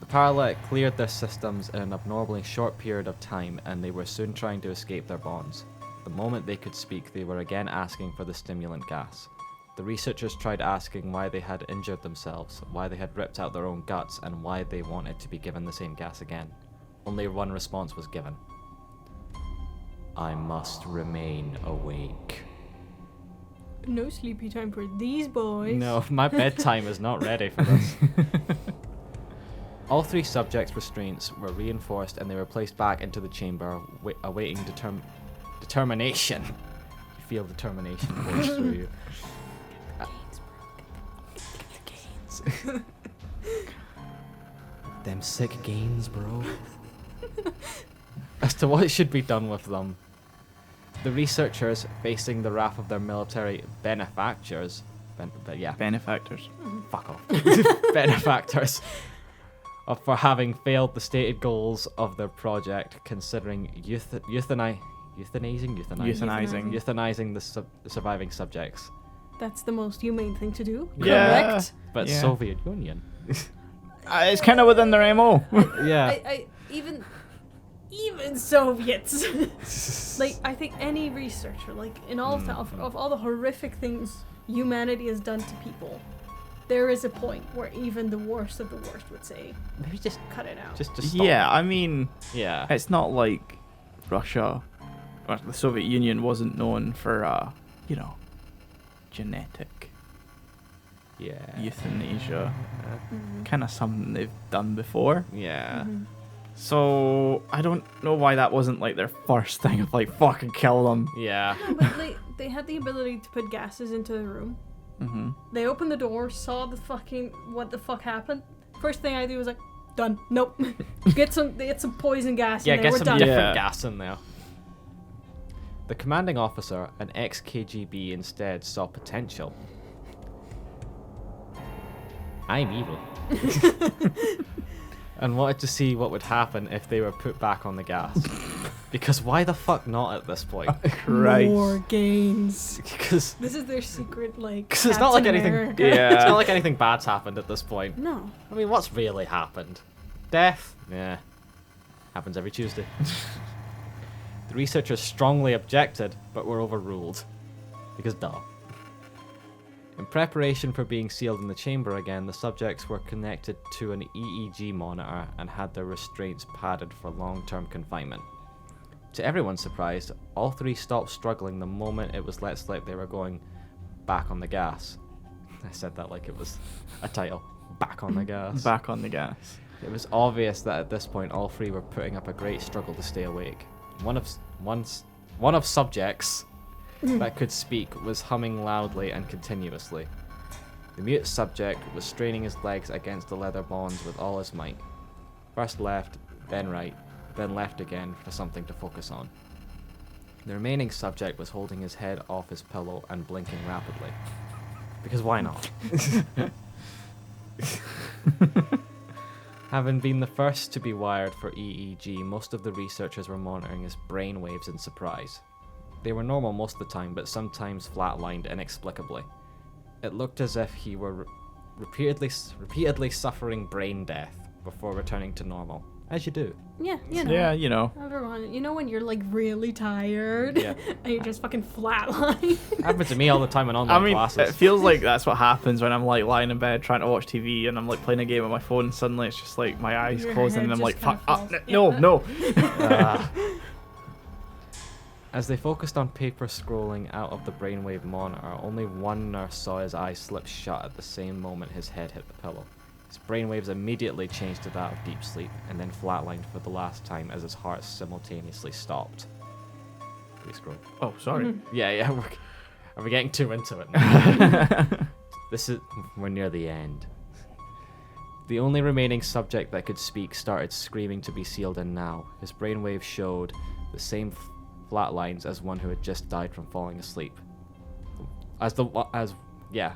Speaker 3: The paralytic cleared their systems in an abnormally short period of time, and they were soon trying to escape their bonds. The moment they could speak, they were again asking for the stimulant gas. The researchers tried asking why they had injured themselves, why they had ripped out their own guts, and why they wanted to be given the same gas again. Only one response was given. I must remain awake.
Speaker 1: No sleepy time for these boys.
Speaker 3: No, my bedtime is not ready for this. All 3 subjects' restraints were reinforced and they were placed back into the chamber, awaiting determination. You feel determination force through you. Them sick gains, bro. As to what should be done with them, the researchers, facing the wrath of their military benefactors,
Speaker 2: Benefactors.
Speaker 3: fuck off, benefactors, for having failed the stated goals of their project, considering euthanizing the surviving subjects.
Speaker 1: That's the most humane thing to do.
Speaker 2: Yeah.
Speaker 1: Correct.
Speaker 3: But
Speaker 2: Yeah.
Speaker 3: Soviet Union.
Speaker 2: It's kind of within their MO.
Speaker 3: Yeah.
Speaker 1: I even Soviets. Like, I think any researcher, like, in all of all the horrific things humanity has done to people, there is a point where even the worst of the worst would say,
Speaker 3: Maybe just
Speaker 1: cut it out.
Speaker 3: stop.
Speaker 2: Yeah, I mean,
Speaker 3: Yeah.
Speaker 2: it's not like Russia or the Soviet Union wasn't known for, genetic
Speaker 3: Yeah.
Speaker 2: euthanasia.
Speaker 1: Mhm.
Speaker 2: Kind of something they've done before.
Speaker 3: Yeah.
Speaker 1: Mhm.
Speaker 2: So I don't know why that wasn't like their first thing of like fucking kill them.
Speaker 3: Yeah.
Speaker 1: No, but they had the ability to put gases into the room.
Speaker 2: Mm-hmm.
Speaker 1: They opened the door, saw what the fuck happened. First thing I do was like, done. Nope. get some poison gas
Speaker 3: Yeah,
Speaker 1: in there.
Speaker 3: get
Speaker 1: We're
Speaker 3: some
Speaker 1: done.
Speaker 3: different
Speaker 2: Yeah.
Speaker 3: gas in there. The commanding officer, an ex-KGB, instead saw potential. I'm evil. And wanted to see what would happen if they were put back on the gas. Because why the fuck not at this point?
Speaker 2: Christ.
Speaker 1: More gains.
Speaker 3: Because
Speaker 1: This is their secret, like.
Speaker 3: it's not like
Speaker 1: Captain
Speaker 3: anything.
Speaker 1: America.
Speaker 2: Yeah.
Speaker 3: It's not like anything bad's happened at this point.
Speaker 1: No.
Speaker 3: I mean, what's really happened? Death? Yeah. Happens every Tuesday. The researchers strongly objected, but were overruled. Because duh. In preparation for being sealed in the chamber again, the subjects were connected to an EEG monitor and had their restraints padded for long-term confinement. To everyone's surprise, all 3 stopped struggling the moment it was let slip they were going back on the gas. I said that like it was a title. Back on the gas.
Speaker 2: Back on the gas.
Speaker 3: It was obvious that at this point all 3 were putting up a great struggle to stay awake. One of subjects that could speak was humming loudly and continuously. The mute subject was straining his legs against the leather bonds with all his might. First left, then right, then left again for something to focus on. The remaining subject was holding his head off his pillow and blinking rapidly. Because why not? Having been the first to be wired for EEG, most of the researchers were monitoring his brain waves in surprise. They were normal most of the time, but sometimes flatlined inexplicably. It looked as if he were repeatedly suffering brain death before returning to normal, as you do.
Speaker 1: Yeah, you know.
Speaker 2: Yeah, you know.
Speaker 1: Everyone, you know when you're like really tired
Speaker 3: Yeah.
Speaker 1: and you're just fucking flatline.
Speaker 3: Happens to me all the time in
Speaker 2: I
Speaker 3: online
Speaker 2: mean,
Speaker 3: classes.
Speaker 2: it feels like that's what happens when I'm like lying in bed trying to watch TV and I'm like playing a game on my phone and suddenly it's just like my eyes
Speaker 1: Your
Speaker 2: close
Speaker 1: head
Speaker 2: and I'm
Speaker 1: just
Speaker 2: like,
Speaker 1: kinda
Speaker 2: fuck,
Speaker 1: falls.
Speaker 2: no.
Speaker 3: As they focused on paper scrolling out of the brainwave monitor, only one nurse saw his eyes slip shut at the same moment his head hit the pillow. His brainwaves immediately changed to that of deep sleep, and then flatlined for the last time as his heart simultaneously stopped. Re-scroll.
Speaker 2: Oh, sorry.
Speaker 3: Yeah, are we getting too into it? We're near the end. The only remaining subject that could speak started screaming to be sealed in now. His brainwaves showed the same flat lines as one who had just died from falling asleep. Yeah.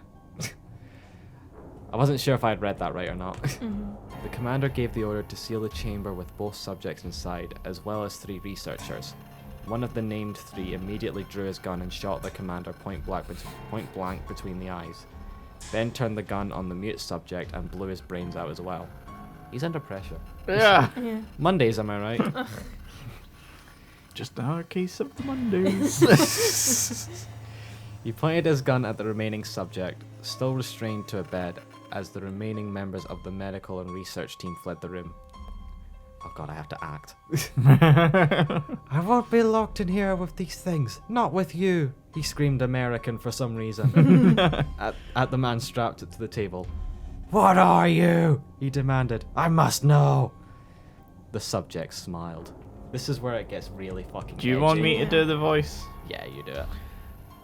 Speaker 3: I wasn't sure if I had read that right or not. The commander gave the order to seal the chamber with both subjects inside, as well as 3 researchers. One of the named 3 immediately drew his gun and shot the commander point blank between the eyes, then turned the gun on the mute subject and blew his brains out as well. He's under pressure.
Speaker 2: Yeah.
Speaker 1: Yeah.
Speaker 3: Mondays, am I right?
Speaker 2: Just another case of the Mondays.
Speaker 3: He pointed his gun at the remaining subject, still restrained to a bed, as the remaining members of the medical and research team fled the room. Oh god, I have to act. I won't be locked in here with these things. Not with you. He screamed American for some reason at the man strapped to the table. What are you? He demanded. I must know. The subject smiled. This is where it gets really fucking
Speaker 2: Do you
Speaker 3: edgy.
Speaker 2: want me to do the voice?
Speaker 3: Yeah, you do it.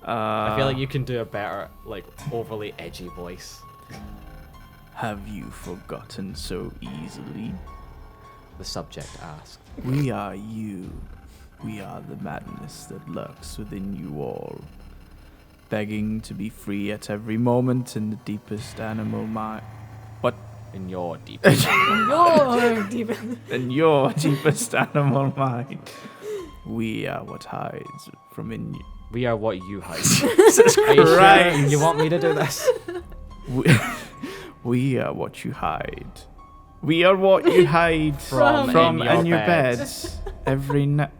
Speaker 3: I feel like you can do a better, like, overly edgy voice.
Speaker 2: Have you forgotten so easily?
Speaker 3: The subject asked.
Speaker 2: We are you. We are the madness that lurks within you all, begging to be free at every moment in the deepest animal mind. What?
Speaker 3: In your deepest.
Speaker 1: Your deep.
Speaker 2: In your deepest animal mind. We are what hides from in you.
Speaker 3: We are what you hide.
Speaker 2: Jesus
Speaker 3: Are you sure
Speaker 2: Christ.
Speaker 3: you want me to do this?
Speaker 2: We are what you hide. We are what you hide
Speaker 1: From
Speaker 2: in your beds every night.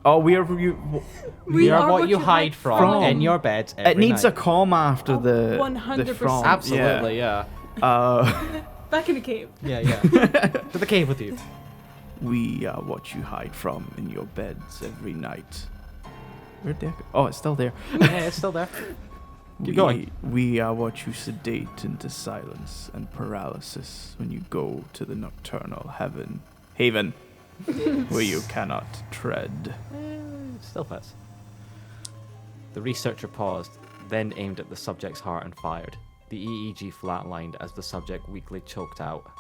Speaker 2: Oh, we are you.
Speaker 3: We are what you hide from in your bed every
Speaker 2: It needs
Speaker 3: night.
Speaker 2: a comma after the
Speaker 1: 100%.
Speaker 2: the from.
Speaker 3: Absolutely, yeah.
Speaker 1: Back in the cave.
Speaker 3: Yeah, yeah. To the cave with you.
Speaker 2: We are what you hide from in your beds every night. Where'd they go? Oh, it's still there.
Speaker 3: Yeah, it's still there. Keep going.
Speaker 2: We are what you sedate into silence and paralysis when you go to the nocturnal haven, where you cannot tread.
Speaker 3: Still fits. The researcher paused, then aimed at the subject's heart and fired. The EEG flatlined as the subject weakly choked out.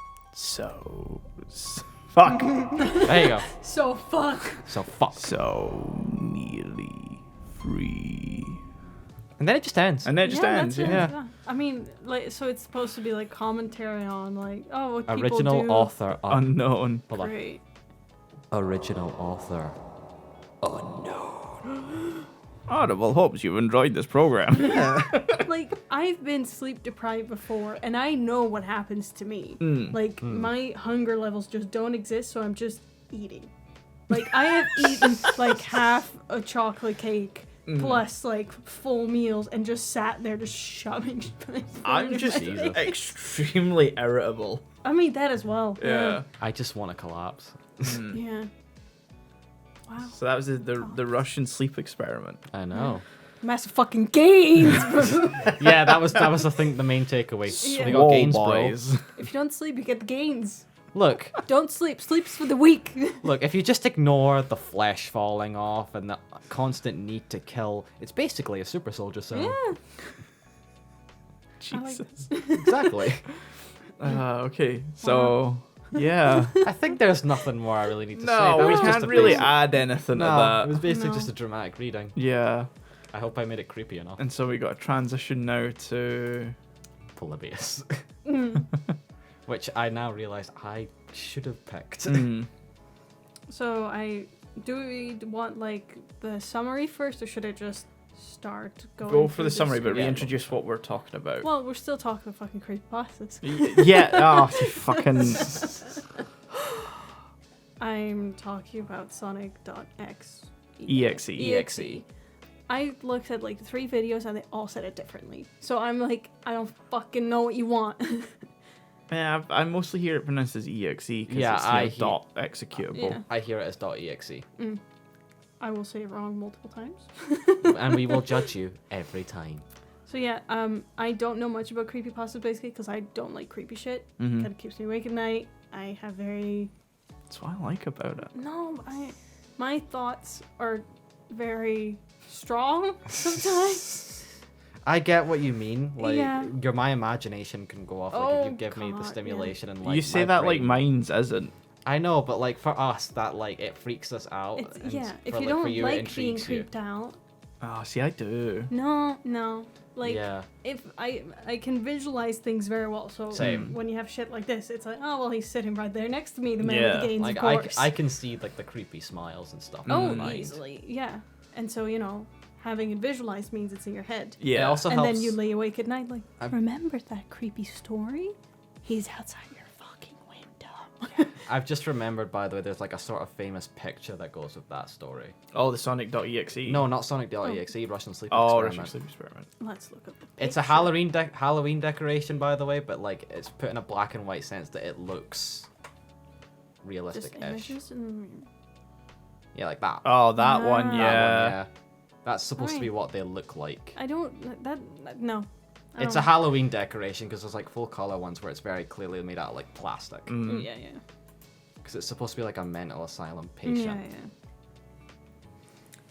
Speaker 2: Fuck.
Speaker 3: There you go.
Speaker 1: So fuck.
Speaker 3: So fuck.
Speaker 2: So nearly free.
Speaker 3: And then it just ends.
Speaker 2: And then it just ends.
Speaker 1: that's it,
Speaker 2: Yeah.
Speaker 1: I mean, like, so it's supposed to be like commentary on, like, oh, what people
Speaker 3: Original
Speaker 1: do.
Speaker 3: author.
Speaker 2: Unknown.
Speaker 3: Hold on.
Speaker 1: Great.
Speaker 3: Original author.
Speaker 2: Audible hopes you've enjoyed this program.
Speaker 1: Like, I've been sleep deprived before, and I know what happens to me. Like, my hunger levels just don't exist, so I'm just eating. Like, I have eaten like half a chocolate cake plus like full meals, and just sat there just shoving.
Speaker 2: I'm just
Speaker 3: Jesus.
Speaker 2: extremely irritable.
Speaker 1: I mean that as well.
Speaker 2: Yeah.
Speaker 3: I just want to collapse.
Speaker 1: Yeah. Wow.
Speaker 2: So that was the Russian sleep experiment.
Speaker 3: I know.
Speaker 1: Massive fucking gains, bro.
Speaker 3: Yeah, that was I think the main takeaway.
Speaker 1: Yeah.
Speaker 3: They got gains,
Speaker 2: boys.
Speaker 1: If you don't sleep, you get the gains.
Speaker 3: Look,
Speaker 1: Don't sleep. Sleep's for the weak.
Speaker 3: look. If you just ignore the flesh falling off and the constant need to kill, it's basically a super soldier serum.
Speaker 1: Yeah.
Speaker 2: Jesus.
Speaker 3: Exactly.
Speaker 2: Okay, so yeah.
Speaker 3: I think there's nothing more I really need to say.
Speaker 2: No,
Speaker 3: That
Speaker 2: we
Speaker 3: was just
Speaker 2: can't
Speaker 3: a
Speaker 2: really
Speaker 3: basic-
Speaker 2: add anything to
Speaker 3: No,
Speaker 2: that.
Speaker 3: it was basically
Speaker 1: No.
Speaker 3: just a dramatic reading.
Speaker 2: Yeah,
Speaker 3: I hope I made it creepy enough.
Speaker 2: and so we got to transition now to.
Speaker 3: Polybius.
Speaker 1: Mm.
Speaker 3: Which I now realise I should have picked.
Speaker 1: So do we want like the summary first, or should I just start going?
Speaker 2: Go for
Speaker 1: through
Speaker 2: the
Speaker 1: this?
Speaker 2: summary, but
Speaker 3: Yeah.
Speaker 2: reintroduce what we're talking about.
Speaker 1: Well, we're still talking fucking creepypastas.
Speaker 2: Yeah. Oh, you fucking.
Speaker 1: I'm talking about sonic.exe.
Speaker 2: EXE.
Speaker 1: EXE. I looked at like 3 videos and they all said it differently. So I'm like, I don't fucking know what you want.
Speaker 2: Yeah, I mostly hear it pronounced as EXE because
Speaker 3: Yeah,
Speaker 2: it's
Speaker 3: I
Speaker 2: your
Speaker 3: hear-
Speaker 2: dot executable.
Speaker 1: Yeah.
Speaker 3: I hear it as .exe.
Speaker 1: I will say it wrong multiple times.
Speaker 3: And we will judge you every time.
Speaker 1: So yeah, I don't know much about creepypastas basically because I don't like creepy shit.
Speaker 2: Mhm.
Speaker 1: Kind of keeps me awake at night. I have very
Speaker 2: That's what I like about it.
Speaker 1: my thoughts are very strong sometimes.
Speaker 3: I get what you mean. Like,
Speaker 1: Yeah.
Speaker 3: my imagination can go off. Like, if
Speaker 1: Oh,
Speaker 3: you give me the
Speaker 1: God, yeah.
Speaker 3: stimulation and like.
Speaker 2: You say
Speaker 3: my
Speaker 2: that like
Speaker 3: brain-
Speaker 2: mine's isn't.
Speaker 3: I know, but like for us, that like it freaks us out.
Speaker 1: It's,
Speaker 3: and
Speaker 1: yeah, if
Speaker 3: for,
Speaker 1: you
Speaker 3: like, for
Speaker 1: don't
Speaker 3: you, it
Speaker 1: like being
Speaker 3: intrigues you.
Speaker 1: creeped out,
Speaker 2: Oh, see, I do.
Speaker 1: no. Like
Speaker 3: Yeah.
Speaker 1: if I can visualize things very well. So
Speaker 3: Same.
Speaker 1: when you have shit like this, it's like, oh well, he's sitting right there next to me, the man
Speaker 2: Yeah.
Speaker 1: with the gains,
Speaker 3: Like
Speaker 1: of course.
Speaker 3: I can see like the creepy smiles and stuff. in
Speaker 1: oh,
Speaker 3: my mind.
Speaker 1: easily, yeah. And so having it visualized means it's in your head.
Speaker 2: Yeah.
Speaker 3: It also
Speaker 1: And
Speaker 3: helps.
Speaker 1: then you lay awake at night like,
Speaker 3: I've-
Speaker 1: remember that creepy story? He's outside your fucking window.
Speaker 3: I've just remembered, by the way, there's like a sort of famous picture that goes with that story.
Speaker 2: Oh, the sonic.exe.
Speaker 3: No, not Sonic.exe, Russian Sleep
Speaker 2: Oh,
Speaker 3: Experiment.
Speaker 2: Russian sleep experiment.
Speaker 1: Let's look up the
Speaker 3: It's a
Speaker 1: picture.
Speaker 3: Halloween decoration, by the way, but like it's put in a black and white sense that it looks realistic-ish.
Speaker 1: images and...
Speaker 3: Yeah, like that.
Speaker 2: Oh, that
Speaker 1: Ah.
Speaker 2: one,
Speaker 3: That
Speaker 2: yeah.
Speaker 3: one, yeah. That's supposed to be
Speaker 1: Alright.
Speaker 3: what they look like.
Speaker 1: I don't... No. I
Speaker 3: It's
Speaker 1: don't
Speaker 3: a Halloween decoration because there's like full color ones where it's very clearly made out of like plastic.
Speaker 2: Mm.
Speaker 1: Yeah.
Speaker 3: Because it's supposed to be like a mental asylum
Speaker 1: Yeah,
Speaker 3: patient.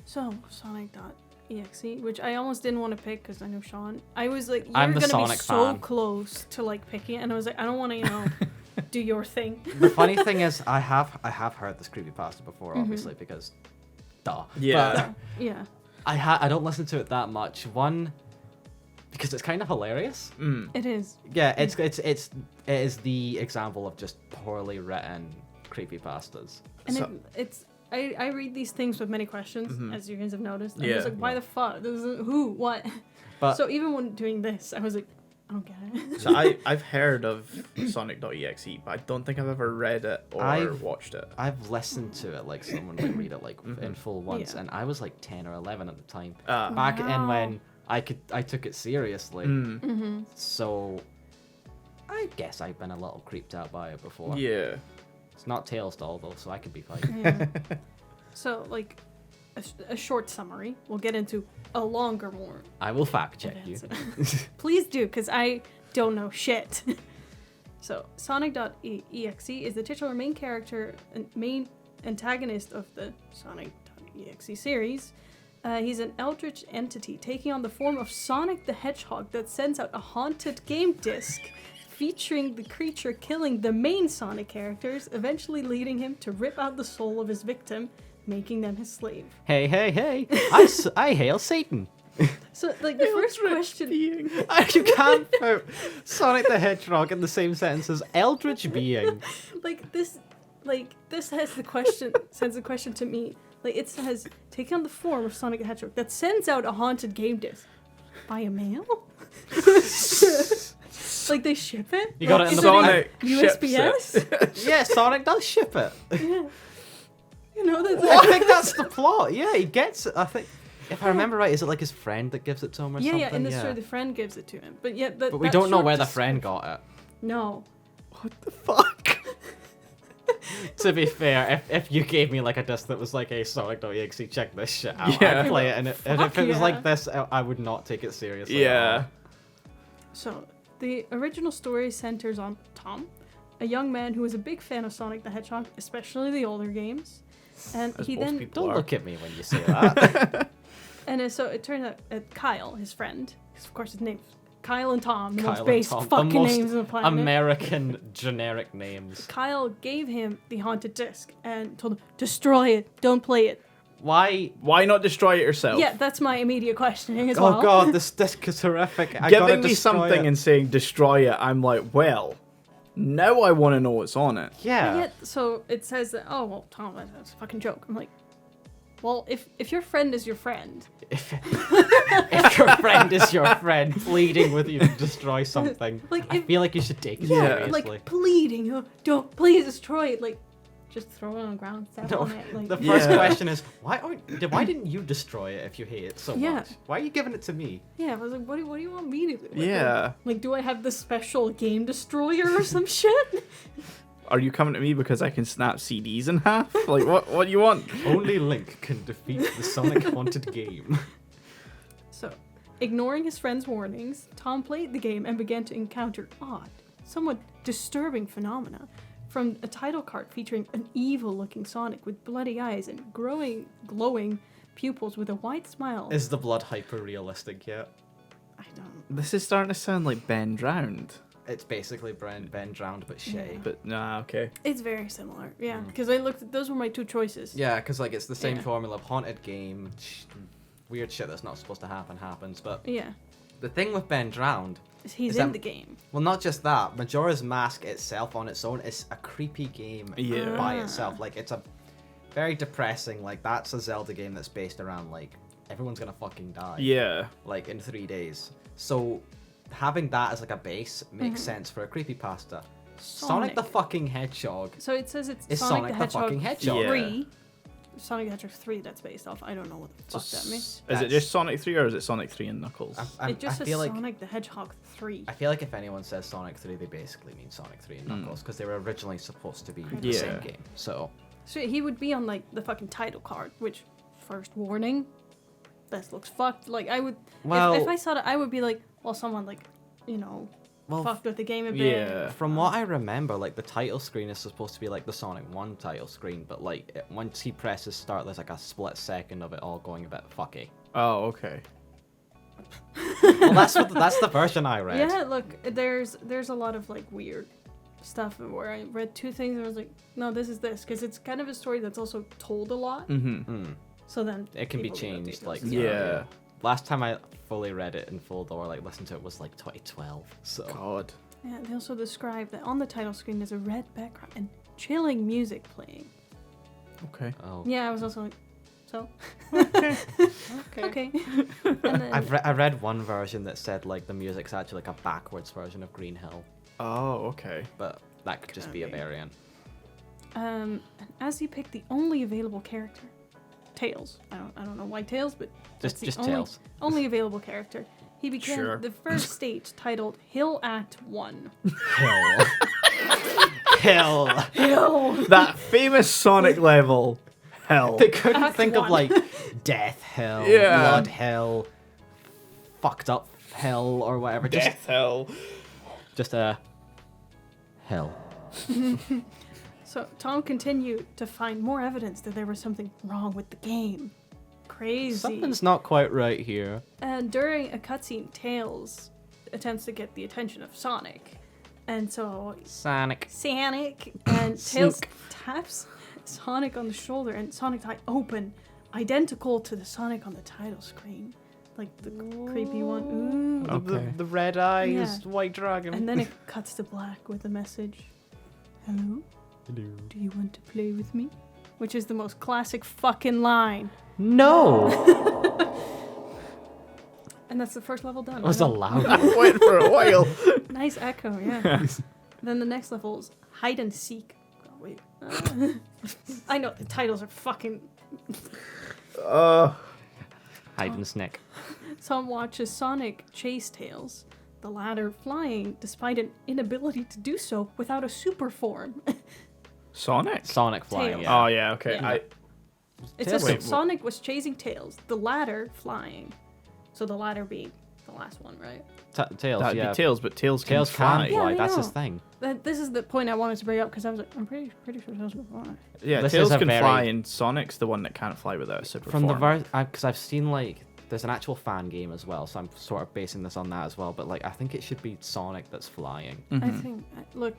Speaker 1: So, sonic.exe, which I almost didn't want to pick because I know Shaun. I was like, you're
Speaker 3: I'm the
Speaker 1: going to be
Speaker 3: Sonic
Speaker 1: so
Speaker 3: fan.
Speaker 1: close to like picking it. And I was like, I don't want to, do your thing.
Speaker 3: The funny thing is, I have heard this creepypasta before,
Speaker 1: Mm-hmm.
Speaker 3: obviously, because duh.
Speaker 2: Yeah.
Speaker 1: Yeah.
Speaker 3: But I don't listen to it that much. One, because it's kind of hilarious.
Speaker 2: Mm.
Speaker 1: It is.
Speaker 3: Yeah, it is the example of just poorly written creepypastas.
Speaker 1: And
Speaker 2: So-
Speaker 1: I read these things with many questions, as you guys have noticed. And I
Speaker 2: Yeah.
Speaker 1: was like, why the fuck? This is, who? What?
Speaker 3: But
Speaker 1: So even when doing this, I was like, I don't get it.
Speaker 2: So I've heard of sonic.exe, but I don't think I've ever read it or watched it.
Speaker 3: I've listened to it like someone would read it like in full once,
Speaker 1: Yeah.
Speaker 3: and I was like 10 or 11 at the time.
Speaker 2: Ah.
Speaker 3: Back in
Speaker 1: Wow.
Speaker 3: when I took it seriously.
Speaker 2: Mm.
Speaker 1: Mm-hmm.
Speaker 3: So I guess I've been a little creeped out by it before.
Speaker 2: Yeah.
Speaker 3: It's not Tales doll though, so I could be fine.
Speaker 1: Yeah. So, like, a short summary. We'll get into a longer one.
Speaker 3: I will fact check you.
Speaker 1: Please do, because I don't know shit. So, Sonic.exe is the titular main character and main antagonist of the Sonic.exe series. He's an eldritch entity taking on the form of Sonic the Hedgehog that sends out a haunted game disc featuring the creature killing the main Sonic characters, eventually leading him to rip out the soul of his victim, making them his slave.
Speaker 3: Hey, I hail Satan.
Speaker 1: So, like, the first question...
Speaker 2: Being.
Speaker 3: You can't put Sonic the Hedgehog in the same sentence as Eldritch Being.
Speaker 1: this has the question, sends a question to me. Like, it says, take on the form of Sonic the Hedgehog that sends out a haunted game disc. By a mail? Like, they ship it?
Speaker 3: You got
Speaker 1: Like,
Speaker 3: it in
Speaker 1: is
Speaker 3: the
Speaker 2: Sonic ships
Speaker 1: USPS?
Speaker 3: Yeah, Sonic does ship it.
Speaker 1: Yeah. You know, that's
Speaker 3: I think that's the plot. Yeah, he gets it. I think, if I remember right, is it like his friend that gives it to him or something?
Speaker 1: yeah, in the story, the friend gives it to him. But yet,
Speaker 3: But we don't know where the friend got it.
Speaker 1: No.
Speaker 2: What the fuck?
Speaker 3: To be fair, if you gave me like a disc that was like, hey, Sonic.exe, check this shit out,
Speaker 2: Yeah.
Speaker 3: I'd play it, and if it was
Speaker 1: yeah.
Speaker 3: like this, I would not take it seriously. at
Speaker 2: Yeah.
Speaker 3: all.
Speaker 1: So, the original story centers on Tom, a young man who was a big fan of Sonic the Hedgehog, especially the older games. And
Speaker 2: As
Speaker 1: he
Speaker 2: most
Speaker 1: then...
Speaker 2: people
Speaker 3: Don't
Speaker 2: are.
Speaker 3: look at me when you say that.
Speaker 1: And so it turns out Kyle, his friend, because of course his name's Kyle and Tom, the
Speaker 3: Kyle
Speaker 1: most
Speaker 3: and
Speaker 1: basic
Speaker 3: Tom, the
Speaker 1: fucking
Speaker 3: most
Speaker 1: names on the planet.
Speaker 3: American generic names.
Speaker 1: Kyle gave him the haunted disc and told him, destroy it, don't play it.
Speaker 3: Why?
Speaker 2: Why not destroy it yourself?
Speaker 1: Yeah, that's my immediate questioning as well.
Speaker 3: Oh god, this disc is horrific. I gotta
Speaker 2: Giving me
Speaker 3: destroy
Speaker 2: something
Speaker 3: it.
Speaker 2: and saying destroy it, I'm like, well, now I want to know what's on it.
Speaker 3: Yeah.
Speaker 1: And yet, so it says that, oh, well, Tom, that's a fucking joke. I'm like, well, if your friend is your friend,
Speaker 3: If your friend is your friend pleading with you to destroy something,
Speaker 1: Like,
Speaker 3: I
Speaker 1: if-
Speaker 3: feel like you should take it
Speaker 2: Yeah.
Speaker 3: seriously.
Speaker 1: like pleading, oh, don't please destroy it. Like, just throw it on the ground, step
Speaker 3: No,
Speaker 1: on it. Like,
Speaker 3: the first
Speaker 2: Yeah.
Speaker 3: question is why didn't you destroy it if you hate it so
Speaker 1: Yeah.
Speaker 3: much? Why are you giving it to me?
Speaker 1: yeah, I was like, what do you want me to do? Like,
Speaker 2: Yeah.
Speaker 1: Like, do I have the special game destroyer or some shit?
Speaker 2: Are you coming to me because I can snap CDs in half? Like, what do you want?
Speaker 3: Only Link can defeat the Sonic haunted game.
Speaker 1: So, ignoring his friend's warnings, Tom played the game and began to encounter odd, somewhat disturbing phenomena. From a title card featuring an evil-looking Sonic with bloody eyes and glowing pupils with a wide smile.
Speaker 3: Is the blood hyper realistic yet?
Speaker 1: I don't...
Speaker 2: This is starting to sound like Ben Drowned.
Speaker 3: It's basically Ben drowned but Shay.
Speaker 1: Yeah.
Speaker 2: But, nah, okay.
Speaker 1: It's very similar, yeah. Because I looked at... Those were my two choices.
Speaker 3: Yeah, because like it's the same
Speaker 1: Yeah.
Speaker 3: formula of haunted game, weird shit that's not supposed to happen happens. But
Speaker 1: Yeah.
Speaker 3: the thing with Ben drowned,
Speaker 1: He's
Speaker 3: Is
Speaker 1: in
Speaker 3: that-
Speaker 1: the game.
Speaker 3: well, not just that, Majora's Mask itself on its own is a creepy game
Speaker 2: Yeah.
Speaker 3: by
Speaker 1: Ah.
Speaker 3: itself. Like it's a very depressing. Like that's a Zelda game that's based around like everyone's gonna fucking die.
Speaker 2: Yeah.
Speaker 3: Like in 3 days. So having that as like a base makes sense for a creepypasta. Sonic the fucking Hedgehog.
Speaker 1: So it says it's
Speaker 3: Is
Speaker 1: Sonic,
Speaker 3: Sonic
Speaker 1: the
Speaker 3: the
Speaker 1: Hedgehog
Speaker 3: fucking Hedgehog.
Speaker 1: 3. Sonic the Hedgehog 3 that's based off. I don't know what the fuck that means.
Speaker 2: Is it just Sonic 3 or is it Sonic 3 and Knuckles?
Speaker 1: It just says
Speaker 3: feel like
Speaker 1: Sonic the Hedgehog 3.
Speaker 3: I feel like if anyone says Sonic 3, they basically mean Sonic 3 and Knuckles because they were originally supposed to be the same game. So
Speaker 1: he would be on like the fucking title card, which first warning, this looks fucked. Like I would, if I saw that, I would be like, well, someone like, fucked with the game a bit.
Speaker 2: Yeah.
Speaker 3: From what I remember, like the title screen is supposed to be like the Sonic 1 title screen, but like once he presses start, there's like a split second of it all going a bit fucky.
Speaker 2: Oh, okay.
Speaker 3: Well, that's the version I read.
Speaker 1: Yeah, look, there's a lot of like weird stuff where I read two things and I was like, no, this is this, because it's kind of a story that's also told a lot. So then
Speaker 3: it can be
Speaker 1: people
Speaker 3: changed. Like
Speaker 2: yeah.
Speaker 3: Last time I fully read it in full or like listened to it was like 2012. So
Speaker 2: God.
Speaker 1: Yeah, they also describe that on the title screen there's a red background and chilling music playing.
Speaker 2: Okay.
Speaker 3: Oh.
Speaker 1: Yeah, I was also like, so. Okay. And then,
Speaker 3: I read one version that said like the music's actually like a backwards version of Green Hill,
Speaker 2: Oh, okay.
Speaker 3: but that could just be a variant.
Speaker 1: and as you pick the only available character, Tails. I don't know why Tails, but that's
Speaker 3: Just
Speaker 1: the only,
Speaker 3: Tails.
Speaker 1: only available character. He began
Speaker 2: Sure.
Speaker 1: the first stage titled Hill Act 1.
Speaker 3: Hill.
Speaker 1: Hill!
Speaker 2: That famous Sonic level. Hell.
Speaker 3: They couldn't
Speaker 1: Act
Speaker 3: think of
Speaker 1: one.
Speaker 3: like Death Hill,
Speaker 2: Yeah.
Speaker 3: Blood Hill, Fucked Up Hill, or whatever.
Speaker 2: Death Hell.
Speaker 3: Just a Hill.
Speaker 1: So Tom continued to find more evidence that there was something wrong with the game. Crazy.
Speaker 3: Something's not quite right here.
Speaker 1: And during a cutscene, Tails attempts to get the attention of Sonic. And so
Speaker 3: Sonic.
Speaker 1: and Tails taps Sonic on the shoulder and Sonic's eye open, identical to the Sonic on the title screen. Like the creepy one. Ooh.
Speaker 2: Okay.
Speaker 3: The red eyes,
Speaker 1: Yeah.
Speaker 3: white dragon.
Speaker 1: And then it cuts to black with a message. Hello?
Speaker 3: Hello.
Speaker 1: Do you want to play with me? Which is the most classic fucking line.
Speaker 3: No!
Speaker 1: And that's the first level done.
Speaker 3: That was a loud one.
Speaker 2: I waited for a while.
Speaker 1: Nice echo, yeah. Then the next level is hide and seek. Oh, wait. I know, the titles are fucking...
Speaker 3: Hide and sneak.
Speaker 1: Tom watches Sonic chase Tails, the latter flying despite an inability to do so without a super form.
Speaker 2: Sonic?
Speaker 3: Sonic flying,
Speaker 1: Tails.
Speaker 3: yeah.
Speaker 2: Oh, yeah, okay.
Speaker 1: Yeah. It says
Speaker 2: Wait,
Speaker 1: Sonic was chasing Tails, the latter flying. So the latter being the last one, right?
Speaker 3: Tails,
Speaker 2: That'd
Speaker 3: yeah.
Speaker 2: be Tails, but Tails can
Speaker 3: Tails
Speaker 2: fly.
Speaker 3: can fly,
Speaker 1: Yeah, I
Speaker 3: that's his
Speaker 1: know.
Speaker 3: thing.
Speaker 1: This is the point I wanted to bring up because I was like, I'm pretty sure Tails can fly.
Speaker 2: Yeah,
Speaker 3: This
Speaker 2: Tails
Speaker 3: is a
Speaker 2: can
Speaker 3: very-
Speaker 2: fly, and Sonic's the one that can't fly without a super
Speaker 3: From
Speaker 2: form.
Speaker 3: the because I've seen like there's an actual fan game as well, so I'm sort of basing this on that as well. But like I think it should be Sonic that's flying.
Speaker 1: I think, look,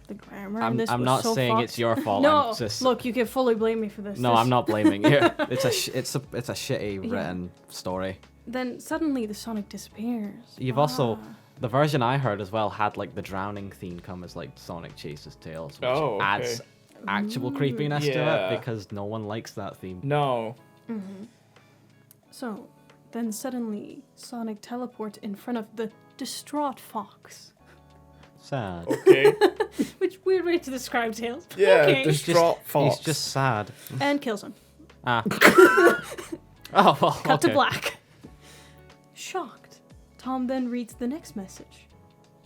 Speaker 1: the grammar in
Speaker 3: I'm
Speaker 1: this
Speaker 3: I'm
Speaker 1: was
Speaker 3: not
Speaker 1: so
Speaker 3: saying
Speaker 1: fucked.
Speaker 3: it's your fault.
Speaker 1: No,
Speaker 3: I'm just,
Speaker 1: look, you can fully blame me for this.
Speaker 3: no,
Speaker 1: This-
Speaker 3: I'm not blaming you. It's a shitty
Speaker 1: Yeah.
Speaker 3: written story.
Speaker 1: Then suddenly the Sonic disappears.
Speaker 3: You've also the version I heard as well had like the drowning theme come as like Sonic chases Tails, which
Speaker 2: Oh, okay.
Speaker 3: adds actual creepiness to
Speaker 2: Yeah.
Speaker 3: it because no one likes that theme.
Speaker 2: No.
Speaker 1: So, then suddenly Sonic teleports in front of the distraught fox.
Speaker 3: Sad.
Speaker 2: Okay.
Speaker 1: Which weird way to describe Tails.
Speaker 2: Yeah,
Speaker 1: Okay.
Speaker 2: distraught fox.
Speaker 3: He's just sad.
Speaker 1: And kills him.
Speaker 3: Ah. Oh well.
Speaker 1: Cut to
Speaker 3: okay.
Speaker 1: black. Shocked, Tom then reads the next message.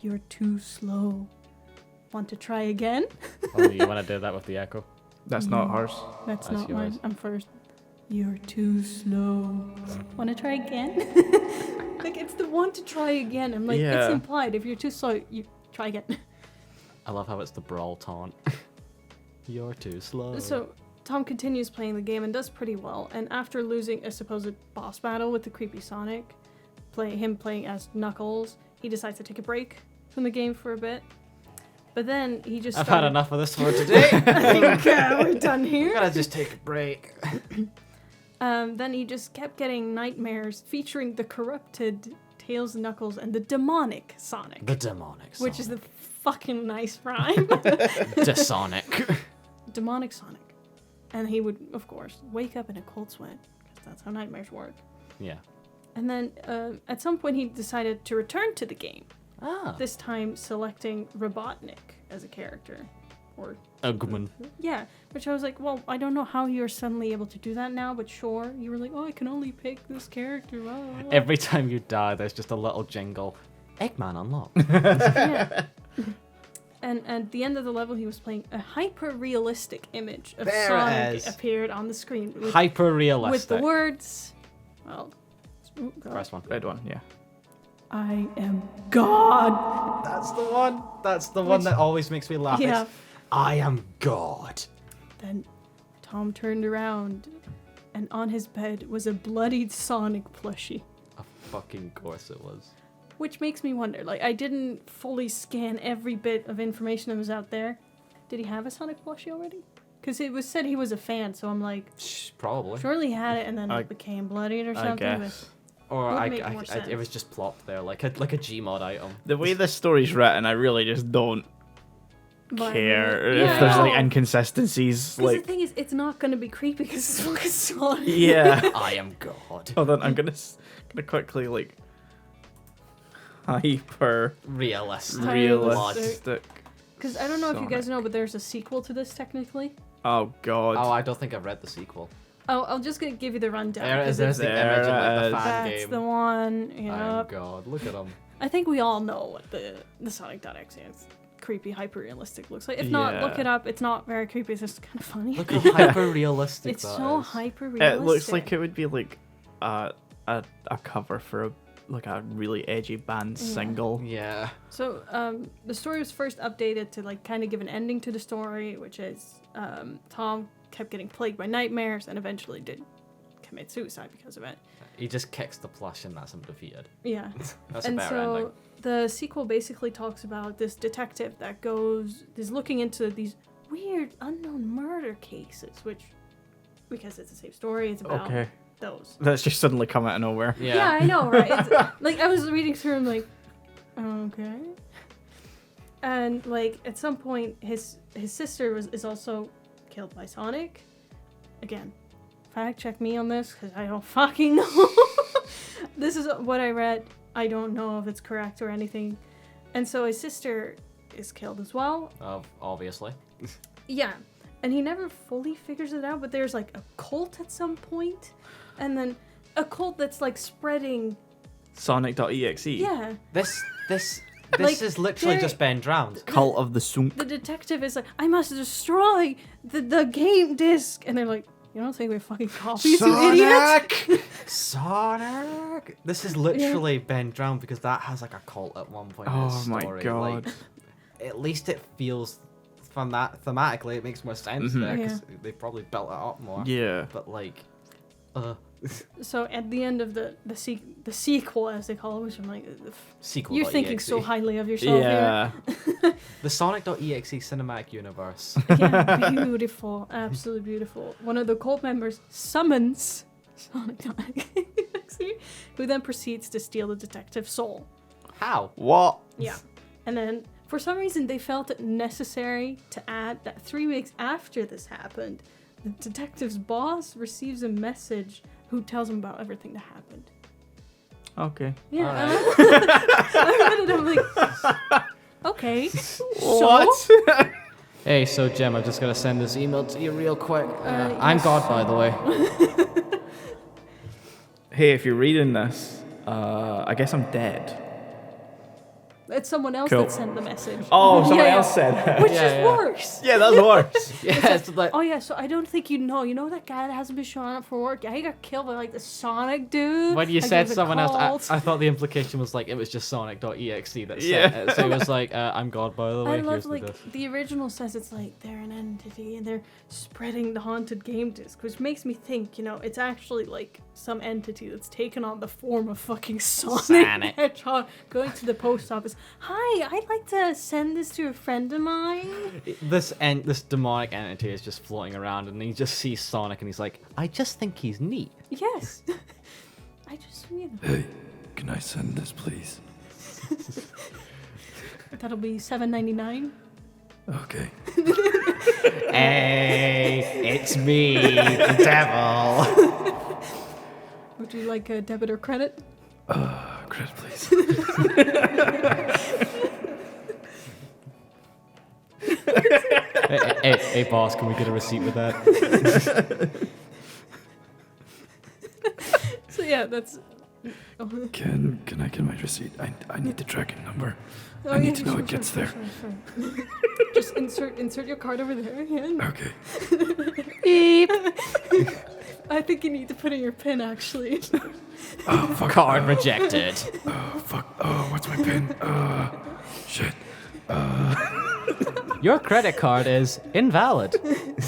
Speaker 1: You're too slow. Want to try again?
Speaker 3: Oh, you want to do that with the echo?
Speaker 2: That's not hers.
Speaker 1: That's
Speaker 3: That's
Speaker 1: not
Speaker 3: yours.
Speaker 1: mine. I'm first. You're too slow. Want to try again? Like, it's the want to try again. I'm like,
Speaker 2: Yeah.
Speaker 1: it's implied. If you're too slow, you try again.
Speaker 3: I love how it's the brawl taunt. You're too slow.
Speaker 1: So, Tom continues playing the game and does pretty well. And after losing a supposed boss battle with the creepy Sonic, him playing as Knuckles, he decides to take a break from the game for a bit. But then he just
Speaker 3: I've had enough of this for today.
Speaker 1: I think we're done here.
Speaker 3: Gotta just take a break.
Speaker 1: Then he just kept getting nightmares featuring the corrupted Tails, Knuckles, and the demonic Sonic.
Speaker 3: The demonic Sonic.
Speaker 1: Which is the fucking nice rhyme.
Speaker 3: The Sonic.
Speaker 1: Demonic Sonic. And he would, of course, wake up in a cold sweat, because that's how nightmares work.
Speaker 3: Yeah.
Speaker 1: And then at some point he decided to return to the game,
Speaker 3: Ah.
Speaker 1: this time selecting Robotnik as a character. or
Speaker 3: Eggman.
Speaker 1: yeah. Which I was like, well, I don't know how you're suddenly able to do that now, but sure. You were like, oh, I can only pick this character. Blah, blah, blah.
Speaker 3: Every time you die, there's just a little jingle. Eggman unlocked.
Speaker 1: Yeah. And at the end of the level, he was playing a hyper-realistic image of
Speaker 3: There it
Speaker 1: Sonic
Speaker 3: is.
Speaker 1: appeared on the screen. With,
Speaker 3: Hyper realistic.
Speaker 1: with the words, well, oh God.
Speaker 3: First one.
Speaker 2: Red one, yeah.
Speaker 1: I am God.
Speaker 3: That's the one. That's the one that always makes me laugh.
Speaker 1: Yeah.
Speaker 3: It's, I am God.
Speaker 1: Then Tom turned around, and on his bed was a bloodied Sonic plushie.
Speaker 3: Of fucking course it was.
Speaker 1: Which makes me wonder, like, I didn't fully scan every bit of information that was out there. Did he have a Sonic plushie already? Because it was said he was a fan, so I'm like,
Speaker 3: Probably.
Speaker 1: surely he had it and then
Speaker 2: I-
Speaker 1: it became bloodied or
Speaker 2: I
Speaker 1: something.
Speaker 2: guess.
Speaker 3: Or
Speaker 1: Would make more
Speaker 3: it
Speaker 1: sense.
Speaker 3: was just plopped there, like a Gmod item.
Speaker 2: The way this story's written, I really just don't
Speaker 1: But-
Speaker 2: care
Speaker 1: Yeah,
Speaker 2: if there's
Speaker 1: I
Speaker 2: like
Speaker 1: know.
Speaker 2: inconsistencies.
Speaker 1: 'Cause
Speaker 2: Like,
Speaker 1: the thing is, it's not going to be creepy because it's fucking Sonic.
Speaker 2: yeah.
Speaker 3: I am God.
Speaker 2: Hold on, I'm gonna quickly like hyper
Speaker 3: Realistic.
Speaker 2: realistic.
Speaker 1: Because I don't know if you guys
Speaker 2: Sonic.
Speaker 1: know, but there's a sequel to this technically.
Speaker 2: Oh god.
Speaker 3: Oh, I don't think I've read the sequel.
Speaker 1: Oh, I'll just give you the rundown.
Speaker 3: There it
Speaker 1: 'cause
Speaker 3: is. There's the
Speaker 2: There
Speaker 3: image of like,
Speaker 2: it
Speaker 3: the
Speaker 2: is.
Speaker 3: fan
Speaker 1: That's
Speaker 3: game.
Speaker 1: the one.
Speaker 3: I am
Speaker 1: Yep.
Speaker 3: God. Look at him.
Speaker 1: I think we all know what the sonic.exe creepy, hyper realistic looks like. If not, look
Speaker 2: Yeah.
Speaker 1: it up. It's not very creepy. It's just kind of funny.
Speaker 3: Look how hyper realistic
Speaker 1: It's
Speaker 3: that
Speaker 1: so
Speaker 3: is.
Speaker 1: hyper realistic.
Speaker 2: It looks like it would be like a cover for a really edgy band
Speaker 1: Yeah.
Speaker 2: single.
Speaker 3: Yeah.
Speaker 1: So the story was first updated to like kind of give an ending to the story, which is Tom kept getting plagued by nightmares and eventually did commit suicide because of it.
Speaker 3: He just kicks the plush and that's him defeated.
Speaker 1: Yeah.
Speaker 3: That's
Speaker 1: And
Speaker 3: a better
Speaker 1: so
Speaker 3: ending.
Speaker 1: the sequel basically talks about this detective that is looking into these weird unknown murder cases, which because it's the same story, it's about
Speaker 2: Okay.
Speaker 1: those.
Speaker 2: That's just suddenly come out of nowhere.
Speaker 1: Yeah, I know, right? It's, like I was reading through and like, okay. And like at some point his sister is also killed by Sonic. Again, fact check me on this because I don't fucking know. This is what I read. I don't know if it's correct or anything. And so his sister is killed as well.
Speaker 3: Obviously.
Speaker 1: Yeah. And he never fully figures it out, but there's like a cult at some point, and then a cult that's like spreading.
Speaker 2: Sonic.exe.
Speaker 1: Yeah.
Speaker 3: This
Speaker 1: Like,
Speaker 3: is literally
Speaker 1: they're-
Speaker 3: just Ben drowned.
Speaker 2: Cult of the Sunk.
Speaker 1: The detective is like, I must destroy the game disc, and they're like, you don't think we have fucking copies, you idiot?
Speaker 3: Sonic! This is literally Ben drowned because that has like a cult at one point in
Speaker 2: Oh
Speaker 3: its
Speaker 2: my
Speaker 3: story.
Speaker 2: god.
Speaker 3: Like, at least it feels from that thematically it makes more sense
Speaker 2: Mhm.
Speaker 3: there because
Speaker 1: Yeah.
Speaker 3: they probably built it up more.
Speaker 2: Yeah.
Speaker 3: But like,
Speaker 1: So at the end of the sequel, as they call it, which I'm like,
Speaker 3: sequel.
Speaker 1: you're thinking so highly of yourself
Speaker 2: Yeah.
Speaker 3: The Sonic.exe cinematic universe.
Speaker 1: here. Yeah, beautiful, absolutely beautiful. One of the cult members summons Sonic.exe, who then proceeds to steal the detective's soul.
Speaker 3: How?
Speaker 2: What?
Speaker 1: Yeah. And then, for some reason, they felt it necessary to add that 3 weeks after this happened, the detective's boss receives a message who tells him about everything that happened.
Speaker 2: Okay.
Speaker 1: Yeah.
Speaker 3: Alright.
Speaker 1: I read it, I'm like, okay.
Speaker 2: What?
Speaker 3: Hey, so Jim, I'm just gonna send this email to you real quick.
Speaker 1: yes.
Speaker 3: I'm God, by the way.
Speaker 2: Hey, if you're reading this, I guess I'm dead.
Speaker 1: It's someone else
Speaker 2: Cool.
Speaker 1: that sent the message.
Speaker 2: Oh, someone
Speaker 1: Yeah,
Speaker 2: else said that.
Speaker 1: Which
Speaker 3: Yeah,
Speaker 1: is
Speaker 3: yeah.
Speaker 1: worse.
Speaker 2: Yeah, that's worse.
Speaker 3: Yeah, it's like,
Speaker 1: Oh yeah, so I don't think you know. You know that guy that hasn't been showing up for work? Yeah, he got killed by like the Sonic dude.
Speaker 3: when you
Speaker 1: Like,
Speaker 3: said
Speaker 1: it was a
Speaker 3: someone else,
Speaker 1: cult.
Speaker 3: I thought the implication was like it was just Sonic.exe that said
Speaker 2: Yeah.
Speaker 3: it. So it was like, I'm God, by the way.
Speaker 1: I
Speaker 3: Here's
Speaker 1: love
Speaker 3: the
Speaker 1: like
Speaker 3: disc.
Speaker 1: the original says it's like they're an entity and they're spreading the haunted game disc, which makes me think, you know, it's actually like some entity that's taken on the form of fucking Sonic Hedgehog going to the post office. Hi, I'd like to send this to a friend of mine.
Speaker 3: This demonic entity is just floating around, and he just sees Sonic, and he's like, I just think he's neat.
Speaker 1: Yes. I just, you know,
Speaker 4: Hey, can I send this, please?
Speaker 1: that'll be $7.99.
Speaker 4: Okay.
Speaker 3: Hey, it's me, the devil.
Speaker 1: Would you like a debit or credit?
Speaker 4: Credit, please.
Speaker 3: Hey, boss, can we get a receipt with that?
Speaker 1: So yeah, that's. Oh,
Speaker 4: Can I get my receipt? I need the tracking number.
Speaker 1: oh,
Speaker 4: I need
Speaker 1: yeah,
Speaker 4: to know
Speaker 1: sure,
Speaker 4: it gets
Speaker 1: sure,
Speaker 4: there.
Speaker 1: sure. Just insert your card over there. Yeah.
Speaker 4: Okay.
Speaker 1: Beep. I think you need to put in your PIN actually.
Speaker 4: Oh, fuck.
Speaker 3: Card rejected.
Speaker 4: Oh, fuck. Oh, what's my pin? Shit.
Speaker 3: Your credit card is invalid.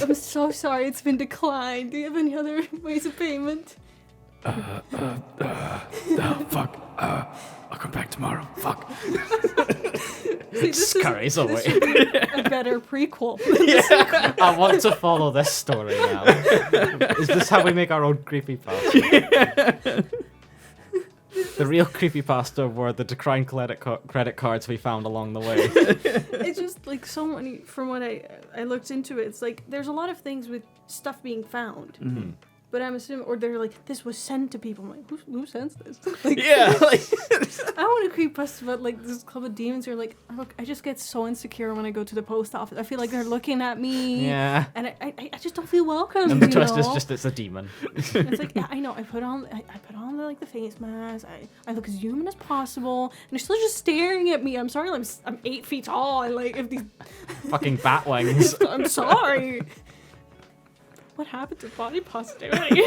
Speaker 1: I'm so sorry, it's been declined. Do you have any other ways of payment?
Speaker 4: Oh, fuck. I'll come back tomorrow. Fuck.
Speaker 1: See,
Speaker 3: Scurries away.
Speaker 1: This would be a better prequel.
Speaker 3: I want to follow this story now. Is this how we make our own creepypasta? The real creepypasta were the declined credit cards we found along the way.
Speaker 1: It's just like so many. From what I looked into it, it's like there's a lot of things with stuff being found.
Speaker 3: Mm-hmm.
Speaker 1: But I'm assuming, or they're like, this was sent to people. I'm like, who sends this? Like,
Speaker 2: Yeah, like,
Speaker 1: I want to creepypasta about like this club of demons who are like, look, I just get so insecure when I go to the post office. I feel like they're looking at me.
Speaker 3: Yeah.
Speaker 1: And I just don't feel welcome.
Speaker 3: And the
Speaker 1: you
Speaker 3: twist
Speaker 1: know?
Speaker 3: is just it's a demon.
Speaker 1: It's like, yeah, I know. I put on the, like the face mask. I look as human as possible, and they're still just staring at me. I'm sorry. I'm 8 feet tall. I like if these.
Speaker 3: Fucking bat wings.
Speaker 1: I'm sorry. What happened to body positivity?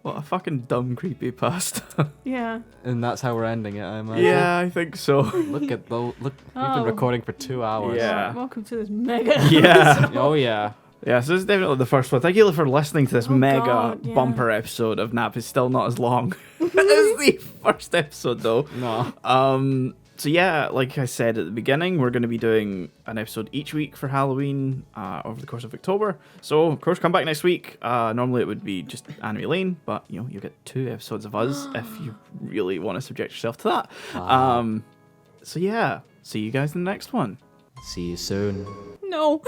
Speaker 2: what a fucking dumb creepypasta.
Speaker 1: Yeah.
Speaker 3: And that's how we're ending it, I imagine.
Speaker 2: Yeah, I think so.
Speaker 3: Look at the look. We've
Speaker 1: Oh.
Speaker 3: been recording for 2 hours.
Speaker 2: Yeah.
Speaker 1: Welcome to this mega.
Speaker 2: Yeah.
Speaker 3: Oh yeah.
Speaker 2: Yeah, so this is definitely the first one. Thank you for listening to this
Speaker 1: Oh,
Speaker 2: mega
Speaker 1: God, yeah.
Speaker 2: bumper episode of Nap. It's still not as long as the first episode, though.
Speaker 3: No.
Speaker 2: So yeah, like I said at the beginning, we're going to be doing an episode each week for Halloween over the course of October. So, of course, come back next week. Normally it would be just Anime Lane, but, you know, you'll get 2 episodes of us if you really want to subject yourself to that.
Speaker 3: Wow.
Speaker 2: So yeah, see you guys in the next one.
Speaker 3: See you soon.
Speaker 1: No.